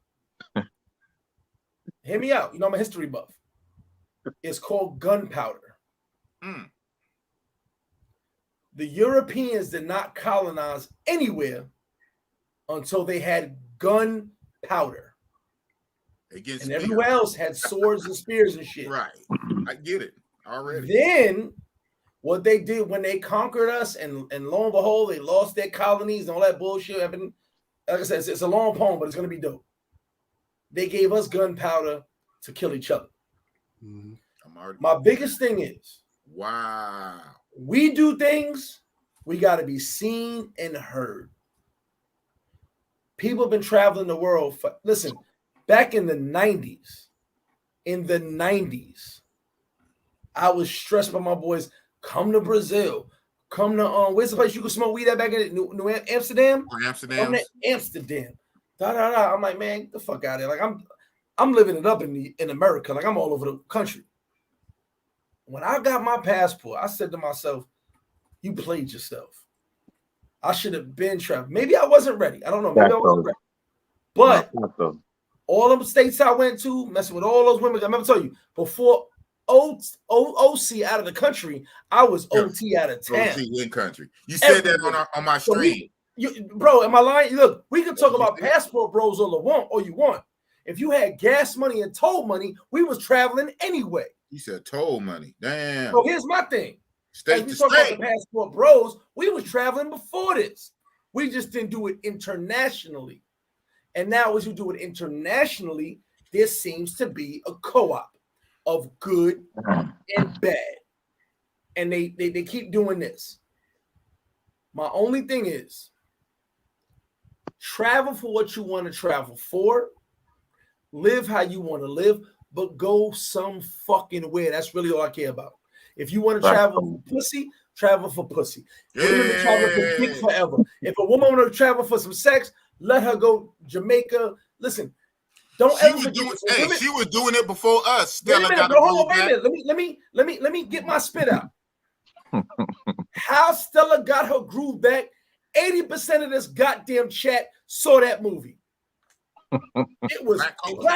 Hear me out. You know I'm a history buff. It's called Gunpowder. Mm. The Europeans did not colonize anywhere until they had gunpowder. And everywhere else had swords and spears and shit. Right. I get it already. Then what they did when they conquered us, and lo and behold, they lost their colonies and all that bullshit. Like I said, it's a long poem, but it's gonna be dope. They gave us gunpowder to kill each other. Mhm. My biggest thing is, wow, we do things, we got to be seen and heard. People have been traveling the world for, listen, back in the 90s, I was stressed by my boys, come to Brazil, come to, where's the place you can smoke weed at back in New Amsterdam? Amsterdam. Amsterdam. I'm like, man, get the fuck out of here. Like, I'm living it up in America. Like, I'm all over the country. When I got my passport, I said to myself, you played yourself. I should have been traveling. Maybe I wasn't ready. I don't know. Maybe I wasn't ready. But all them states I went to, messing with all those women, I'm going to tell you, before OC out of the country, I was OT out of town. OT in country. You said that on my stream. Bro, am I lying? Look, we can talk about Passport Bros all you want. If you had gas money and toll money, we was traveling anyway. You said toll money. Damn. So here's my thing. State we to talk state. about the Passport Bros, we was traveling before this. We just didn't do it internationally. And now as you do it internationally, there seems to be a co-op of good and bad. And they keep doing this. My only thing is, travel for what you want to travel for. Live how you want to live, but go some fucking where. That's really all I care about. If you want to travel for pussy, travel for pussy. Women to travel for dick forever. If a woman want to travel for some sex, let her go Jamaica. Listen, don't ever forget. She was doing it before us. Wait a minute. Let me get my spit out. How Stella got her groove back. 80% of this goddamn chat saw that movie. It was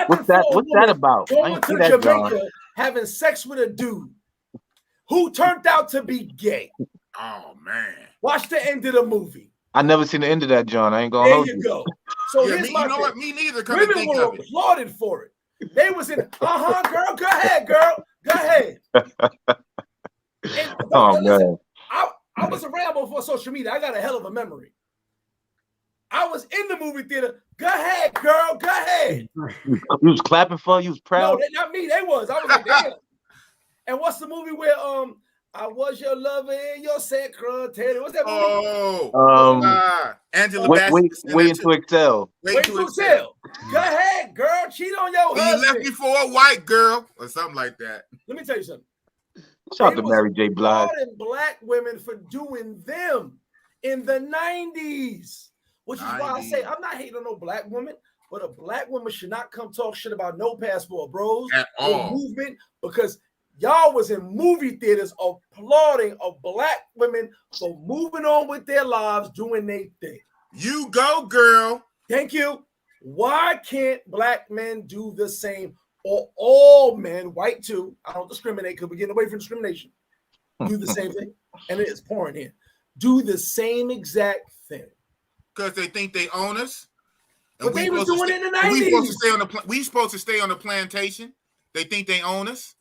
what's that about? Going to Jamaica, having sex with a dude who turned out to be gay. Oh man! Watch the end of the movie. I never seen the end of that, John. I ain't gonna hold you. There you go. So here's my thing. What? Me neither. Women were applauded for it. They was in, girl, go ahead, girl, go ahead. Oh man! I was around before social media. I got a hell of a memory. I was in the movie theater. Go ahead, girl. Go ahead. You was clapping for her? You was proud? No, not me. They was. I was like, damn. And what's the movie where I was your lover and your secretary? What's that movie? Angela Bassett. Waiting to excel. Waiting to excel. Go ahead, girl. Cheat on your husband. You left me for a white girl or something like that. Let me tell you something. Shout out to Mary J. Blige. Black women for doing them in the 90s. Which is why I say I'm not hating on no black woman, but a black woman should not come talk shit about no Passport Bros at all. Movement, because y'all was in movie theaters applauding of black women for moving on with their lives, doing their thing. You go, girl. Thank you. Why can't black men do the same? Or all men, white too, I don't discriminate because we're getting away from discrimination, do the same thing. And it is pouring in. Do the same exact thing. Because they think they own us. But they were doing it in the 90s. We supposed to stay on the plantation. They think they own us.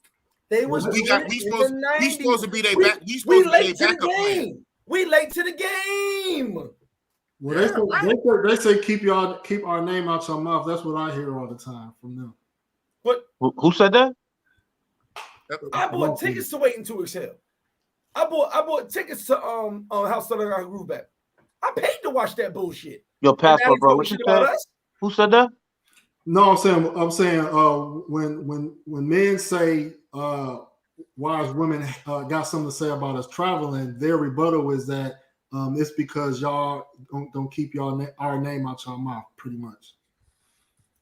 They was we supposed to be their back. We late supposed to be their backup plan. We late to the game. Well, they say keep our name out your mouth. That's what I hear all the time from them. But Who said that? I bought tickets to Waiting to Exhale. I bought tickets to how Southern got groove back. I paid to watch that bullshit. Yo, Passport, bro. What you said? Who said that? No, I'm saying when men say why is women got something to say about us traveling, their rebuttal is that it's because y'all don't keep our name out your mouth, pretty much.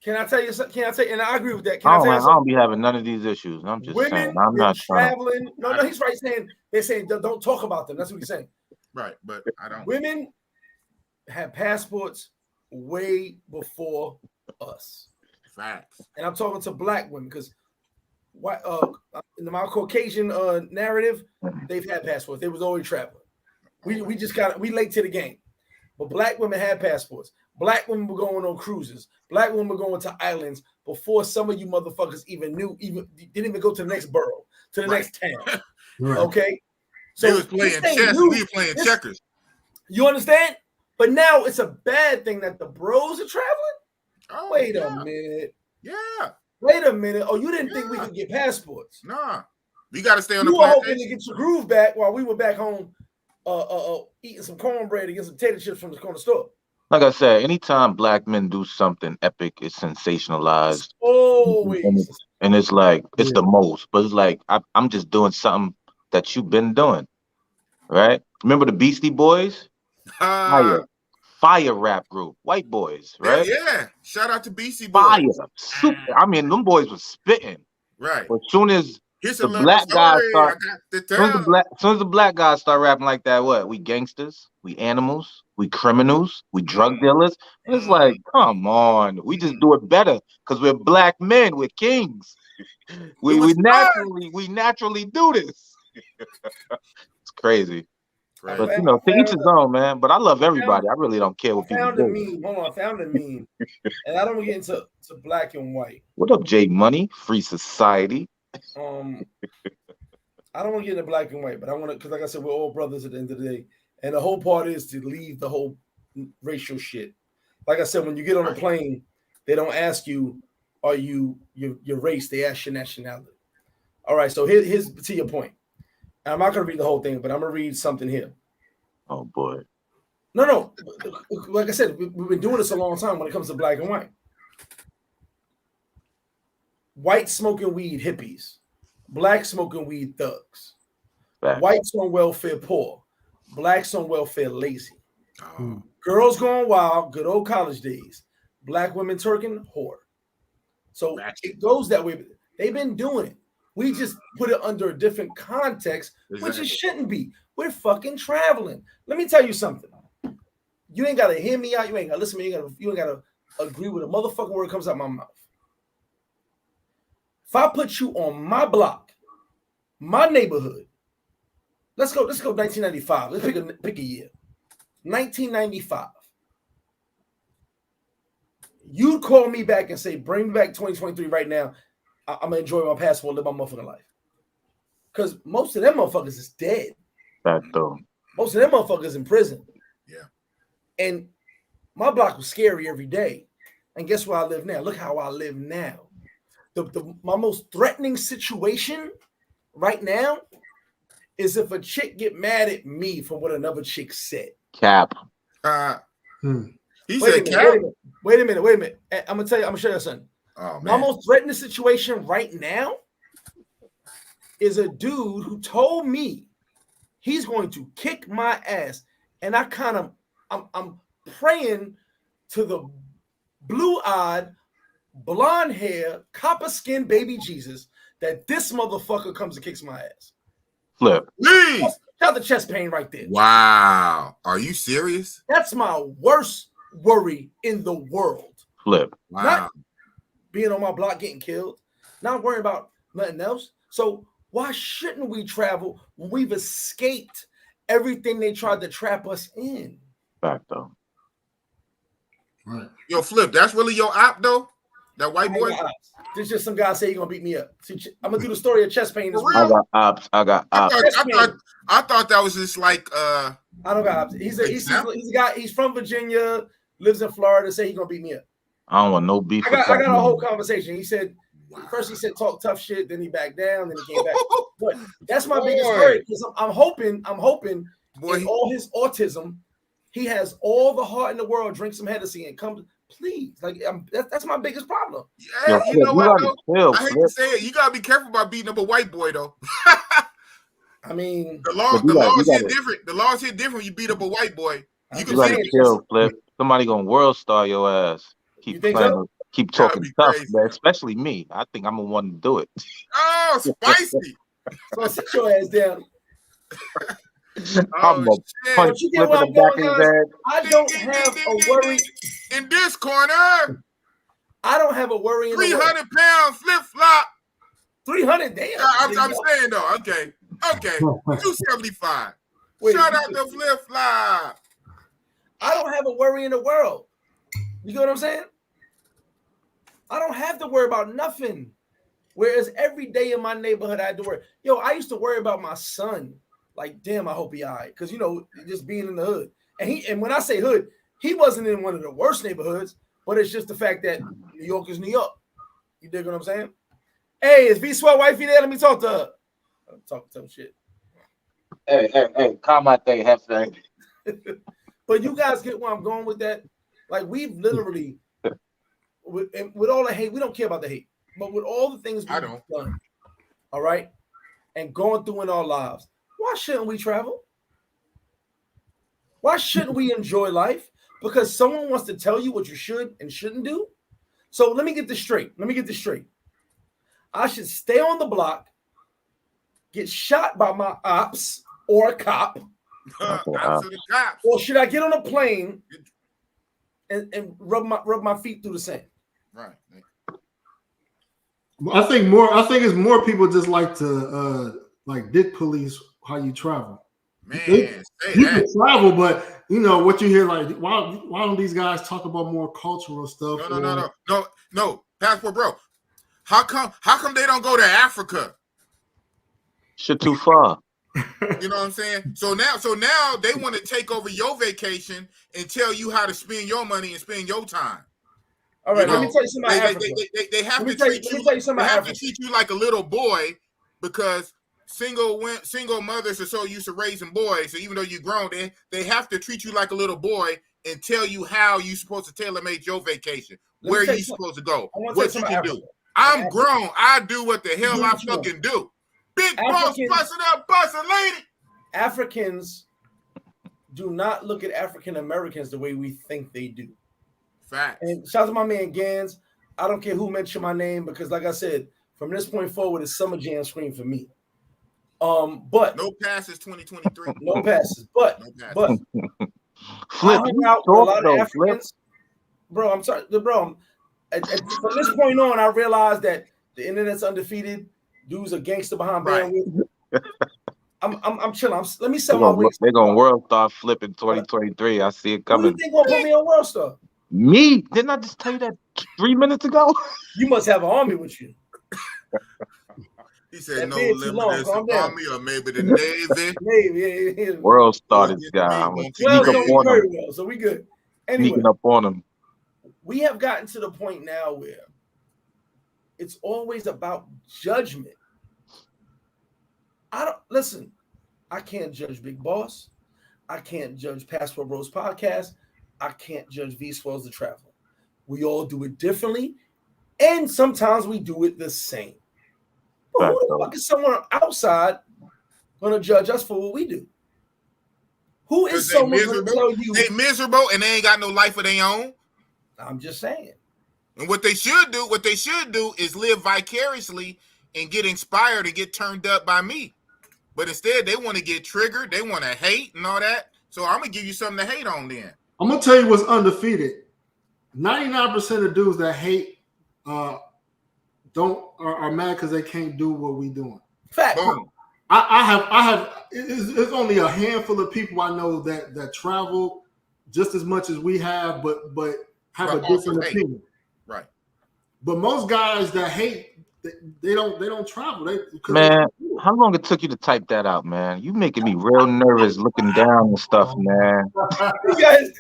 Can I tell you something? And I agree with that. I don't be having none of these issues. I'm just saying. I'm not traveling. No, he's right. They're saying don't talk about them. That's what he's saying. Right, but I don't. Women have passports way before us. Facts. And I'm talking to black women because in my Caucasian narrative, they've had passports. They was always traveling. We late to the game. But black women had passports. Black women were going on cruises. Black women were going to islands before some of you motherfuckers didn't even go to the next borough, to the next town. Right. Okay? So they was playing chess, we were playing checkers. You understand? But now it's a bad thing that the bros are traveling? Oh, Wait a minute. Yeah. Wait a minute. Oh, you didn't think we could get passports? Nah. We got to stay on you the plantation. plantation. You were hoping to get your groove back while we were back home eating some cornbread and getting some potato chips from the corner store. Like I said, anytime black men do something epic, it's sensationalized. Always. And it's like, it's the most. But it's like, I'm just doing something that you've been doing. Right? Remember the Beastie Boys? Fire rap group. White boys, right? Yeah. Shout out to Beastie Boys. Fire. Super. I mean, them boys was spitting. Right. But as soon as the black guys start, soon as the black guys start rapping like that, what? We gangsters, we animals, we criminals, we drug dealers. It's like, come on, we just do it better because we're black men, we're kings. We naturally do this. It's crazy. Right. But to each his own, man. But I love everybody. I really don't care what people do. I found a meme, and I don't get into black and white. What up, J Money? Free Society. I don't want to get into black and white, but I want to, because like I said, we're all brothers at the end of the day, and the whole part is to leave the whole racial shit. Like I said, when you get on a plane, they don't ask you, are you your race? They ask your nationality. All right, so here's to your point. I'm not going to read the whole thing, but I'm going to read something here. Oh, boy. No. Like I said, we've been doing this a long time when it comes to black and white. White smoking weed hippies. Black smoking weed thugs. Back. Whites on welfare poor. Blacks on welfare lazy. Girls going wild, good old college days. Black women twerking, whore. So it goes that way. They've been doing it. We just put it under a different context, which it shouldn't be. We're fucking traveling. Let me tell you something. You ain't got to hear me out. You ain't got to listen to me. You ain't got to agree with a motherfucking word that comes out my mouth. If I put you on my block, my neighborhood, let's go 1995. Let's pick a year. 1995. You'd call me back and say, bring me back 2023 right now. I'm going to enjoy my passport, live my motherfucking life. Because most of them motherfuckers is dead. Most of them motherfuckers in prison. Yeah. And my block was scary every day. And guess where I live now? Look how I live now. My most threatening situation right now is if a chick get mad at me for what another chick said. Cap. He said cap. Wait a minute. I'm going to show you something. Oh, my most threatening situation right now is a dude who told me he's going to kick my ass, and I'm praying to the blue-eyed, blonde hair, copper skin baby Jesus that this motherfucker comes and kicks my ass. Flip. Please. Shout the chest pain right there. Wow. Are you serious? That's my worst worry in the world. Flip. Wow. Not being on my block getting killed, not worrying about nothing else. So why shouldn't we travel when we've escaped everything they tried to trap us in? Back though. Right. Yo, Flip, that's really your op though? That white boy? There's just some guy say he's gonna beat me up. See, I'm gonna do the story of chest pain. I got ops. I thought that was just like I don't got options. He's a guy. He's from Virginia, lives in Florida. Say he's gonna beat me up. I don't want no beef. I got a whole conversation. He said first he said talk tough shit, then he backed down, then he came back. But that's my biggest worry because I'm hoping boy, in all his autism, he has all the heart in the world. Drink some Hennessy and come. Please, like that's my biggest problem. Yeah, you know what? I hate to say it. You gotta be careful about beating up a white boy, though. I mean, the laws hit different. The laws hit different when you beat up a white boy. You can gotta chill, Flip. Somebody gonna world star your ass. Keep talking tough, man. Especially me. I think I'm the one to do it. Oh, spicy! So sit your ass down. I'm gonna punch Flip in the back of his head. I don't have a worry in this corner. I don't have a worry. 300-pound flip flop. 300, damn. I'm saying though. Okay. 275. Shout out to flip flop. I don't have a worry in the world. You get what I'm saying? I don't have to worry about nothing. Whereas every day in my neighborhood, I had to worry. Yo, I used to worry about my son. Like, damn, I hope he all right. Because, you know, just being in the hood. And when I say hood, he wasn't in one of the worst neighborhoods, but it's just the fact that New York is New York. You dig what I'm saying? Hey, is V-Swell wifey there? Let me talk to her. I'm talking some shit. Hey, calm out there, Hefty. But you guys get where I'm going with that? Like, we've literally, with all the hate, we don't care about the hate, but with all the things we've done, all right, and going through in our lives, why shouldn't we travel? Why shouldn't we enjoy life? Because someone wants to tell you what you should and shouldn't do? So let me get this straight. I should stay on the block, get shot by my ops or a cop, or should I get on a plane and rub my feet through the sand? Right. I think it's more people just like to like dick police how you travel. Man, you can travel, but you know what you hear, like why don't these guys talk about more cultural stuff? No, Passport Bro. How come they don't go to Africa? Shit too far. You know what I'm saying? So now they want to take over your vacation and tell you how to spend your money and spend your time. All right, let me tell you something about Africa. They have to treat you like a little boy because single mothers are so used to raising boys. So even though you're grown, they have to treat you like a little boy and tell you how you're supposed to tailor make your vacation, where you're supposed to go, what you can do. I'm grown. I do what the hell I fucking do. Big boss busting lady. Africans do not look at African Americans the way we think they do. Facts. And shout out to my man Gans. I don't care who mentioned my name because, like I said, from this point forward, it's Summer Jam screen for me. But no passes 2023. No passes. But Flip, I hung out with a lot of Africans. Bro, I'm sorry, bro. From this point on, I realized that the internet's undefeated. Dudes are gangster behind bandwidth. I'm chilling. Let me sell my wings. They're gonna world star Flip in 2023. I see it coming. Who do you think will put me on world star? Me? Didn't I just tell you that 3 minutes ago? You must have an army with you. He said no limit army or maybe the Navy. Navy. World star this guy. Well, so we good. Anyway, sneaking up on him. We have gotten to the point now where it's always about judgment. I can't judge Big Boss. I can't judge Passport Bros podcast. I can't judge V-Swells the Traveler. We all do it differently, and sometimes we do it the same. But who the fuck is someone outside gonna judge us for what we do? Who is someone gonna tell you they miserable and they ain't got no life of their own? I'm just saying. And what they should do is live vicariously and get inspired and get turned up by me. But instead, they want to get triggered. They want to hate and all that. So I'm going to give you something to hate on then. I'm going to tell you what's undefeated. 99% of dudes that hate are mad because they can't do what we doing. Fact. Boom. I have it's only a handful of people I know that travel just as much as we have, but have a different opinion. Right. But most guys that hate they don't travel. Man, how long it took you to type that out, man? You making me real nervous looking down and stuff, man. You guys,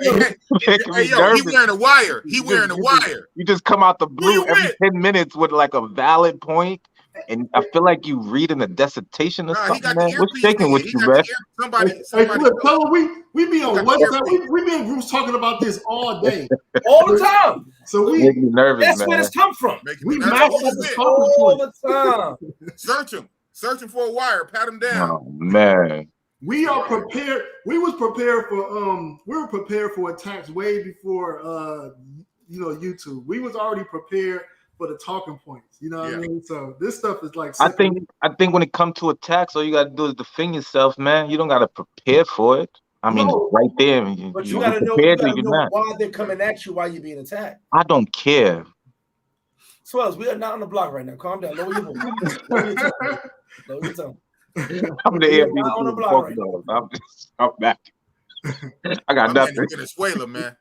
Making Hey, me yo, nervous. he wearing a wire. He wearing a wire. You just come out the Who blue you every with? 10 minutes with like a valid point, and I feel like you reading a dissertation or Nah, he something, got man. the What's earpiece shaking in. with He you, got man? somebody. Hey, Flip, tell him we be on got the WhatsApp. We be in groups talking about this all day. all the time. So Make me nervous, That's man. where it's come from. we That's match who up you the with. talking All point. the time. Search him for a wire. Pat him down. Oh man. We are prepared. We was prepared for we were prepared for attacks way before YouTube. We was already prepared for the talking points. You know what I mean? So this stuff is like I think when it comes to attacks, all you gotta do is defend yourself, man. You don't gotta prepare for it. I mean, No, right there. but You you gotta know, prepared or you're not. why they're coming at you, why you're being attacked. I don't care. Swells, we are not on the block right now. Calm down. Lower your voice. Lower your tone. I'm the We air are not on the block right now. I'm back. I got I'm nothing. in Venezuela, man.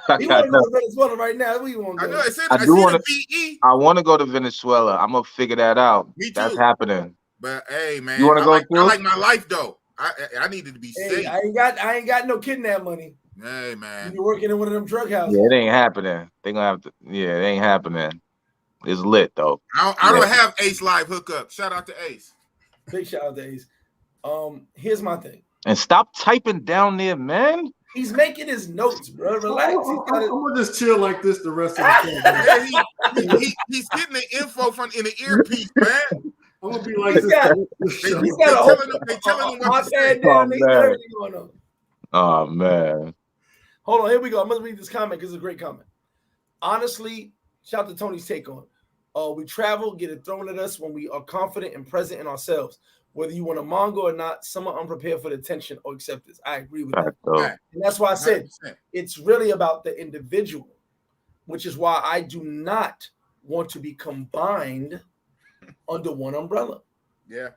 I You got want to go nothing. to Venezuela right now? Where you want to I go? know. I said I I do see wanna- the VE. I want to go to Venezuela. I'm gonna figure that out. Me too. That's happening. But hey, man, You wanna go I too? like my life though. I needed to be Hey, safe. I ain't got no kidnap money. Hey, man. You're working in one of them drug houses. Yeah, it ain't happening. They gonna have to. Yeah, it ain't happening. It's lit though. I don't have Ace Live hookup. Shout out to Ace. Big shout out to Ace. Here's my thing. And stop typing down there, man. He's making his notes, bro. Relax. I'm gonna just chill like this the rest of the time. Yeah, he's getting the info in the earpiece, man. I'm gonna be like He's this. got- He's got a They telling him what my to say. pad down. He's got man. everything going on. Oh man. Hold on, here we go. I'm gonna read this comment because it's a great comment. Honestly, shout out to Tony's take on. We travel, get it thrown at us when we are confident and present in ourselves. Whether you want a manga or not, some are unprepared for the tension or acceptance. I agree with that. That's dope. And that's why I said 100%. it's really about the individual, which is why I do not want to be combined under one umbrella. Yeah,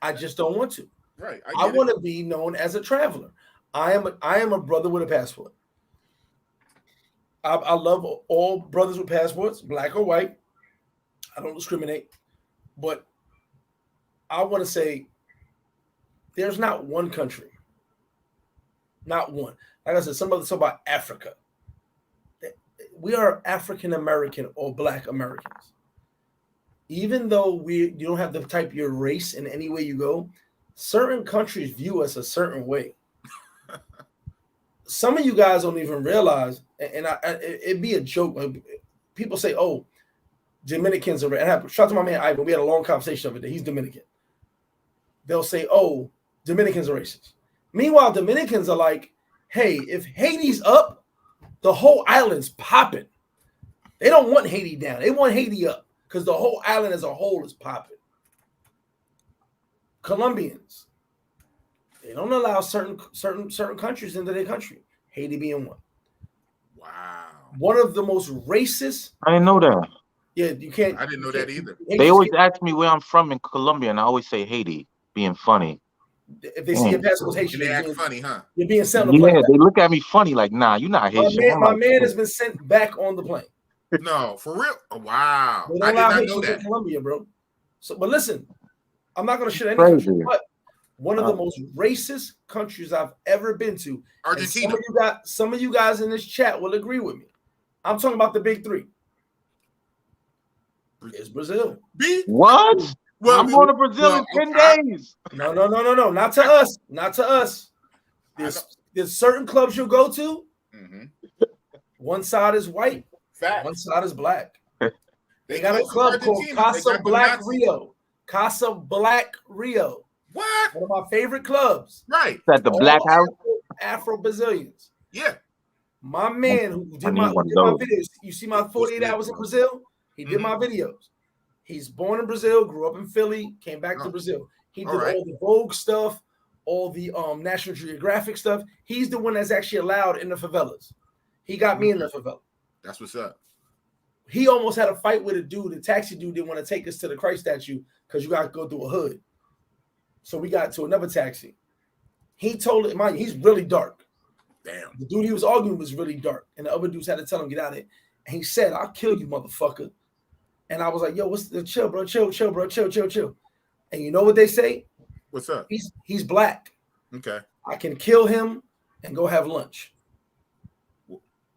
I just don't want to. right. I want to be known as a traveler. I am a brother with a passport. I love all brothers with passports, black or white. I don't discriminate, but I want to say there's not one country, not one. Like I said, somebody talk about Africa. We are African American or Black Americans. Even though you don't have to type your race in any way you go, certain countries view us a certain way. Some of you guys don't even realize, and it'd be a joke. People say, "Oh, Dominicans are." And shout out to my man Ivan. We had a long conversation over there. He's Dominican. They'll say, "Oh, Dominicans are racist." Meanwhile, Dominicans are like, "Hey, if Haiti's up, the whole island's popping." They don't want Haiti down. They want Haiti up because the whole island as a whole is popping. Colombians, they don't allow certain countries into their country. Haiti being one. Wow. One of the most racist. I didn't know that. Yeah, you can't. I didn't know that either. They always ask me where I'm from in Colombia, and I always say Haiti, being funny. If they see your passport Haitian, And they act funny, huh? you're being sent on the Yeah, plane. they look at me funny, like, nah, you're not Haitian. My man has been sent back on the plane. No, for real. Oh, wow. They I don't did allow not know Haitians in that. Colombia, bro. So, but listen, I'm not going to shit any Crazy. country, but one of the most racist countries I've ever been to. Argentina. Some of you guys in this chat will agree with me. I'm talking about the big three. It's Brazil. What? Well, I'm going to Brazil in 10 days. No. Not to us. Not to us. There's certain clubs you'll go to. Mm-hmm. One side is white. Fact. One side is black. They got a close to club called Argentina. They Casa got the Black Nazis. Rio. Casa Black Rio. What? One of my favorite clubs. Right. At the Black House? Afro Brazilians. Yeah. My man who did I my need one of those. videos. You see my 48 hours in Brazil? He did my videos. He's born in Brazil, grew up in Philly, came back to Brazil. He did all the Vogue stuff, all the National Geographic stuff. He's the one that's actually allowed in the favelas. He got me in the favela. That's what's up. He almost had a fight with a dude. The taxi dude didn't want to take us to the Christ statue because you got to go through a hood. So we got to another taxi. He told it, mind you, he's really dark. Damn. The dude he was arguing was really dark. And the other dudes had to tell him, get out of it. And he said, I'll kill you, motherfucker. And I was like, yo, what's the chill, bro? Chill, bro. Chill. And you know what they say? What's up? He's black. Okay. I can kill him and go have lunch.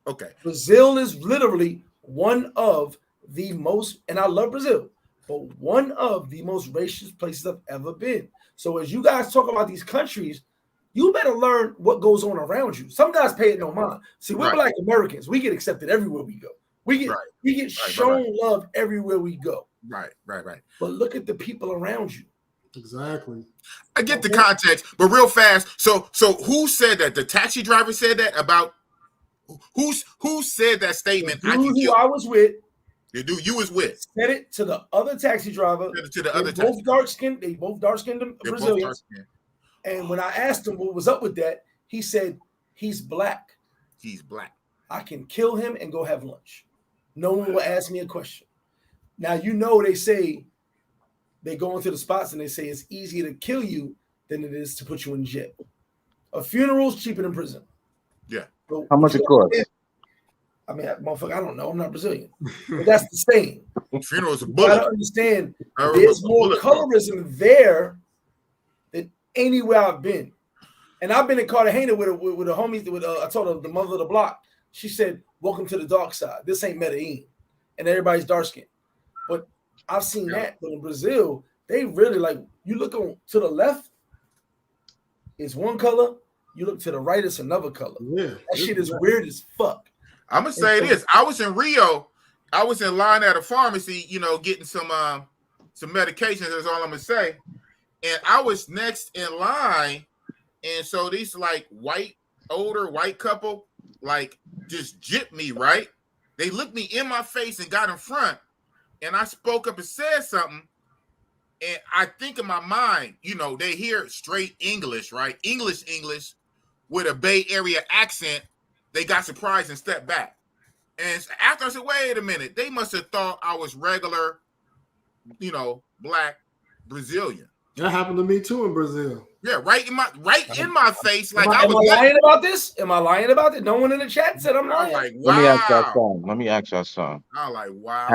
Okay. Brazil is literally one of the most, and I love Brazil, but one of the most racist places I've ever been. So as you guys talk about these countries, you better learn what goes on around you. Some guys pay it no mind. See, we're Black Americans. We get accepted everywhere we go. We get shown love everywhere we go. Right. But look at the people around you. Exactly. I get the context, but real fast. So who said that? The taxi driver said that about who said that statement? The dude who I was with. The dude you was with said it to the other taxi driver. To the other both dark skinned. They both dark skinned Brazilians. And when I asked him what was up with that, he said he's black. He's black. I can kill him and go have lunch. No one will ask me a question. Now you know they say they go into the spots and they say it's easier to kill you than it is to put you in jail. A funeral's cheaper than prison. Yeah. But how much it costs? I mean, motherfucker, I don't know. I'm not Brazilian. But that's the same. Funeral's a bullet. I don't understand. There's more colorism there than anywhere I've been. And I've been in Cartagena with a homie. I told her, the mother of the block. She said, welcome to the dark side. This ain't Medellin. And everybody's dark skinned. But I've seen that. But in Brazil, they really like, you look on to the left, it's one color. You look to the right, it's another color. Yeah, that shit is weird as fuck. I'm gonna say this. I was in Rio. I was in line at a pharmacy, getting some medications. That's all I'm gonna say. And I was next in line, and so these like older white couple, like just gypped me, right? They looked me in my face and got in front, and I spoke up and said something. And I think in my mind, they hear straight English, right? English with a Bay Area accent. They got surprised and stepped back. And after I said, wait a minute, they must have thought I was regular, black Brazilian. That happened to me too in Brazil. Yeah, right in my face. Like am I lying about this? Am I lying about it? No one in the chat said I'm lying. Like, wow. Let me ask y'all something. I'm like, wow.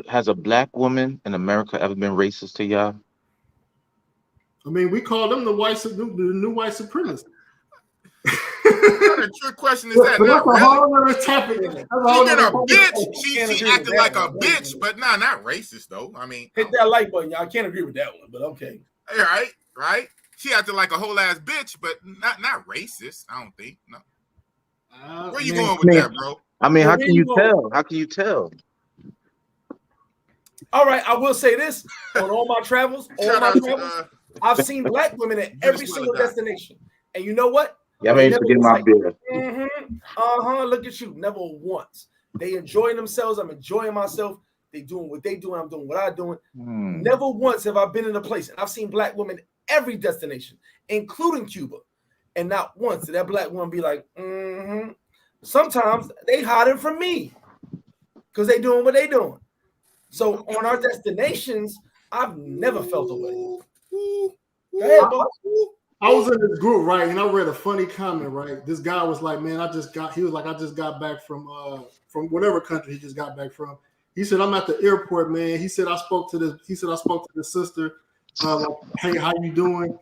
Has a black woman in America ever been racist to y'all? I mean, we call them the new white supremacists. What a trick question is that? That's a whole other topic. She been a bitch. She acted like a bitch, but not racist though. I mean, hit that like button, y'all. I can't agree with that one, but okay. All right. She acted like a whole ass bitch, but not racist. I don't think. No. Where you going with that, bro? I mean, how can you tell? How can you tell? All right, I will say this: on all my travels, I've seen black women at every single destination, and you know what? Yeah, I ain't forgetting my beer. Look at you. Never once. They enjoying themselves. I'm enjoying myself. They doing what they doing. I'm doing what I'm doing. Never once have I been in a place, and I've seen black women every destination, including Cuba, and not once did that black woman be like, Sometimes they hiding from me because they doing what they doing. So on our destinations, I've never felt away. Go ahead, boy. I was in this group, right, and I read a funny comment, right? This guy was like, man, I just got back from whatever country he just got back from. He said, I'm at the airport, man. He said, I spoke to the sister, like, hey, how you doing?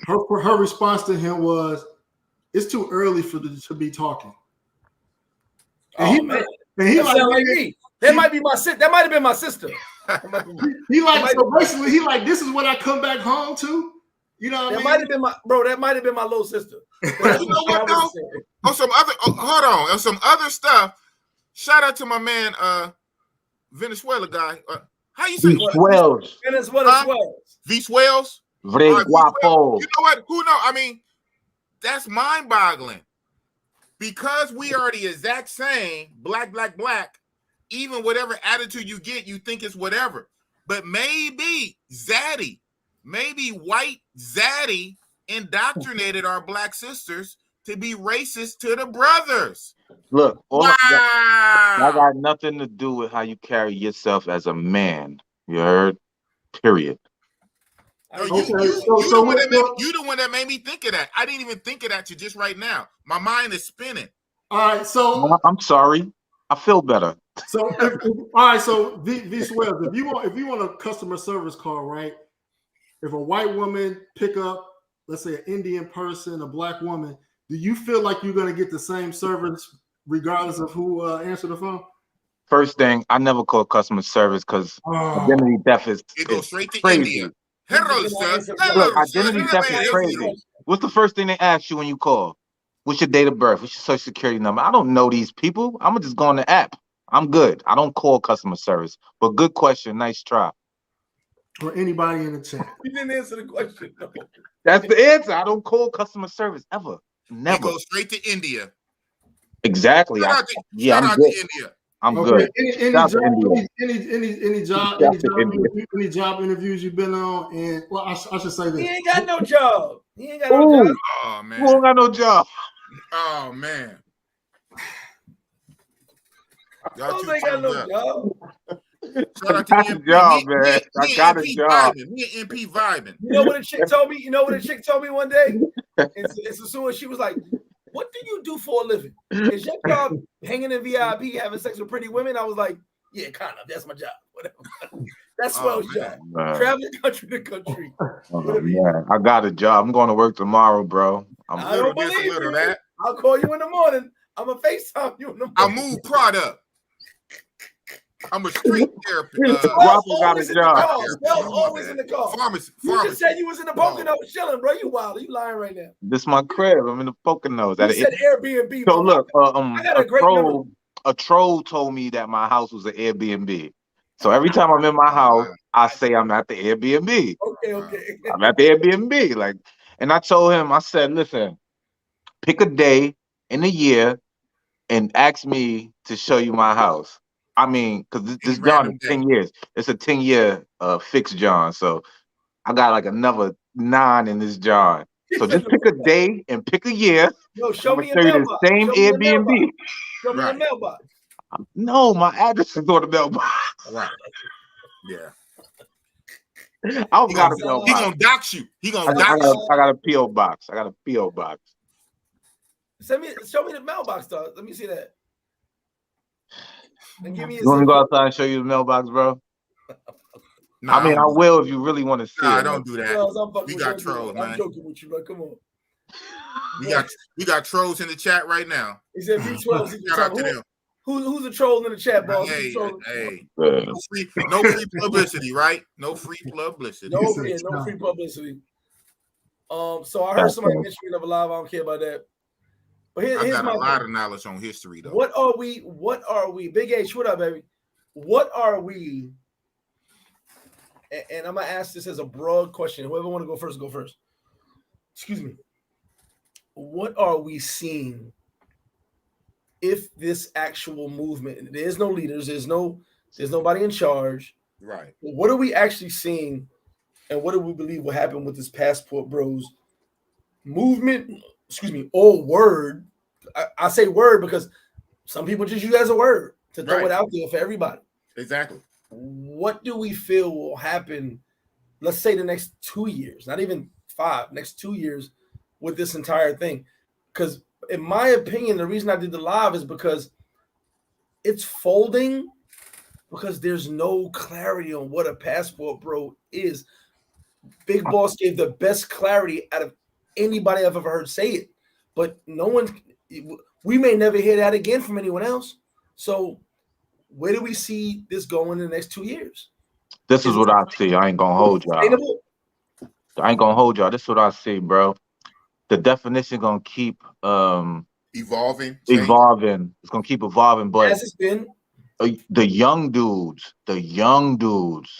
Her response to him was, it's too early to be talking. And he like me. That might be my sister. That might have been my sister. He like, so basically, he like, this is what I come back home to. You know what I mean? Might have been that might have been my little sister. You know what though? On some other stuff. Shout out to my man, Venezuela guy. How you say Visuels? Visuels? Very guapo. You know what? Who knows? I mean, that's mind-boggling. Because we are the exact same, black. Even whatever attitude you get, you think it's whatever. But maybe Zaddy. Maybe white Zaddy indoctrinated our black sisters to be racist to the brothers. Look, wow. That got nothing to do with how you carry yourself as a man. You heard? Period. You the one that made me think of that. I didn't even think of that to just right now. My mind is spinning. All right, so I'm sorry. I feel better. So, all right. So, these Wells, if you want a customer service call, right? If a white woman pick up, let's say, an Indian person, a black woman, do you feel like you're going to get the same service regardless of who answer the phone? First thing, I never call customer service because identity theft is It goes straight to crazy. India. Hello, sir. Look, identity theft is crazy. What's the first thing they ask you when you call? What's your date of birth? What's your social security number? I don't know these people. I'm gonna just go on the app. I'm good. I don't call customer service. But good question. Nice try. Or anybody in the chat. You didn't answer the question. No. That's the answer. I don't call customer service ever. Never. It goes straight to India. Exactly. Shout out I'm to good. India. I'm Okay. good. Any job interviews you've been on, and well, I should say this. He ain't got no job. He ain't got no job. Oh man. Who don't got no job? Oh man. Y'all ain't got no job. Shout out to I got a job, man. I got a job. Me and MP vibing. You know what a chick told me? You know what a chick told me one day? It's Sosua. She was like, "What do you do for a living? Is your job hanging in VIP, having sex with pretty women?" I was like, "Yeah, kind of. That's my job. Whatever. That's Swell's job. Traveling country to country. Man, I got a job. I'm going to work tomorrow, bro. I don't believe you. That. I'll call you in the morning. I'm gonna FaceTime you in the morning. I move product. I'm a street therapist. Got a job. Always in the car. Pharmacy. You just said you was in the Poconos chilling, bro. You wild. You lying right now. This is my crib. I'm in the Poconos. You said Airbnb. So look, I got a great memory. A troll told me that my house was an Airbnb. So every time I'm in my house, I say I'm at the Airbnb. Okay. I'm at the Airbnb. Like, and I told him, I said, listen, pick a day in the year and ask me to show you my house. I mean, because this John is 10 years. It's a 10-year fixed John. So I got like another 9 in this John. So just pick a day and pick a year. Yo, show me your mailbox. The same Airbnb. Show me your mailbox. No, my address is on the mailbox. Right. Yeah. I don't got a mailbox. He gonna dox you. He gonna dox you. I got a P.O. box. Show me the mailbox, dog. Let me see that. And give me you want me to go outside and show you the mailbox, bro? Nah, I mean, I will if you really want to see it. Don't do that. We got trolls, man. I'm joking with you, bro. Come on. We got trolls in the chat right now. He said V12. Shout out to them. Who's a troll in the chat, boss? Hey. No free publicity, right? No free publicity. No free publicity. So I heard somebody mention it live. I don't care about that. But I got a lot of knowledge on history, though. What are we? Big H, what up, baby? What are we? And I'm gonna ask this as a broad question. Whoever want to go first, go first. Excuse me. What are we seeing? If this actual movement, there's no leaders, there's nobody in charge. Right. What are we actually seeing, and what do we believe will happen with this Passport Bros movement? Excuse me, or word. I say word because some people just use it as a word to throw it out there for everybody. Exactly. What do we feel will happen, let's say the next 2 years, not even 5, next 2 years with this entire thing? Because in my opinion, the reason I did the live is because it's folding because there's no clarity on what a Passport Bro is. Big Boss gave the best clarity out of anybody I've ever heard say it, but no one, we may never hear that again from anyone else. So where do we see this going in the next 2 years? This is what I see. I ain't gonna hold y'all. This is what I see, bro. The definition gonna keep evolving. It's gonna keep evolving, but as it's been, the young dudes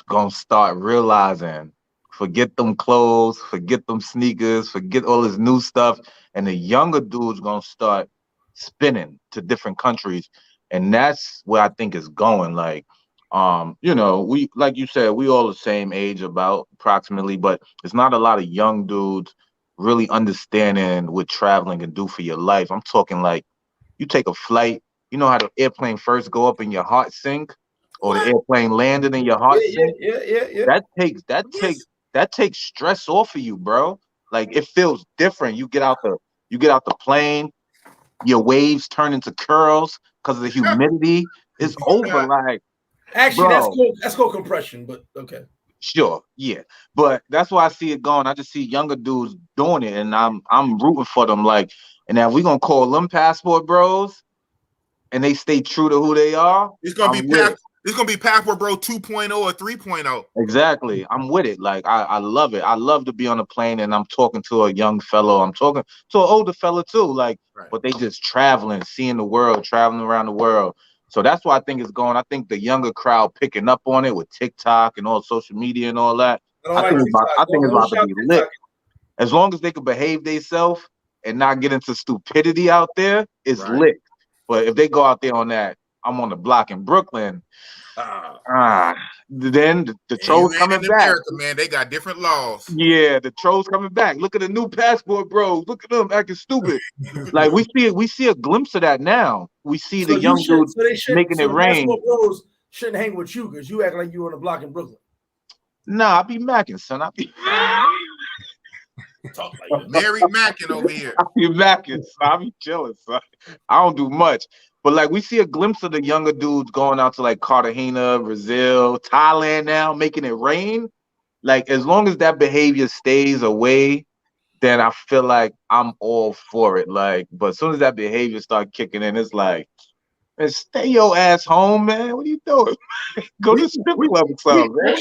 gonna start realizing, forget them clothes, forget them sneakers, forget all this new stuff, and the younger dudes gonna start spinning to different countries, and that's where I think it's going. Like, we, like you said, we all the same age about approximately, but it's not a lot of young dudes really understanding what traveling can do for your life. I'm talking like you take a flight, you know how the airplane first go up and your heart sink, or the airplane landed and your heart sink? Yeah. That takes stress off of you, bro. Like, it feels different. You get out the plane, your waves turn into curls because of the humidity. It's over. Like, actually, bro, that's called compression. But okay. sure, yeah, but that's why I see it going. I just see younger dudes doing it, and I'm rooting for them. Like, and if we gonna call them passport bros, and they stay true to who they are, It's gonna I'm with it. It's gonna be Passport Bro 2.0 or 3.0. Exactly, I'm with it. Like, I love it. I love to be on a plane and I'm talking to a young fellow. I'm talking to an older fellow too. Like, Right. but they just traveling, seeing the world, traveling around the world. So that's why I think it's going. I think the younger crowd picking up on it with TikTok and all social media and all that. I think it's about to be lit. As long as they can behave themselves and not get into stupidity out there, it's lit. But if they go out there on that, I'm on the block in Brooklyn. Then the trolls coming back. America, man, they got different laws. Yeah, the trolls coming back. Look at the new passport bros. Look at them acting stupid. Like, we see a glimpse of that now. We see the young dudes making it rain. Passport bros shouldn't hang with you because you act like you on the block in Brooklyn. Nah, I be macking, son. I be talk like Mary Mackin over here. I be macking, son. I be chilling, son. I don't do much. But like, we see a glimpse of the younger dudes going out to like Cartagena, Brazil, Thailand now, making it rain. Like, as long as that behavior stays away, then I feel like I'm all for it. Like, but as soon as that behavior start kicking in, it's like, man, stay your ass home, man. What are you doing? Go to strip club or something, man.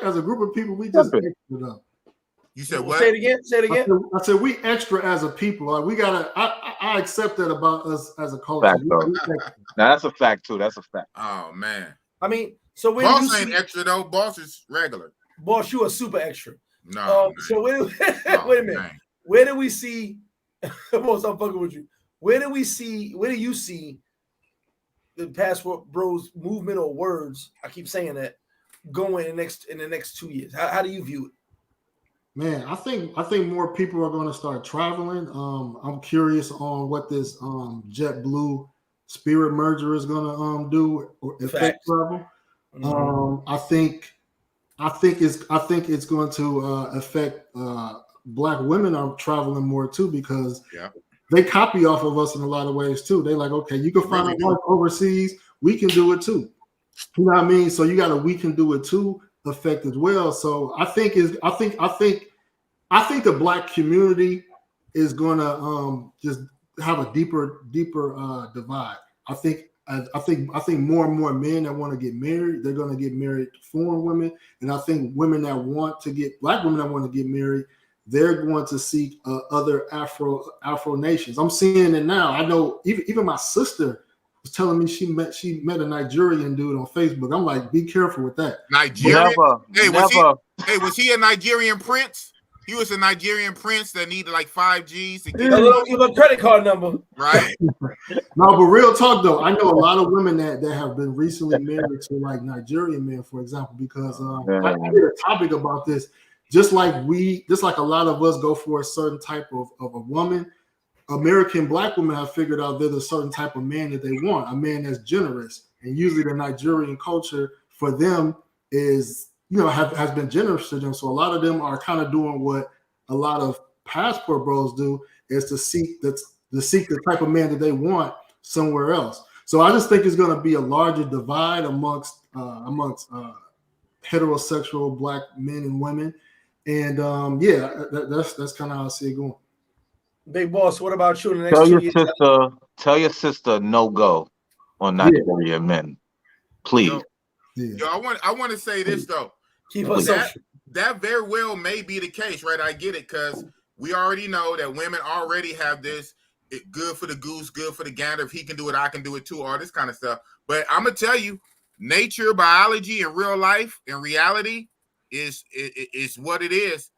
As a group of people, we just extra up. You said what? Say it again. Say it again. I said we extra as a people. Like, we gotta. I accept that about us as a culture. Fact, now that's a fact too. That's a fact. Oh man. I mean, so when Boss ain't extra though. Boss is regular. Boss, you a super extra. No. So wait a minute. Man. Where do we see? Boss, I'm fucking with you. Where do you see the Passport Bros movement or words? I keep saying that going in the next 2 years. How do you view it? Man, I think more people are going to start traveling. I'm curious on what this JetBlue Spirit merger is going to do or affect travel. Mm-hmm. I think it's going to affect Black women are traveling more too, because they copy off of us in a lot of ways too. They like, okay, you can find a work overseas, we can do it too. You know what I mean? So you got a we can do it too effect as well. So I think the Black community is gonna just have a deeper divide. I think more and more men that want to get married, they're gonna get married to foreign women, and I think Black women that want to get married, they're going to seek other Afro nations. I'm seeing it now. I know even my sister was telling me she met a Nigerian dude on Facebook. I'm like, be careful with that. Nigerian? Was he a Nigerian prince? He was a Nigerian prince that needed like 5 G's to get a credit card number. Right. No, but real talk though, I know a lot of women that have been recently married to like Nigerian men, for example, because I did a topic about this. Just like a lot of us go for a certain type of a woman, American Black women have figured out there's a certain type of man that they want, a man that's generous. And usually the Nigerian culture for them is, has been generous to them. So a lot of them are kind of doing what a lot of passport bros do, is to seek the type of man that they want somewhere else. So I just think it's going to be a larger divide amongst heterosexual Black men and women. And that's kind of how I see it going. Big Boss, what about you in the next 2 years? Tell your sister no go on Nigerian men, please. Yo, I want to say this though. Keep us that very well may be the case, right? I get it, because we already know that women already have this good for the goose, good for the gander. If he can do it, I can do it too, all this kind of stuff. But I'm gonna tell you, nature, biology, and real life and reality is what it is.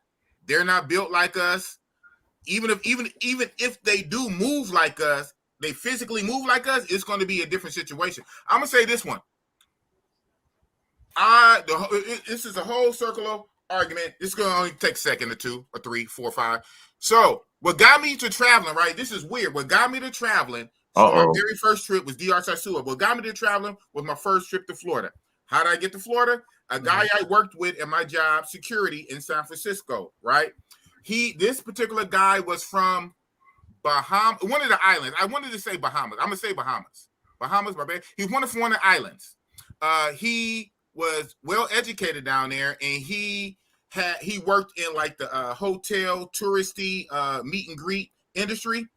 They're not built like us. Even if they do move like us, they physically move like us, it's going to be a different situation. I'm gonna say this one. This is a whole circular argument. This is going to only take a second or 2 or 3, 4, 5. So what got me to traveling, right? This is weird. What got me to traveling? So my very first trip was DR Sosua. What got me to traveling was my first trip to Florida. How did I get to Florida? A guy I worked with at my job, security in San Francisco, right? This particular guy was from one of the islands. I wanted to say Bahamas. I'm gonna say Bahamas. Barbados. He's one of the islands. He was well educated down there, and he worked in like the hotel touristy meet and greet industry.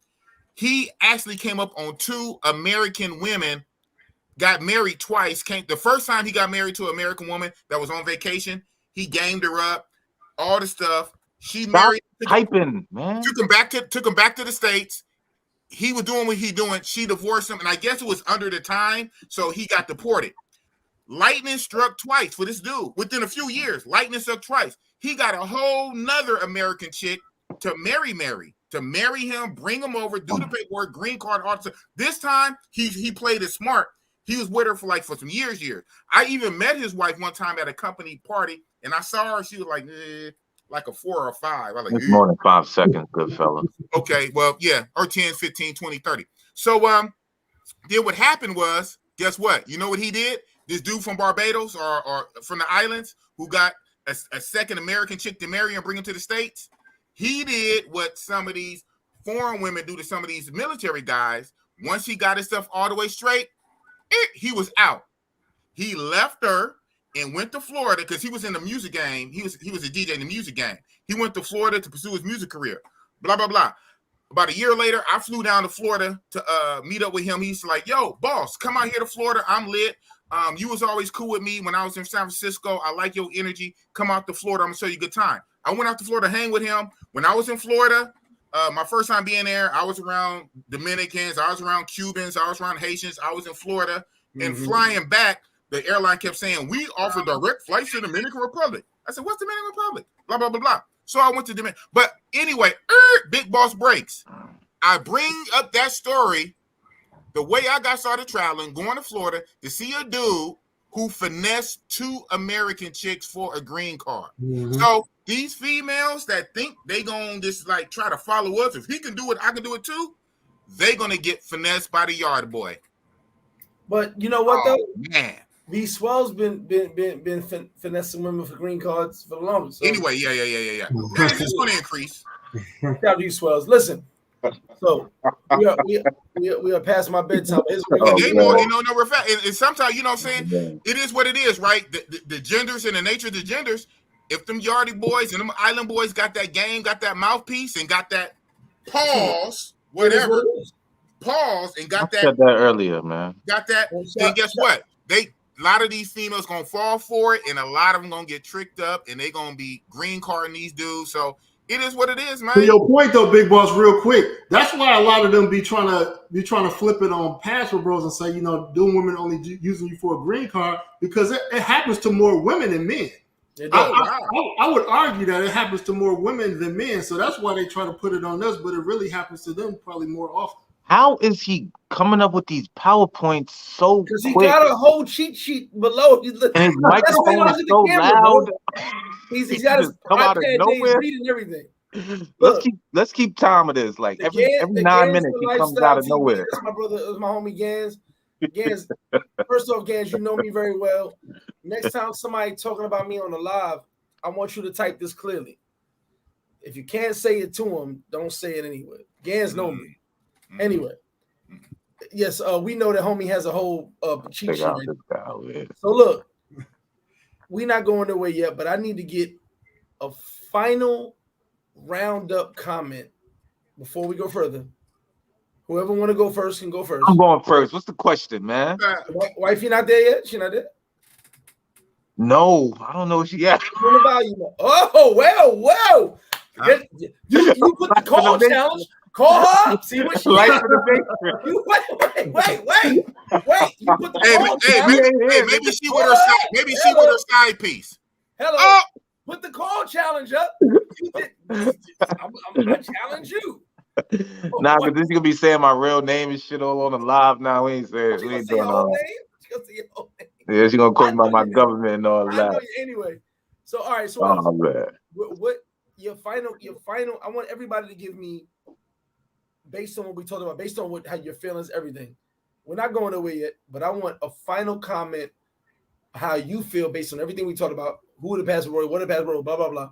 He actually came up on 2 American women, got married twice. The first time he got married to an American woman that was on vacation, he gamed her up, all the stuff. She married, typing, man. Took him back to the States. He was doing what he doing. She divorced him, and I guess it was under the time, so he got deported. Lightning struck twice for this dude. Within a few years, lightning struck twice. He got a whole nother American chick to marry him, bring him over, do the paperwork, green card, all that. This time, he played it smart. He was with her for some years. I even met his wife one time at a company party, and I saw her. She was like a 4 or a 5. I was like, it's more than 5 seconds, good fella. Okay, well, yeah, or 10, 15, 20, 30. So then what happened was, guess what? You know what he did? This dude from Barbados or from the islands who got a second American chick to marry and bring him to the States, he did what some of these foreign women do to some of these military guys. Once he got his stuff all the way straight, he was out. He left her and went to Florida because he was in the music game. He was a DJ in the music game. He went to Florida to pursue his music career. Blah, blah, blah. About a year later, I flew down to Florida to meet up with him. He's like, yo, boss, come out here to Florida. I'm lit. You was always cool with me when I was in San Francisco. I like your energy. Come out to Florida. I'm going to show you a good time. I went out to Florida to hang with him. When I was in Florida, my first time being there, I was around Dominicans. I was around Cubans. I was around Haitians. I was in Florida. And flying back, the airline kept saying, we offer direct flights to the Dominican Republic. I said, what's the Dominican Republic? Blah, blah, blah, blah. So I went to Dominican. But anyway, Big Boss breaks. I bring up that story, the way I got started traveling, going to Florida to see a dude who finessed 2 American chicks for a green card. So these females that think they gonna just like try to follow us, if he can do it, I can do it too, they gonna get finessed by the yard boy. But you know what though? Man. These swells been finessing women for green cards for the longest. So. Anyway, yeah. It's going to increase. Shout out to you swells. Listen, so we are past my bedtime. No fact. And sometimes, you know what I'm saying? It is what it is, right? The genders and the nature of the genders. If them yardie boys and them island boys got that game, got that mouthpiece, and got that pause, whatever, pause, and got that. I said that earlier, man. Got that. Then guess what? A lot of these females gonna fall for it, and a lot of them gonna get tricked up, and they gonna be green carding these dudes. So it is what it is, man. To your point, though, Big Boss, real quick. That's why a lot of them be trying to flip it on Passport Bros and say, doing women only using you for a green card, because it happens to more women than men. I would argue that it happens to more women than men, so that's why they try to put it on us, but it really happens to them probably more often. How is he coming up with these PowerPoints so quick? Because he got a whole cheat sheet below. And his microphone is so loud. He's got his come out of nowhere. And everything. Let's keep time of this. Like every 9 minutes he comes out of nowhere. That's my brother, that's my homie Gans. Gans, first off, Gans, you know me very well. Next time somebody talking about me on the live, I want you to type this clearly. If you can't say it to him, don't say it anyway. Gans know me. Anyway, yes, we know that homie has a whole cheat sheet. So look, we're not going nowhere yet, but I need to get a final roundup comment before we go further. Whoever want to go first can go first. I'm going first. What's the question, man? Wifey not there yet? She not there? No, I don't know what she got. Oh, well. You put the call challenge. Call her up. See what she like. Wait. You put the call challenge. Maybe she with her side. Maybe she with her side piece. Hello. Oh. Put the call challenge up. I'm gonna challenge you. Nah, because this is gonna be saying my real name and shit all on the live now. We ain't saying we ain't doing all that. Yeah, she gonna call me my government and all that. Anyway, so all right. So what your final? I want everybody to give me, based on what we talked about, based on how your feelings, everything. We're not going away yet, but I want a final comment, how you feel based on everything we talked about. Who would have passed the road? What would have passed the road? Blah blah blah.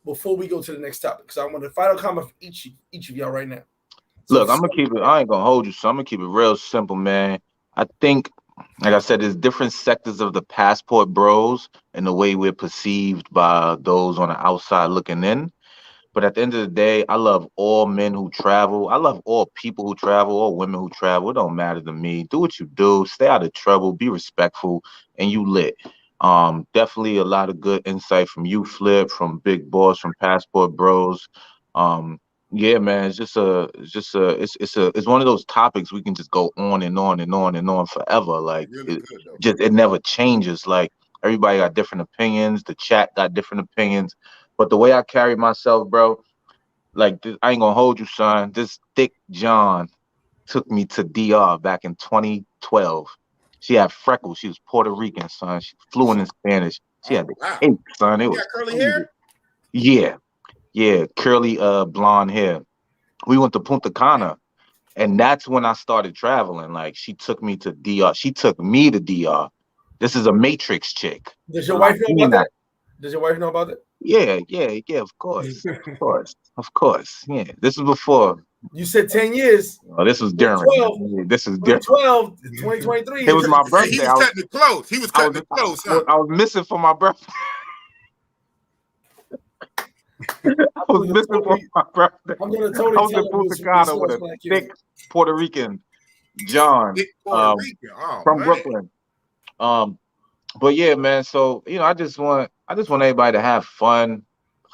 Before we go to the next topic, because I want a final comment from each of y'all right now. Look, I'm gonna keep it. I ain't gonna hold you, so I'm gonna keep it real simple, man. I think, like I said, there's different sectors of the passport bros and the way we're perceived by those on the outside looking in. But at the end of the day, I love all men who travel. I love all people who travel, all women who travel. It don't matter to me. Do what you do. Stay out of trouble. Be respectful, and you lit. Definitely a lot of good insight from you, Flip, from Big Boss, from Passport Bros. Yeah, man, it's one of those topics we can just go on and on and on and on forever. Like Really good though. it never changes. Like everybody got different opinions. The chat got different opinions. But the way I carry myself, bro, like I ain't gonna hold you, son. This thick John took me to DR back in 2012. She had freckles. She was Puerto Rican, son. She fluent in Spanish. She had the Wow. cake, son. It You was got curly crazy. hair? Yeah, curly blonde hair. We went to Punta Cana, and that's when I started traveling. Like she took me to DR. She took me to DR. This is a Matrix chick. Does your wife know about that? Does your wife know about it? Yeah, of course. Of course. Yeah. This is before. You said 10 years. Oh, this was during. This is during 2012, 2023. It was my He birthday. was cutting it close. He was cutting it close, huh? I was missing for my birthday. I was missing for my birthday. I'm gonna totally I was in Punta Cana with a thick Puerto Rican John from Brooklyn. But yeah, man. So I just want everybody to have fun.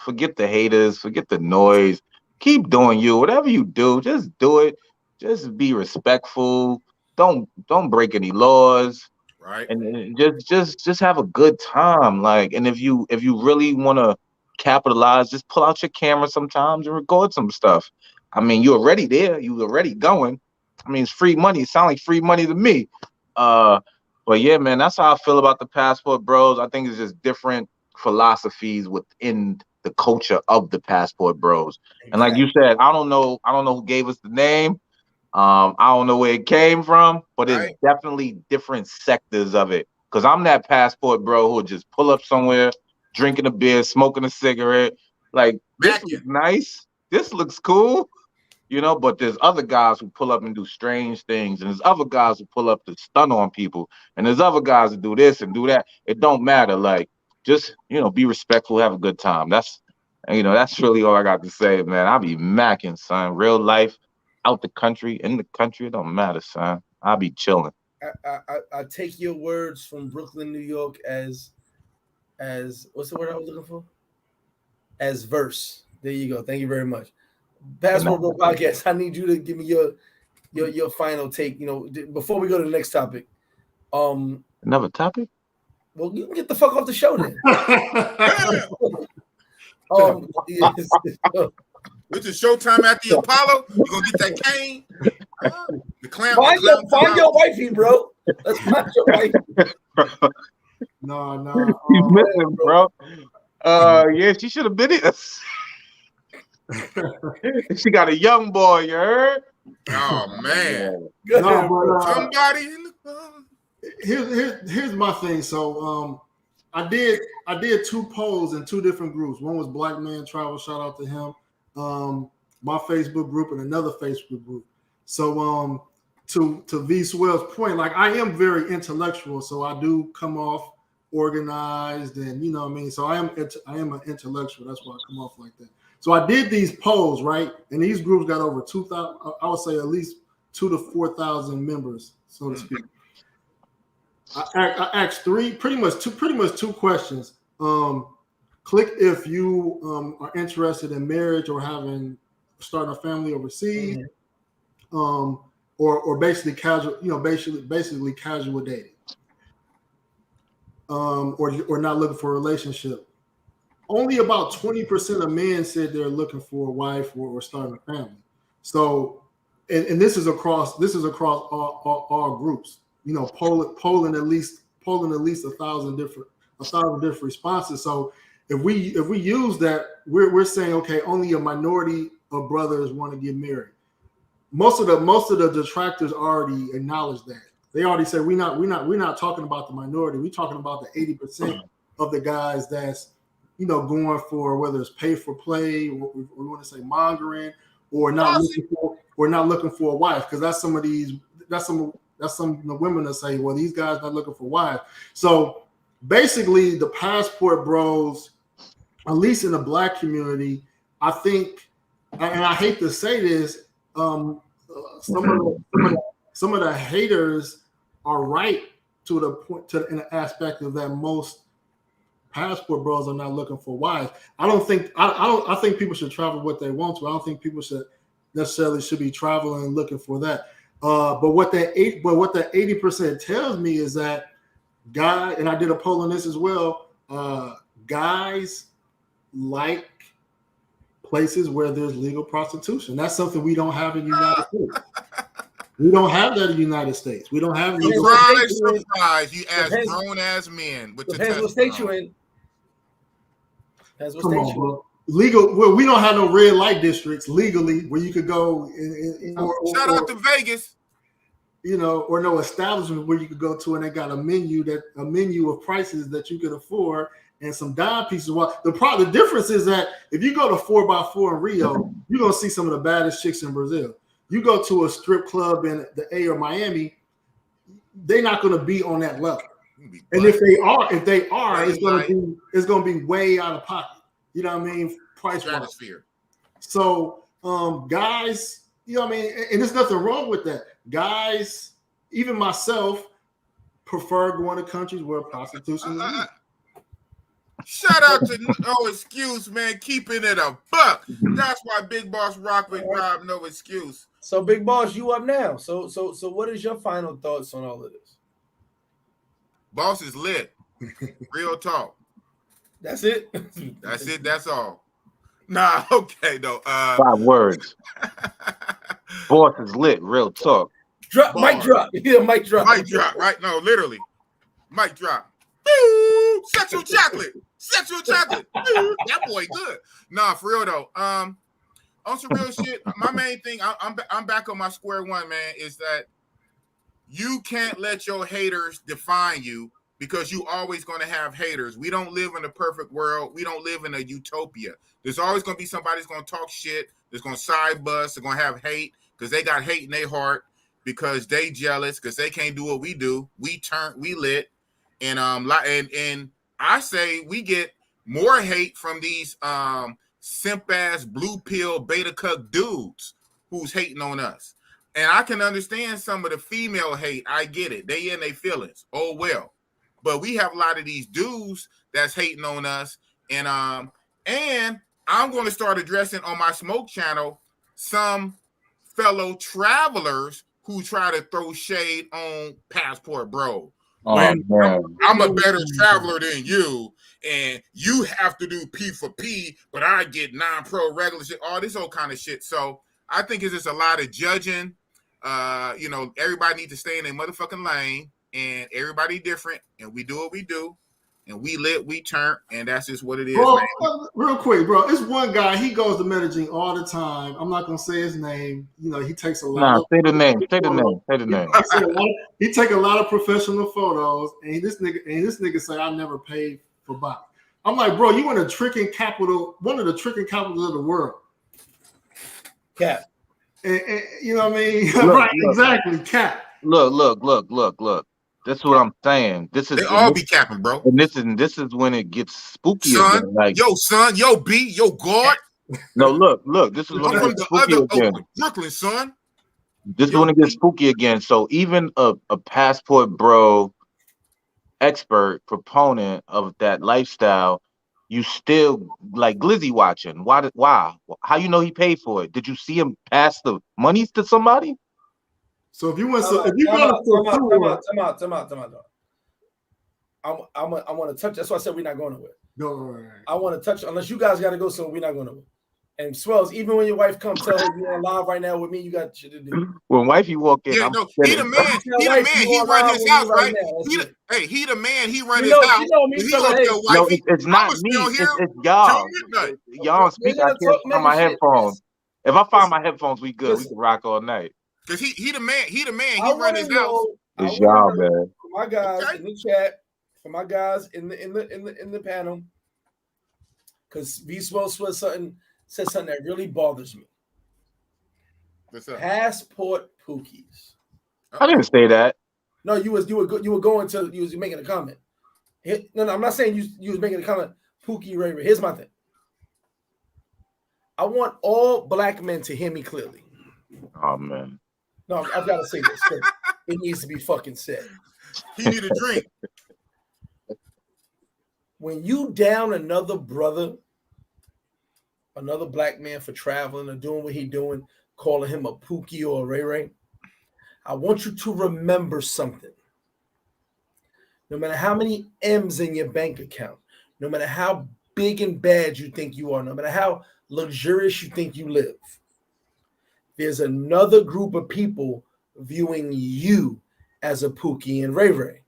Forget the haters. Forget the noise. Keep doing you. Whatever you do, just do it. Just be respectful. Don't break any laws. Right. And just have a good time. Like, and if you really want to capitalize, just pull out your camera sometimes and record some stuff. I mean, you're already there. You're already going. I mean, it's free money. It sounds like free money to me. But yeah, man, that's how I feel about the passport bros. I think it's just different philosophies within the culture of the passport bros. Exactly. And like you said, I don't know who gave us the name. I don't know where it came from, but it's definitely different sectors of it. Because I'm that passport bro who'll just pull up somewhere, drinking a beer, smoking a cigarette. Like, this is nice. This looks cool. But there's other guys who pull up and do strange things. And there's other guys who pull up to stun on people. And there's other guys who do this and do that. It don't matter. Like, just, be respectful, have a good time. That's really all I got to say, man. I'll be macking, son. Real life, out the country, in the country, it don't matter, son. I'll be chilling. I take your words from Brooklyn, New York as what's the word I was looking for? As verse. There you go. Thank you very much. Passport Bro Podcast. I need you to give me your final take. Before we go to the next topic. Another topic? Well, you can get the fuck off the show then. This is showtime at the Apollo. You gonna get that cane? The clown. Find your wifey, bro. Let's find your wifey. No. He's missing, bro. Yeah, she should have been here. She got a young boy, you heard? Oh man. Somebody in the here's my thing. So I did 2 polls in 2 different groups. One was Black Man Travel, shout out to him. My Facebook group and another Facebook group. So to V Swell's point, like I am very intellectual, so I do come off organized and what I mean. So I am an intellectual. That's why I come off like that. So I did these polls, right? And these groups got over 2,000, I would say at least 2,000 to 4,000 members, so to speak. I asked pretty much two questions. Click if you are interested in marriage or starting a family overseas, or basically casual, basically casual dating, or not looking for a relationship. Only about 20% of men said they're looking for a wife or starting a family. So, and this is across all groups. Polling at least 1,000 different responses. So if we use that, we're saying, okay, only a minority of brothers want to get married. Most of the detractors already acknowledge that. They already said we're not talking about the minority. We're talking about the 80% of the guys that's going for whether it's pay for play, or we want to say mongering, or not looking for a wife, because that's some of the women that say, well, these guys not looking for wives. So basically, the passport bros, at least in the black community, I think, and I hate to say this, some of the haters are right to the point, in the aspect of that most passport bros are not looking for wives. I think people should travel what they want to. I don't think people should be traveling and looking for that. But what that 80% tells me is that and I did a poll on this as well, guys like places where there's legal prostitution. That's something we don't have in the United States. We don't have that in the United States. We don't have surprise. You ask grown-ass men. Depends what state you in. Come on, bro. Legal. Well, we don't have no red light districts legally where you could go. Shout out to Vegas. Or no establishment where you could go to and they got a menu of prices that you could afford and some dime pieces. Well, the difference is that if you go to 4x4 in Rio, you're gonna see some of the baddest chicks in Brazil. You go to a strip club in the A or Miami, they're not gonna be on that level. And if they are, it's gonna be way out of pocket. You know what I mean? Price stratosphere. So guys, you know what I mean? And there's nothing wrong with that. Guys, even myself, prefer going to countries where prostitution is. Shout out to No Excuse, man. Keeping it a buck. That's why Big Boss rock with Rob No Excuse. So Big Boss, you up now. So what is your final thoughts on all of this? Boss is lit. Real talk. That's it. That's it. That's all. Nah, okay though. 5 words. Boss is lit. Real talk. Mic drop. Yeah, mic drop. Mic drop. Right? No, literally. Mic drop. Sexual chocolate. Sexual chocolate. That boy good. Nah, for real though. On some real shit. My main thing, I'm back on my square one, man, is that you can't let your haters define you, because you always going to have haters. We don't live in a perfect world. We don't live in a utopia. There's always going to be somebody that's going to talk shit, that's going to side bust, they're going to have hate because they got hate in their heart, because they jealous, because they can't do what we do. We lit. And I say we get more hate from these simp ass blue pill beta cuck dudes who's hating on us. And I can understand some of the female hate. I get it. They in their feelings. Oh well. But we have a lot of these dudes that's hating on us. And I'm going to start addressing on my smoke channel some fellow travelers who try to throw shade on Passport Bro. I'm a better traveler than you, and you have to do P for P, but I get non-pro regular shit, all this old kind of shit. So I think it's just a lot of judging. Everybody needs to stay in their motherfucking lane, and everybody different, and we do what we do, and we lit, we turn, and that's just what it is. Bro, real quick, bro, it's one guy, he goes to Medellin all the time. I'm not gonna say his name. He takes a lot. Say the name. Say the name. He take a lot of professional photos, and this nigga say I never paid for bike. I'm like, bro, you in a tricking capital, one of the tricking capitals of the world. Cap. And you know what I mean? Right, exactly. Cap. Look. That's what I'm saying. They all be capping, bro. And this is when it gets spooky. Son, again. Yo B, yo guard. No, look. This is when it gets spooky again. Brooklyn, son. This is when it gets spooky again. So even a Passport Bro expert proponent of that lifestyle, you still like glizzy watching. Why? How you know he paid for it? Did you see him pass the monies to somebody? So if you want to, time out. I want to touch. That's why I said we're not going nowhere. No, I want to touch. Unless you guys got to go somewhere, we're not going nowhere. And Swells, even when your wife comes, tell her you're on live right now with me. You got shit to do. When wifey walk in, he the man. He run his house, right? He the man. He run his house. No, it's not me. It's y'all. Y'all speak. I can't find my headphones. If I find my headphones, we good. We can rock all night. Cause he the man. He run his house. It's y'all, man. For my guys in the chat, for my guys in the panel, because V Swell said something that really bothers me. What's up? Passport Pookies. I didn't say that. No, you was making a comment. No, I'm not saying you was making a comment. Pookie Ray Ray. Here's my thing. I want all black men to hear me clearly. Oh man. No, I've got to say this. It needs to be fucking said. He need a drink. When you down another brother, another black man for traveling or doing what he doing, calling him a Pookie or a Ray Ray, I want you to remember something. No matter how many M's in your bank account, no matter how big and bad you think you are, no matter how luxurious you think you live, there's another group of people viewing you as a Pookie and Ray Ray.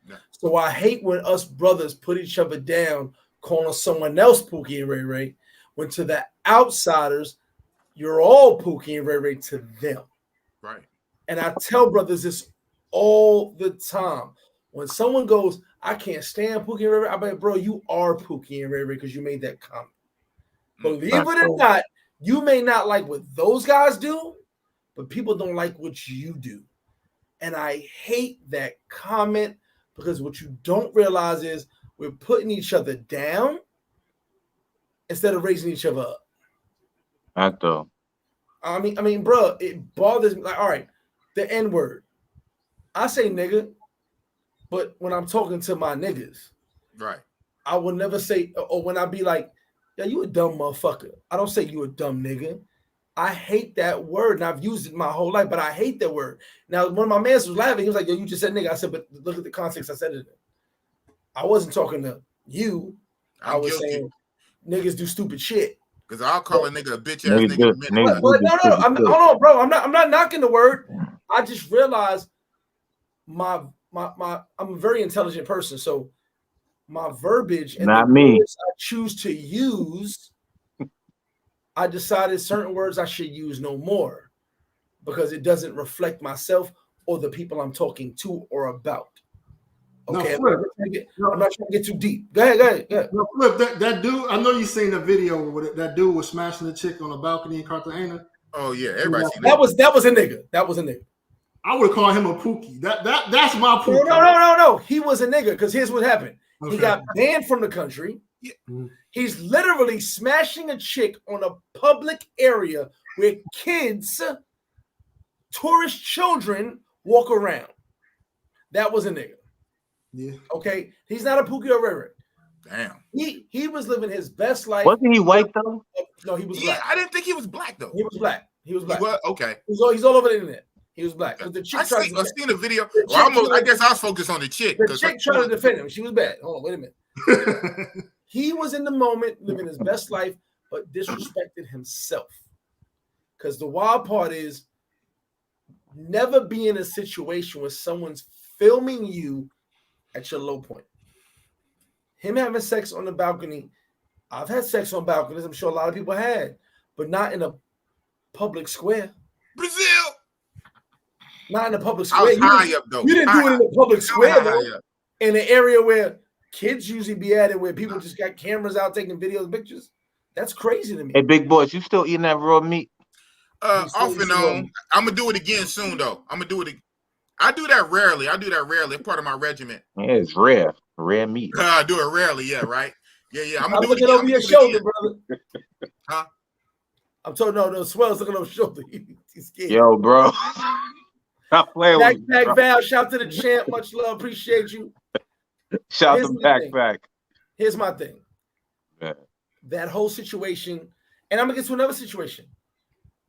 Yeah. So I hate when us brothers put each other down, calling someone else Pookie and Ray Ray, when to the outsiders, you're all Pookie and Ray Ray to them. Right. And I tell brothers this all the time. When someone goes, I can't stand Pookie and Ray Ray, I'm like, bro, you are Pookie and Ray Ray because you made that comment. Believe it or not, you may not like what those guys do, but people don't like what you do. And I hate that comment because what you don't realize is we're putting each other down instead of raising each other up. I know. I mean, bro, it bothers me. Like, all right, the N-word. I say nigga, but when I'm talking to my niggas, right, I will never say, or when I be like, yeah, you a dumb motherfucker. I don't say you a dumb nigga. I hate that word, and I've used it my whole life, but I hate that word. Now, when my man was laughing, he was like, yo, you just said nigga. I said, but look at the context I said it in. I wasn't talking to you. I was saying niggas do stupid shit. Because I'll call a nigga a bitch ass nigga. But no. Hold on, bro. I'm not knocking the word. I just realized I'm a very intelligent person, so my verbiage and not the me. words I choose to use, I decided certain words I should use no more because it doesn't reflect myself or the people I'm talking to or about. Okay, no, I'm not trying to get too deep. Go ahead. No, Flip, that dude, I know you seen the video where that dude was smashing the chick on a balcony in Cartagena. Oh yeah, everybody seen that. That was a nigga. That was a nigga. I would call him a Pookie. That's my Pookie. No. He was a nigga because here's what happened. Okay. He got banned from the country. Yeah. He's literally smashing a chick on a public area where kids, tourist children walk around. That was a nigga. Yeah. Okay. He's not a Pookie or Ray Ray. Damn. He was living his best life. Wasn't he white though? No, he was black. I didn't think he was black though. He was black. Okay. He's all over the internet. He was black. Okay. The chick I've seen a video. I guess I was focused on the chick. The chick tried to defend him. She was bad. Hold on, wait a minute. He was in the moment, living his best life, but disrespected himself. Because the wild part is never be in a situation where someone's filming you at your low point. Him having sex on the balcony. I've had sex on balconies. I'm sure a lot of people had, but not in a public square. Brazil. Not in a public square. You didn't do it in a public square, though. In an area where kids usually be at and where people just got cameras out taking videos, pictures. That's crazy to me. Hey, big boys, you still eating that raw meat? Off and on. I'm gonna do it again soon, though. I do that rarely. It's part of my regimen. Yeah, it's rare meat. I do it rarely. Yeah, right. Yeah. I'm looking over your shoulder, brother. Huh? I'm told no. Swell's looking over your shoulder. He's scared. Yo, bro. Stop playing with me, Backpack Val, shout to the champ. Much love. Appreciate you. Shout to Backpack. Here's my thing. Yeah. That whole situation, and I'm gonna get to another situation.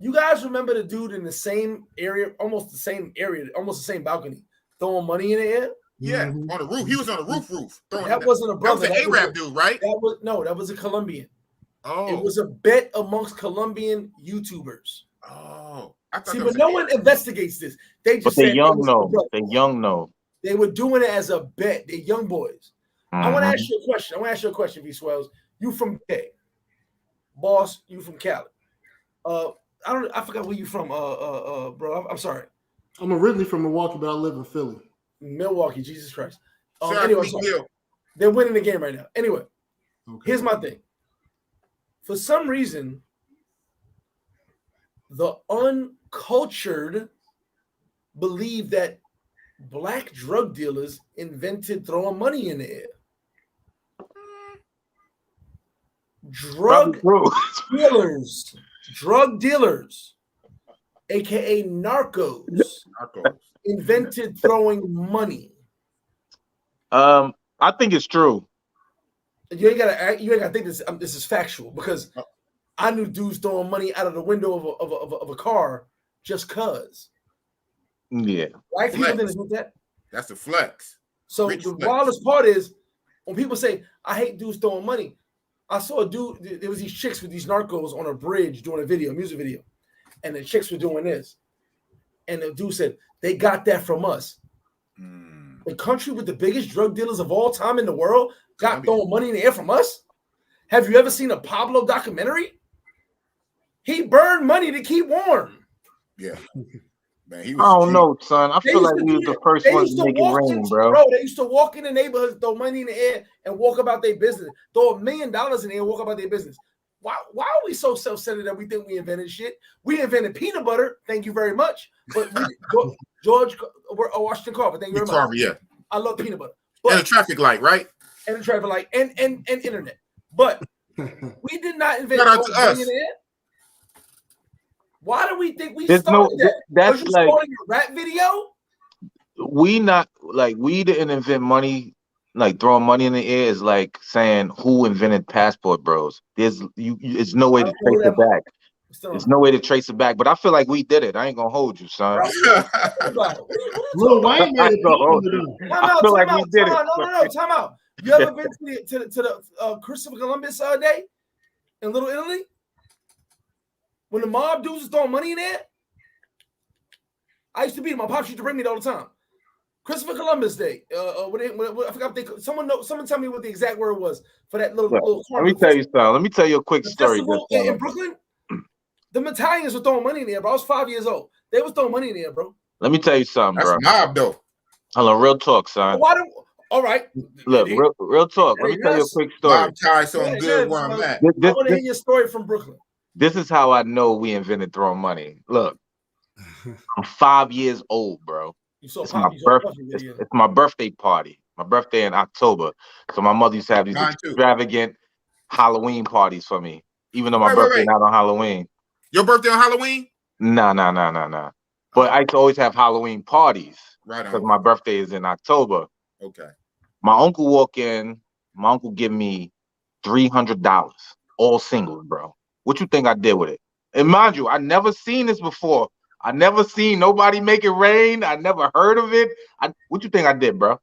You guys remember the dude in the same area, almost the same balcony, throwing money in the air? Yeah, on the roof. He was on the roof. That wasn't a brother. That was an Arab dude, right? That was a Colombian. Oh. It was a bet amongst Colombian YouTubers. Oh. See, but no one investigates this. They just They young know. They were doing it as a bet. They're young boys. I want to ask you a question. V Swells. You from K. Boss, you from Cali. I forgot where you from, bro. I'm sorry. I'm originally from Milwaukee, but I live in Philly. Milwaukee, Jesus Christ. Sorry, they're winning the game right now. Anyway, Here's my thing. For some reason, the cultured believe that black drug dealers invented throwing money in the air. Drug dealers, aka narcos, invented throwing money. I think it's true. You ain't gotta think this is factual, because I knew dudes throwing money out of the window of a car just cause. Yeah. White people didn't do that. That's a flex. So the wildest part is when people say, I hate dudes throwing money. I saw a dude, there was these chicks with these narcos on a bridge doing a music video. And the chicks were doing this. And the dude said, they got that from us. The country with the biggest drug dealers of all time in the world got throwing money in the air from us? Have you ever seen a Pablo documentary? He burned money to keep warm. Yeah. Man, I don't know, son. I feel like we was the first ones to make it rain, bro. They used to walk in the neighborhoods, throw money in the air, and walk about their business. Throw $1 million in the air, walk about their business. Why are we so self-centered that we think we invented shit? We invented peanut butter. Thank you very much. But George Washington Carver. Thank you very much. Carver, yeah. I love peanut butter. And a traffic light, right? And a traffic light and internet. But we did not invent money in the air. Why do we think we started that? That's like a rap video. We didn't invent money. Like throwing money in the air is like saying who invented passport bros. There's no way to trace it back. There's no way to trace it back. But I feel like we did it. I ain't gonna hold you, son. Lil Wayne made it. I feel like we did it. No, time out. You ever been to the Christopher Columbus Day in Little Italy? When the mob dudes was throwing money in there? I used to be. My pops used to bring me all the time. Christopher Columbus Day. I forgot. Someone tell me what the exact word was for that little. Let me tell you something. Let me tell you a quick story. In Brooklyn, the Italians were throwing money in there, bro. I was 5 years old. They was throwing money in there, bro. Let me tell you something, bro. That's mob though. Hello, real talk, son. All right. Look, real talk. Let me tell you a quick story. Mob ties on good where I'm at. I want to hear your story from Brooklyn. This is how I know we invented throwing money. Look, I'm 5 years old, bro. It's my birthday party. My birthday in October. So my mother used to have these extravagant Halloween parties for me. Even though my birthday not on Halloween. Your birthday on Halloween? Nah. But I used to always have Halloween parties. Right. Because my birthday is in October. Okay. My uncle walk in. My uncle give me $300. All singles, bro. What you think I did with it? And mind you, I never seen this before. I never seen nobody make it rain. I never heard of it. What you think I did, bro?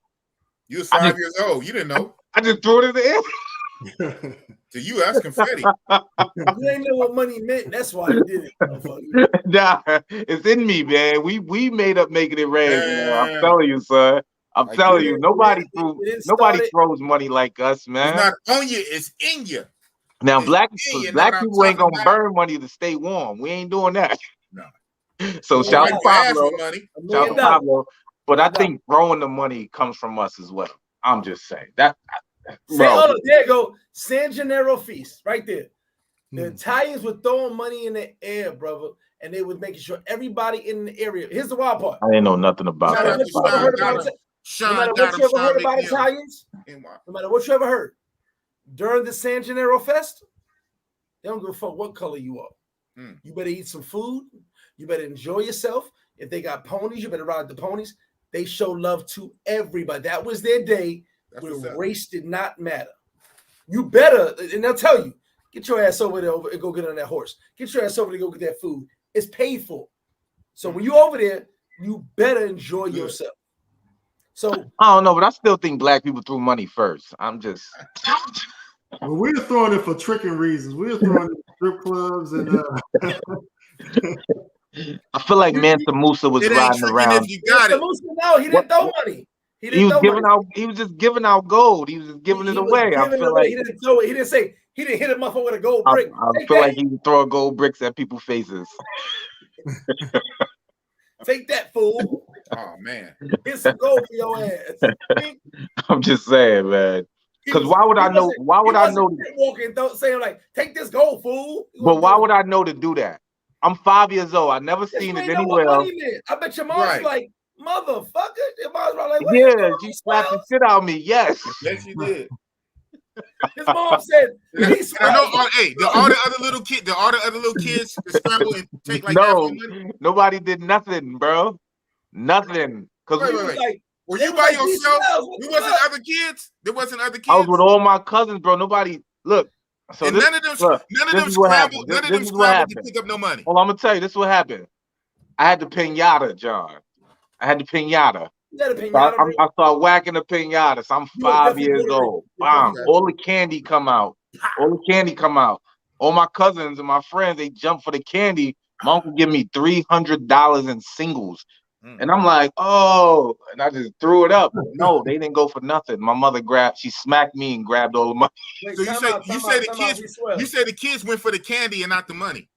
You was 5 years old. You didn't know. I just threw it in the air. To you, that's confetti. You didn't know what money meant. That's why you did it. Nah, it's in me, man. We made up making it rain. I'm telling you, son. I'm telling you, nobody throws money like us, man. It's not on you. It's in you. Now, black people ain't gonna burn money to stay warm. We ain't doing that. No. So shout out to Pablo. But I think throwing the money comes from us as well. I'm just saying that. There you go. San Gennaro feast right there. The Italians were throwing money in the air, brother, and they was making sure everybody in the area. Here's the wild part. I didn't know nothing about that. No matter what you ever heard about Italians, no matter what you ever heard, during the San Gennaro Fest, they don't give a fuck what color you are. You better eat some food. You better enjoy yourself. If they got ponies, you better ride the ponies. They show love to everybody. That was their day where race did not matter. You better, and they'll tell you, get your ass over there and go get on that horse. Get your ass over there, go get that food. It's paid for. So when you over there, you better enjoy yourself. So I don't know, but I still think black people threw money first. I'm just. Well, we're throwing it for tricking reasons. We're throwing it for strip clubs and. I feel like Mansa Musa was riding around. Mansa Musa, no, he didn't throw money. He was just giving out gold. He was just giving it away. I feel like he didn't throw it. He didn't say he didn't hit a motherfucker with a gold brick. I feel like he would throw gold bricks at people's faces. Take that, fool. Oh man, hit some gold for your ass. I'm just saying, man. Because why would I know? Why would I know? Walking, saying like, "Take this gold, fool." But why would I know to do that? I'm 5 years old. I never Yes, seen you it ain't know what anywhere. money meant. I bet your mom's Right. like, motherfucker. Your mom's probably like, what are you Yeah, doing, she these slapped the swells? shit out of me. Yes. Yes, you did. His mom said, And these I know swells. all the other little kids scramble and take like half No, your money. nobody did nothing, bro. Nothing. Cause Wait, He wait, was wait. like, Were they you was by like, these yourself? swells, what There the wasn't fuck? other kids. There wasn't other kids. I was with all my cousins, bro. Nobody look. So And this, none of them look, scrambled. this is what happened. None of This them is what scrambled to happened. pick up no money. Well, I'm gonna tell you, this is what happened. I had the pinata, John. I had the pinata. You got a So pinata, bro? I start whacking the pinata. So I'm You are 5 definitely years Puerto Rican. old. You're Bam. definitely All the candy come out. All the candy come out. All my cousins and my friends, they jump for the candy. My uncle give me $300 in singles. And I'm like, oh, and I just threw it up. No, they didn't go for nothing. My mother she smacked me and grabbed all the money. Wait, So you say the kids went for the candy and not the money.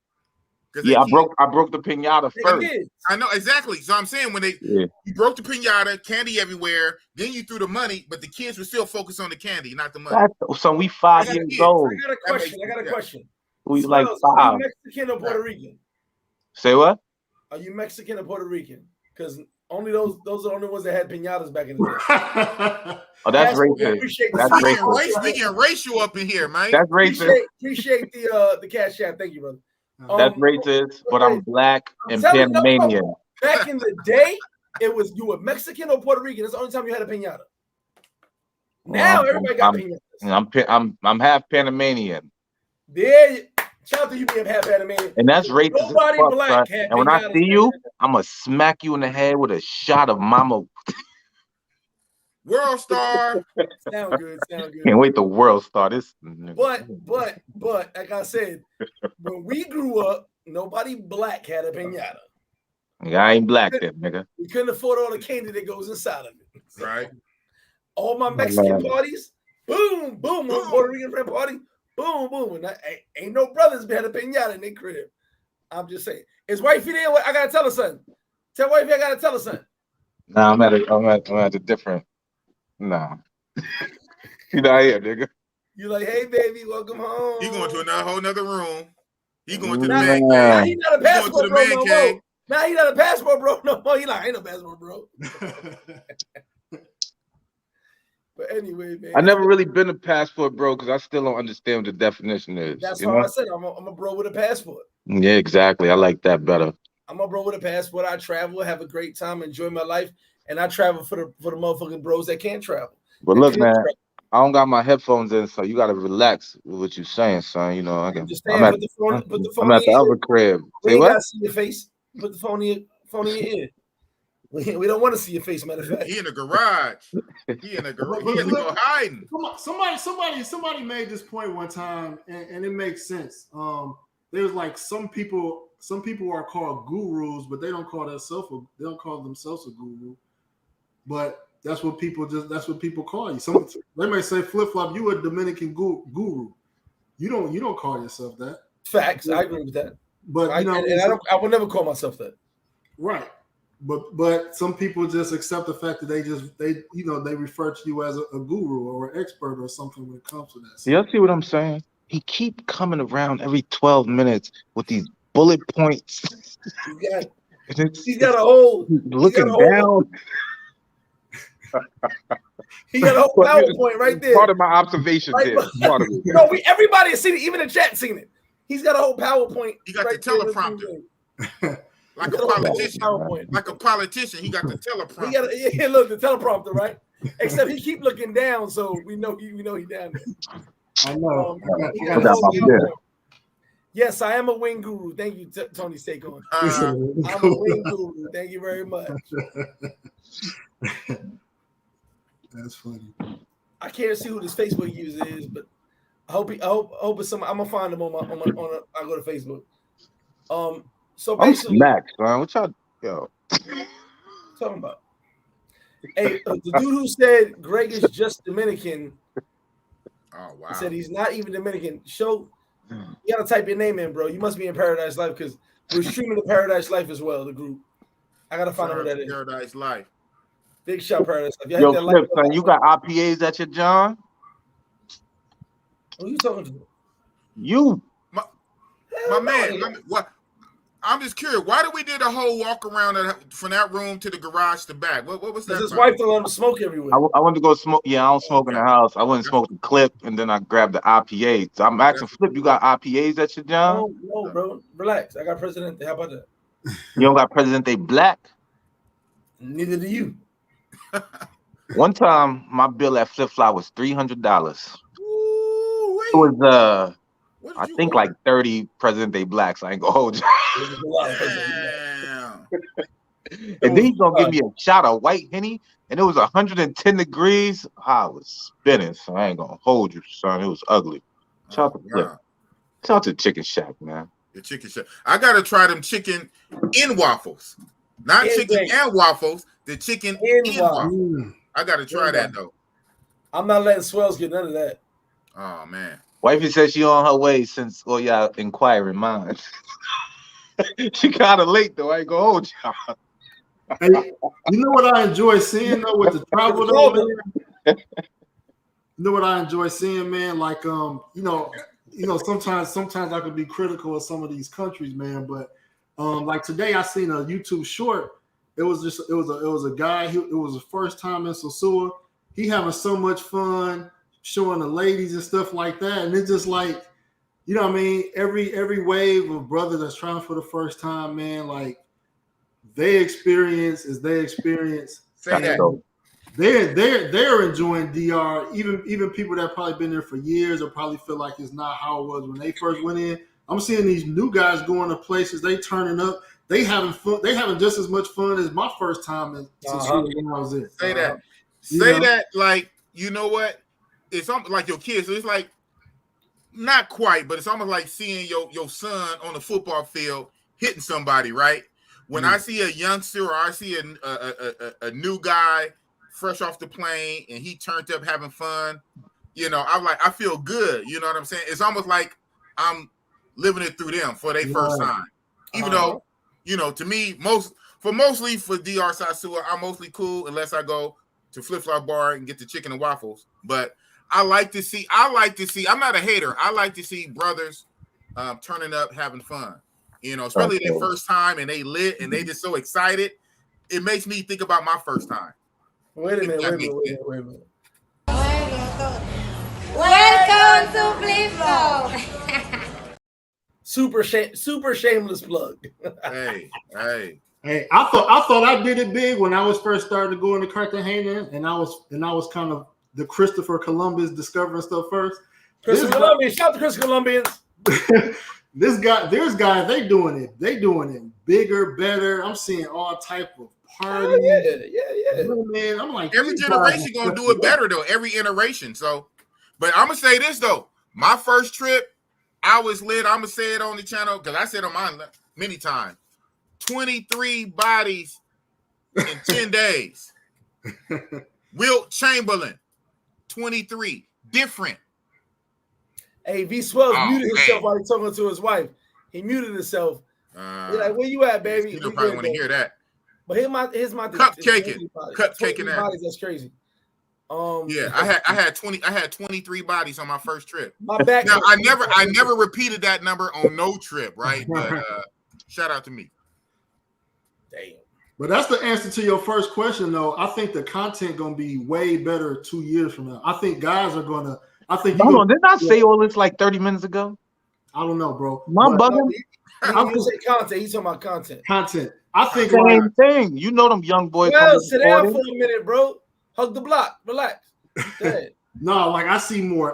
Yeah, I broke the pinata first. I know exactly. So I'm saying when you broke the pinata, candy everywhere, then you threw the money, but the kids were still focused on the candy, not the money. So we 5 years old. I got a question. We Swells, like 5. Are you Mexican or Puerto Rican? Say what? Are you Mexican or Puerto Rican? Because only those are the only ones that had pinatas back in the day. Oh, that's racist. That's racist. We getting racial up in here, man. That's racist. Appreciate the cash app. Thank you, brother. That's racist, but I'm black and Panamanian. Back in the day, it was you were Mexican or Puerto Rican. That's the only time you had a pinata. Now everybody got pinatas. I'm half Panamanian. There, shout out to you being half Panamanian. And that's racist. Nobody black had and when I see you, I'm gonna smack you in the head with a shot of Mama. World Star. Sound good. Can't wait the World Star. This. But like I said, when we grew up, nobody black had a pinata. Yeah, I ain't black then, nigga. We couldn't afford all the candy that goes inside of it. Right. All my Mexican parties, boom, boom. On Puerto Rican friend party, boom, boom. And ain't no brothers had a pinata in their crib. I'm just saying. Is wifey there? I gotta tell her something. Tell wifey I gotta tell her something. Nah, I'm at a different. Nah. You not here, nigga. You like, hey baby, welcome home. He going to a whole nother room. He going to the man cave. Now he not a passport bro no more. Now he not a passport bro no more. He like, ain't no passport bro. But anyway, man. I never really been a passport bro because I still don't understand what the definition is. That's why I said I'm a bro with a passport. Yeah, exactly. I like that better. I'm a bro with a passport. I travel, have a great time, enjoy my life, and I travel for the motherfucking bros that can't travel. But look, man, I don't got my headphones in, so you gotta relax with what you're saying, son. You know, I'm at the other crib. We ain't gotta see your face. Put the phone in your ear. We don't want to see your face, matter of fact. He in the garage. He in the garage. He has to go hiding. Somebody made this point one time, and it makes sense. There's like some people are called gurus, but they don't call themselves a guru. But that's what people call you. They may say flip flop. You a Dominican guru. You don't call yourself that. Facts. I agree with that. But I will never call myself that. Right. But some people just accept the fact that they refer to you as a guru or an expert or something when it comes to that. Y'all see what I'm saying? He keep coming around every 12 minutes with these bullet points. He's got a whole looking down. He got a whole PowerPoint right there. Part of my observation there. Part of it. Everybody has seen it, even the chat seen it. He's got a whole PowerPoint. He got the teleprompter. Like a politician. Like a politician, he got the teleprompter. Look, the teleprompter, right? Except he keep looking down, so we know he down there. I know. Yes, I am a wing guru. Thank you, Tony Stacon. I'm a wing guru. Thank you very much. That's funny. I can't see who this Facebook user is, but I hope it's some. I'm gonna find him on I go to Facebook. So basically, I'm Max, man. What y'all talking about? Hey, the dude who said Greg is just Dominican. Oh wow! He said he's not even Dominican. You gotta type your name in, bro. You must be in Paradise Life because we're streaming the Paradise Life as well. The group. I gotta find out what that is. Paradise Life. Big shot Paradise Life. Yo, Flip, son, you got RPAs at your John? Who you talking to? You. My man. What? I'm just curious. Why did we do the whole walk around from that room to the garage to back? What was that? Because his wife don't let him smoke everywhere. I went to go smoke. Yeah, I don't smoke in the house. I went and smoked the clip, and then I grabbed the IPA. So I'm asking Flip, you got IPAs at your job? No, bro. Relax. I got Presidente. How about that? You don't got Presidente Black? Neither do you. One time, my bill at Flip Flop was $300. It was I think like 30 Presidente Blacks. I ain't gonna hold you. Damn. And then he's gonna give me a shot of white Henny, and it was 110 degrees. I was spinning, so I ain't gonna hold you, son. It was ugly. Shout out to Flip. Shout out to Chicken Shack, man. The Chicken Shack. I gotta try them chicken in waffles, not chicken and waffles. The chicken in waffles. I gotta try that though. I'm not letting Swells get none of that. Oh man. Wifey says she on her way since y'all inquiring mine. She kind of late though. I ain't gonna hold y'all. Hey, you know what I enjoy seeing though with the travel though, man? You know what I enjoy seeing, man? Like you know, sometimes I could be critical of some of these countries, man. But like today, I seen a YouTube short. It was a guy. It was his first time in Sosua. He having so much fun, showing the ladies and stuff like that. And it's just like, you know what I mean? Every wave of brother that's trying for the first time, man, like they experience. Say that. They're enjoying DR. Even people that probably been there for years will probably feel like it's not how it was when they first went in. I'm seeing these new guys going to places, they turning up, they having fun, they having just as much fun as my first time when I was there. Say that. Say that like, you know what? It's almost like your kids. So it's like not quite, but it's almost like seeing your son on the football field hitting somebody, right? When I see a youngster or I see a new guy fresh off the plane and he turned up having fun, you know, I feel good. You know what I'm saying? It's almost like I'm living it through them for their first time. Even though, you know, to me, mostly for DR Sosua, I'm mostly cool unless I go to Flip Flop Bar and get the chicken and waffles. But I like to see, I'm not a hater. I like to see brothers turning up, having fun. You know, especially their first time and they lit and they just so excited. It makes me think about my first time. Wait a minute. Welcome to Flip Flop. Super shameless plug. Hey. I thought I did it big when I was first starting to go into Cartagena, and I was kind of the Christopher Columbus discovering stuff first. Christopher Columbus, shout out to Chris Colombians. There's guys, they doing it bigger, better. I'm seeing all type of parties. Yeah. Man, I'm like, every generation gonna do it better though. Every iteration. So, but I'm gonna say this though. My first trip, I was lit. I'm gonna say it on the channel because I said on mine many times. 23 bodies in 10 days. Wilt Chamberlain, 23 different. Hey, V Swells muted himself while he's talking to his wife. He muted himself. He's like, "Where you at, baby?" You probably want to hear that. But here's my cupcaking that. Bodies, that's crazy. Yeah, I had 23 bodies on my first trip. My back. Now I never repeated that number on no trip, right? But shout out to me. Damn. But that's the answer to your first question, though. I think the content gonna be way better 2 years from now. I think guys are gonna. Hold on, didn't I say all this like 30 minutes ago? I don't know, bro. My bugging. I'm gonna say content. He's talking about content. I think same thing. You know them young boys. Well, sit down for a minute, bro. Hug the block. Relax. No, like I see more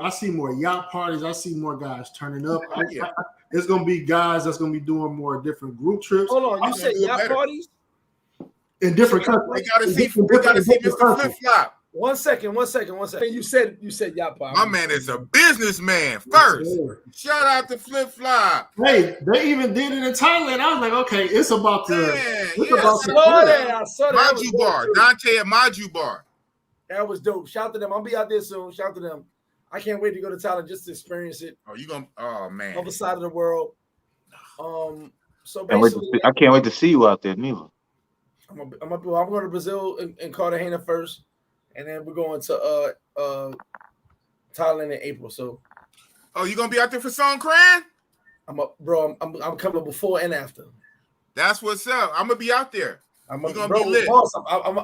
yacht parties. I see more guys turning up. It's gonna be guys that's gonna be doing more different group trips. Hold on, you said yacht parties in different countries. We gotta see Mr. Flip Flop. One second. You said yacht party. My man is a businessman first. Shout out to Flip Flop. Hey, they even did it in Thailand. I was like, okay, it's about the. I saw that. Maju Bar, Dante at Maju Bar. That was dope. Shout to them. I'll be out there soon. Shout to them. I can't wait to go to Thailand just to experience it. Oh man. Other side of the world. So basically, I can't wait to see you out there, neither. I'm going to Brazil and Cartagena first, and then we're going to Thailand in April. So, you gonna be out there for Songkran? I'm coming before and after. That's what's up. I'm gonna be out there. I'm gonna bro, be lit. Boss,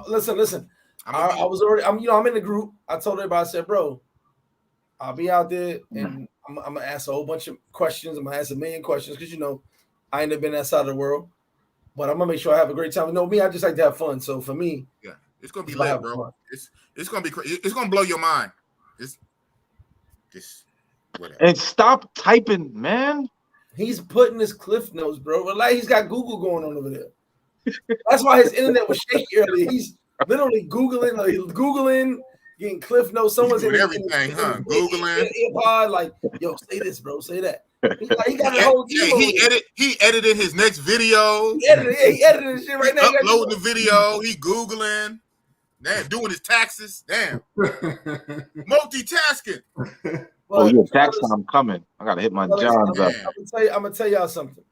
listen. I was already. I'm in the group. I told everybody. I said, bro, I'll be out there and I'm gonna ask a whole bunch of questions. I'm gonna ask a million questions because I ain't never been that side of the world. But I'm gonna make sure I have a great time. You know me, I just like to have fun. So for me, yeah, it's gonna be lit, bro. Fun. It's gonna be it's gonna blow your mind. It's just whatever. And stop typing, man. He's putting his cliff notes, bro. Like he's got Google going on over there. That's why his internet was shaky earlier. He's literally Googling, getting cliff notes. Someone's doing everything, huh? Googling. Earpod, like, yo, say this, bro. Say that. He got a whole team. He edited his next video. He edited his shit right now. Uploading the video. He Googling. Damn, doing his taxes. Damn. Multitasking. Oh, yeah, tax time coming. I gotta hit my jobs up. I'm gonna tell y'all something.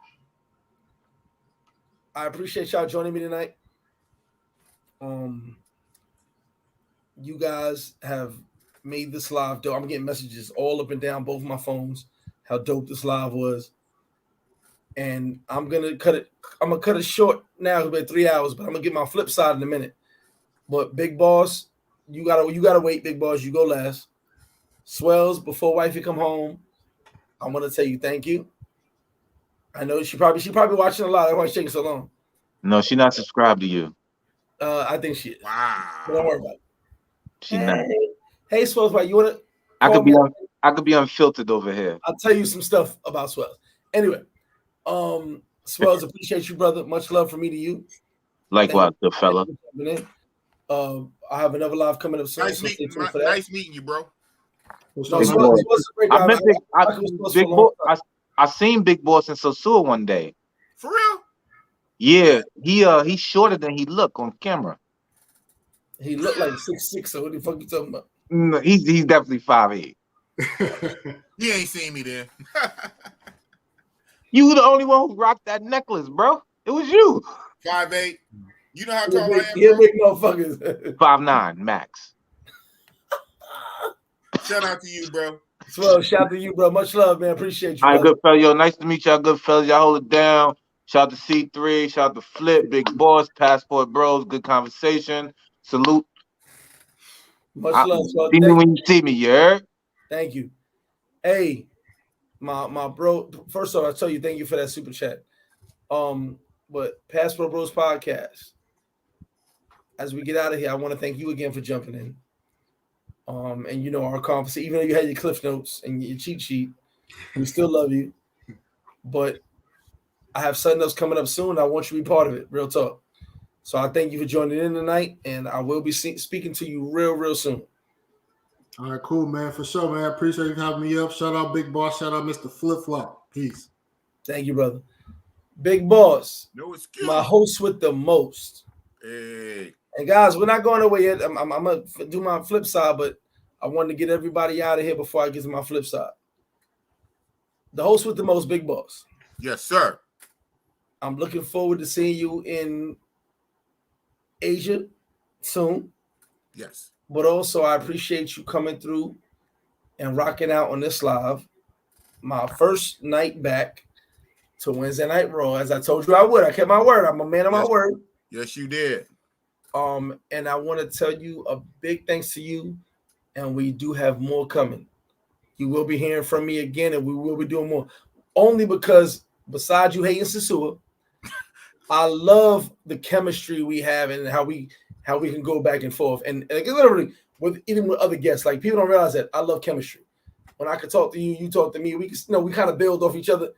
I appreciate y'all joining me tonight. You guys have made this live dope. I'm getting messages all up and down both my phones how dope this live was. And I'm gonna cut it short now. It's been 3 hours, but I'm gonna get my flip side in a minute. But Big Boss, you gotta wait, Big Boss. You go last. Swells, before wifey come home, I'm gonna tell you thank you. I know she probably watching a lot. That's why it's taking so long. No, she's not subscribed to you. I think she is. Wow. But don't worry about it. She's not. Hey, Swells, you wanna? I could be unfiltered over here. I'll tell you some stuff about Swells. Anyway, Swells, appreciate you, brother. Much love from me to you. Likewise, good fella. I have another live coming up soon. Nice meeting you, bro. I seen Big Boss in Sosua one day. For real? Yeah, he's shorter than he looked on camera. He looked like 6'6", so what the fuck you talking about? No, he's definitely 5'8". He ain't seen me then. You were the only one who rocked that necklace, bro. It was you. 5'8". You know how tall I am, bro? Big motherfuckers. 5'9", max. Shout out to you, bro. Well, shout out to you, bro. Much love, man. Appreciate you. All right, good fella. Yo, nice to meet y'all, good fellas. Y'all hold it down. Shout out to C3. Shout out to Flip, Big Boss, Passport Bros. Good conversation. Salute. Much love. See me when you see me, you heard? Thank you. Hey, my bro. First of all, I tell you, thank you for that super chat. But Passport Bros podcast. As we get out of here, I want to thank you again for jumping in. And our conversation, even though you had your cliff notes and your cheat sheet, we still love you. But I have something else coming up soon. I want you to be part of it. Real talk. So I thank you for joining in tonight, and I will be speaking to you real soon. All right, cool, man. For sure, man. I appreciate you having me up. Shout out Big Boss. Shout out Mr. Flip Flop. Peace. Thank you, brother. Big Boss. No excuse. My host with the most. Hey. And guys, we're not going away yet. I'm gonna do my flip side, but I wanted to get everybody out of here before I get to my flip side. The host with the most, Big Boss. Yes, sir. I'm looking forward to seeing you in Asia soon. Yes. But also, I appreciate you coming through and rocking out on this live. My first night back to Wednesday Night Raw, as I told you I would. I kept my word. I'm a man of my word. Yes, you did. And I want to tell you a big thanks to you, and we do have more coming. You will be hearing from me again, and we will be doing more. Only because, besides you hating Sosua, I love the chemistry we have and how we can go back and forth. And literally, even with other guests, like people don't realize that I love chemistry. When I can talk to you, you talk to me. We can, we kind of build off each other.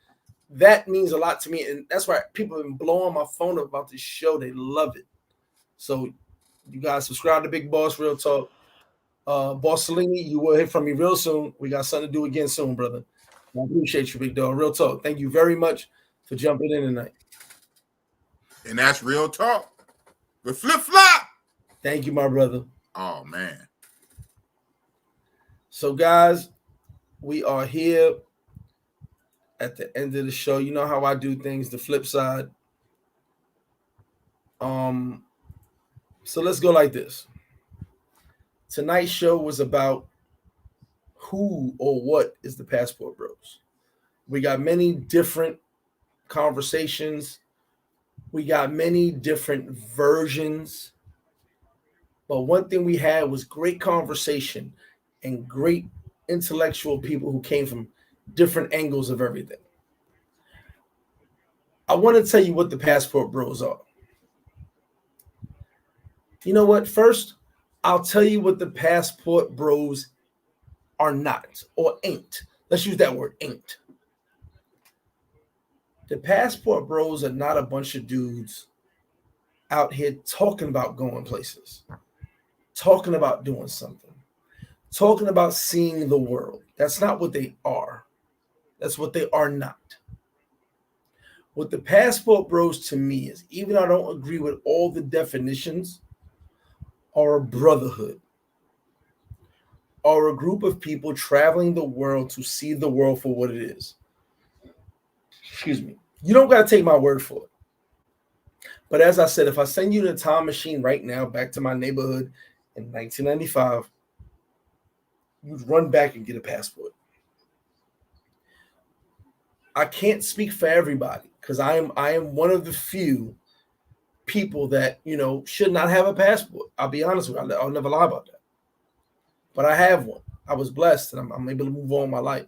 That means a lot to me, and that's why people have been blowing my phone up about this show. They love it. So, you guys subscribe to Big Boss Real Talk. Boss Salini, you will hear from me real soon. We got something to do again soon, brother. I appreciate you, Big Dog. Real talk. Thank you very much for jumping in tonight. And that's real talk. The flip flop. Thank you, my brother. Oh, man. So, guys, we are here at the end of the show. You know how I do things, the flip side. So let's go like this. Tonight's show was about who or what is the Passport Bros. We got many different conversations We got many different versions. But one thing we had was great conversation and great intellectual people who came from different angles of everything. I want to tell you what the passport bros are. You know what? First, I'll tell you what the passport bros are not or ain't. Let's use that word, ain't. The passport bros are not a bunch of dudes out here talking about going places, talking about doing something, talking about seeing the world. That's not what they are. That's what they are not. What the passport bros to me is, even though I don't agree with all the definitions, are a brotherhood, are a group of people traveling the world to see the world for what it is. Excuse me. You don't got to take my word for it. But as I said, if I send you in a time machine right now back to my neighborhood in 1995, you'd run back and get a passport. I can't speak for everybody because I am one of the few people that, should not have a passport. I'll be honest with you. I'll never lie about that. But I have one. I was blessed and I'm able to move on in my life.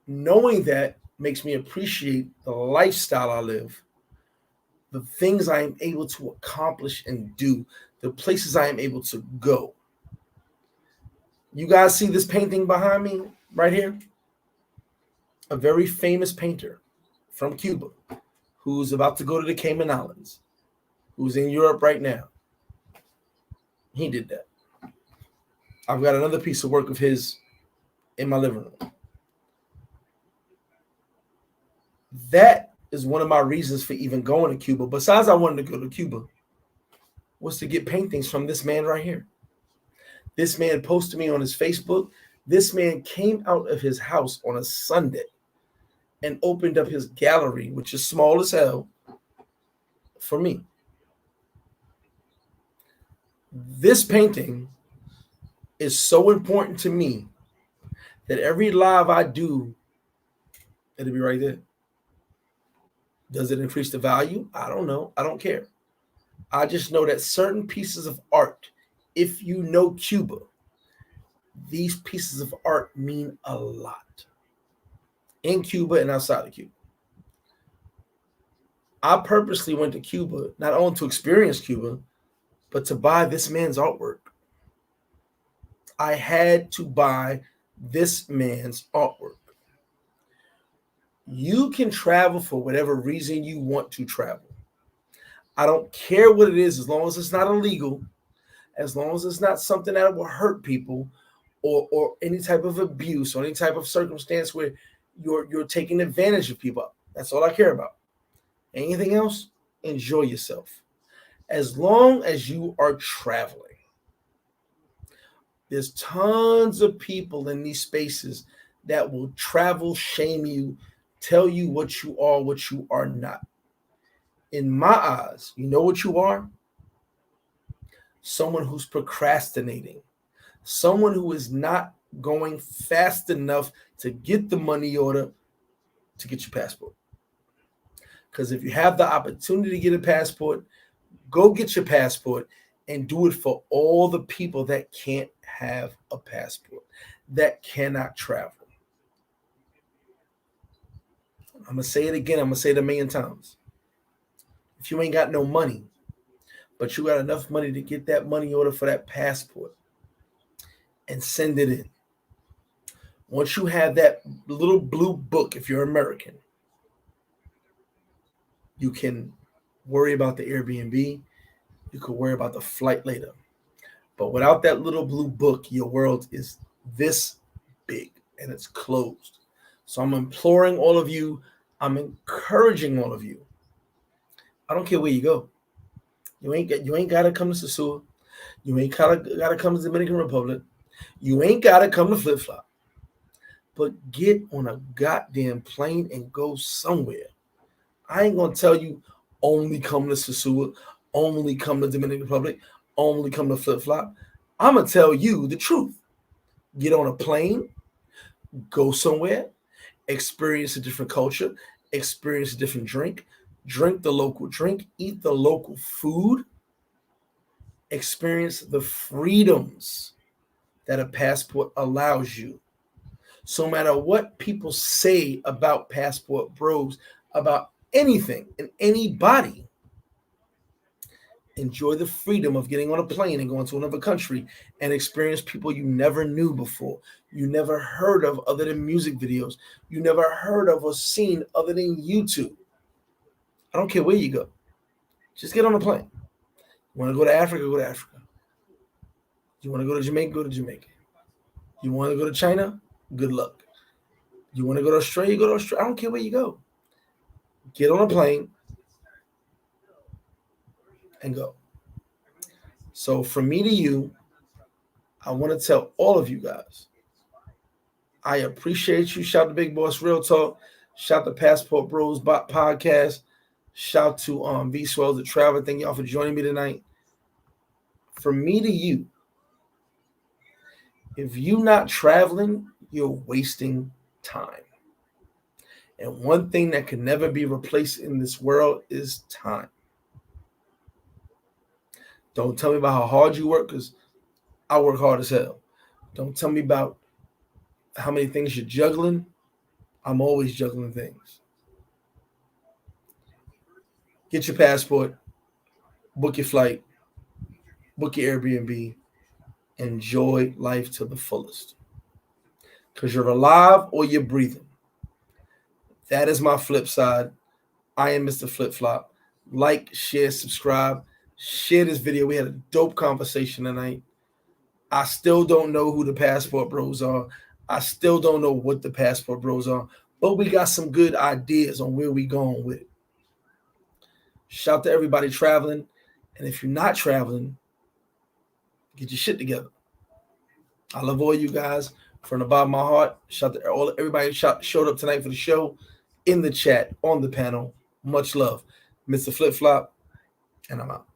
Knowing that makes me appreciate the lifestyle I live, the things I am able to accomplish and do, the places I am able to go. You guys see this painting behind me right here? A very famous painter from Cuba who's about to go to the Cayman Islands, who's in Europe right now. He did that. I've got another piece of work of his in my living room. That is one of my reasons for even going to Cuba. Besides I wanted to go to Cuba, was to get paintings from this man right here. This man posted me on his Facebook. This man came out of his house on a Sunday and opened up his gallery, which is small as hell, for me. This painting is so important to me that every live I do, it'll be right there. Does it increase the value? I don't know. I don't care. I just know that certain pieces of art, if you know Cuba, these pieces of art mean a lot in Cuba and outside of Cuba. I purposely went to Cuba, not only to experience Cuba, but to buy this man's artwork. I had to buy this man's artwork. You can travel for whatever reason you want to travel. I don't care what it is, as long as it's not illegal, as long as it's not something that will hurt people or any type of abuse or any type of circumstance where you're taking advantage of people. That's all I care about. Anything else, enjoy yourself. As long as you are traveling. There's tons of people in these spaces that will travel, shame you, tell you what you are not. In my eyes, you know what you are? Someone who's procrastinating. Someone who is not going fast enough to get the money order to get your passport. Because if you have the opportunity to get a passport, go get your passport and do it for all the people that can't have a passport, that cannot travel. I'm going to say it again. I'm going to say it 1,000,000 times. If you ain't got no money, but you got enough money to get that money order for that passport and send it in. Once you have that little blue book, if you're American, you can worry about the Airbnb. You can worry about the flight later. But without that little blue book, your world is this big and it's closed. So I'm imploring all of you. I'm encouraging all of you. I don't care where you go. You ain't got to come to Sosua. You ain't got to come to the Dominican Republic. You ain't got to come to Flip Flop. But get on a goddamn plane and go somewhere. I ain't going to tell you only come to Sosua, only come to Dominican Republic, only come to Flip Flop. I'm going to tell you the truth. Get on a plane, go somewhere, experience a different culture, experience a different drink, drink the local drink, eat the local food, experience the freedoms that a passport allows you. So no matter what people say about passport bros, about anything and anybody, enjoy the freedom of getting on a plane and going to another country and experience people you never knew before, you never heard of other than music videos, you never heard of or seen other than YouTube. I don't care where you go. Just get on a plane. You want to go to Africa, go to Africa. You want to go to Jamaica, go to Jamaica. You want to go to China, good luck. You want to go to Australia, go to Australia. I don't care where you go. Get on a plane and go. So from me to you, I want to tell all of you guys, I appreciate you. Shout to Big Boss Real Talk. Shout to Passport Bros podcast. Shout to V Swell the Travel. Thank y'all for joining me tonight. From me to you, if you're not traveling, you're wasting time. And one thing that can never be replaced in this world is time. Don't tell me about how hard you work, because I work hard as hell. Don't tell me about how many things you're juggling. I'm always juggling things. Get your passport, book your flight, book your Airbnb, enjoy life to the fullest. Because you're alive or you're breathing. That is my flip side. I am Mr. Flip Flop. Like, share, subscribe. Share this video. We had a dope conversation tonight. I still don't know who the Passport Bros are. I still don't know what the Passport Bros are. But we got some good ideas on where we going with it. Shout to everybody traveling. And if you're not traveling, get your shit together. I love all you guys from the bottom of my heart. Shout to everybody showed up tonight for the show, in the chat, on the panel. Much love. Mr. Flip Flop, and I'm out.